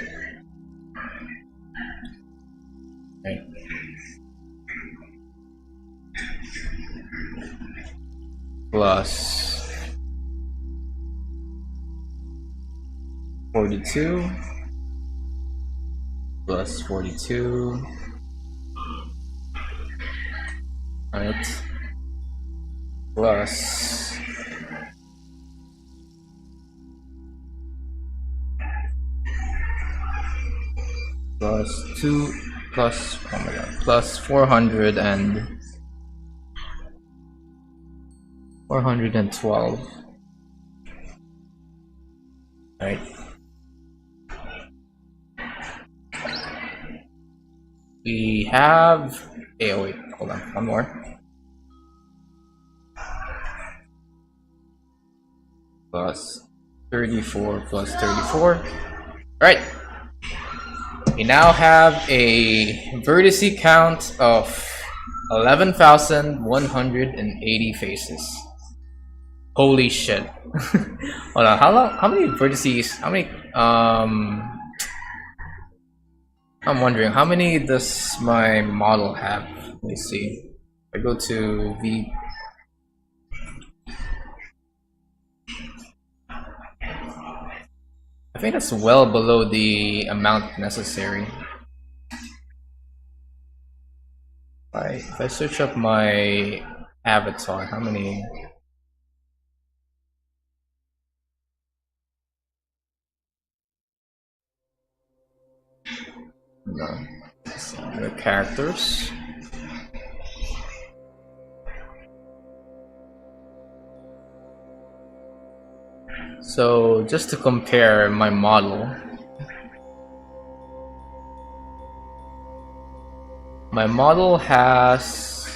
Okay. Plus 42 plus 42. Alright. Plus 2 plus, oh my god, plus 400 and 412. Right. We have, hey, oh wait, hold on, one more. Plus 34 plus 34. Alright. We now have a vertice count of 11,180 faces. Holy shit. Hold on, how many vertices, I'm wondering, how many does my model have? Let me see. I go to V. I think that's well below the amount necessary. If I search up my avatar, how many? No. The characters. So just to compare my model, has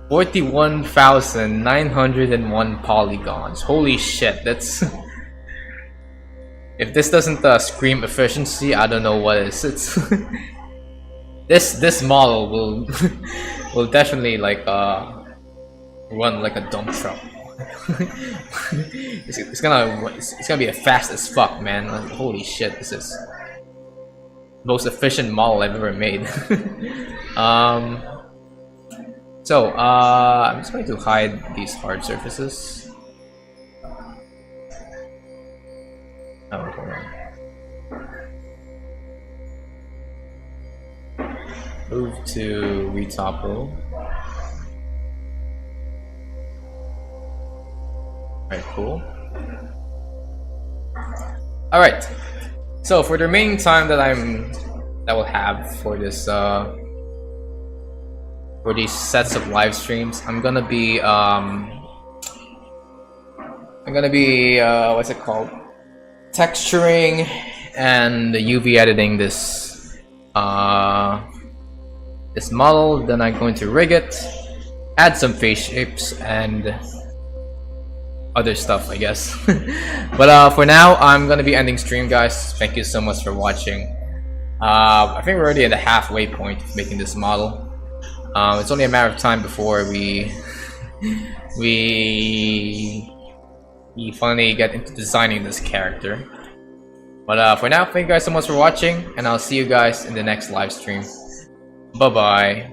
41,901 polygons. Holy shit, that's if this doesn't scream efficiency, I don't know what is. It's this model will will definitely like run like a dump truck. it's gonna be fast as fuck, man. Like, holy shit, this is the most efficient model I've ever made. So I'm just going to hide these hard surfaces. Oh, hold on. Move to retopo. Alright, cool. Alright. So for the remaining time that will have for this for these sets of live streams, I'm gonna be what's it called? Texturing and UV editing this this model. Then I'm going to rig it, add some face shapes and other stuff, I guess. But for now, I'm gonna be ending stream, guys. Thank you so much for watching. I think we're already at the halfway point of making this model. It's only a matter of time before we finally get into designing this character. But for now, thank you guys so much for watching, and I'll see you guys in the next live stream. Bye bye.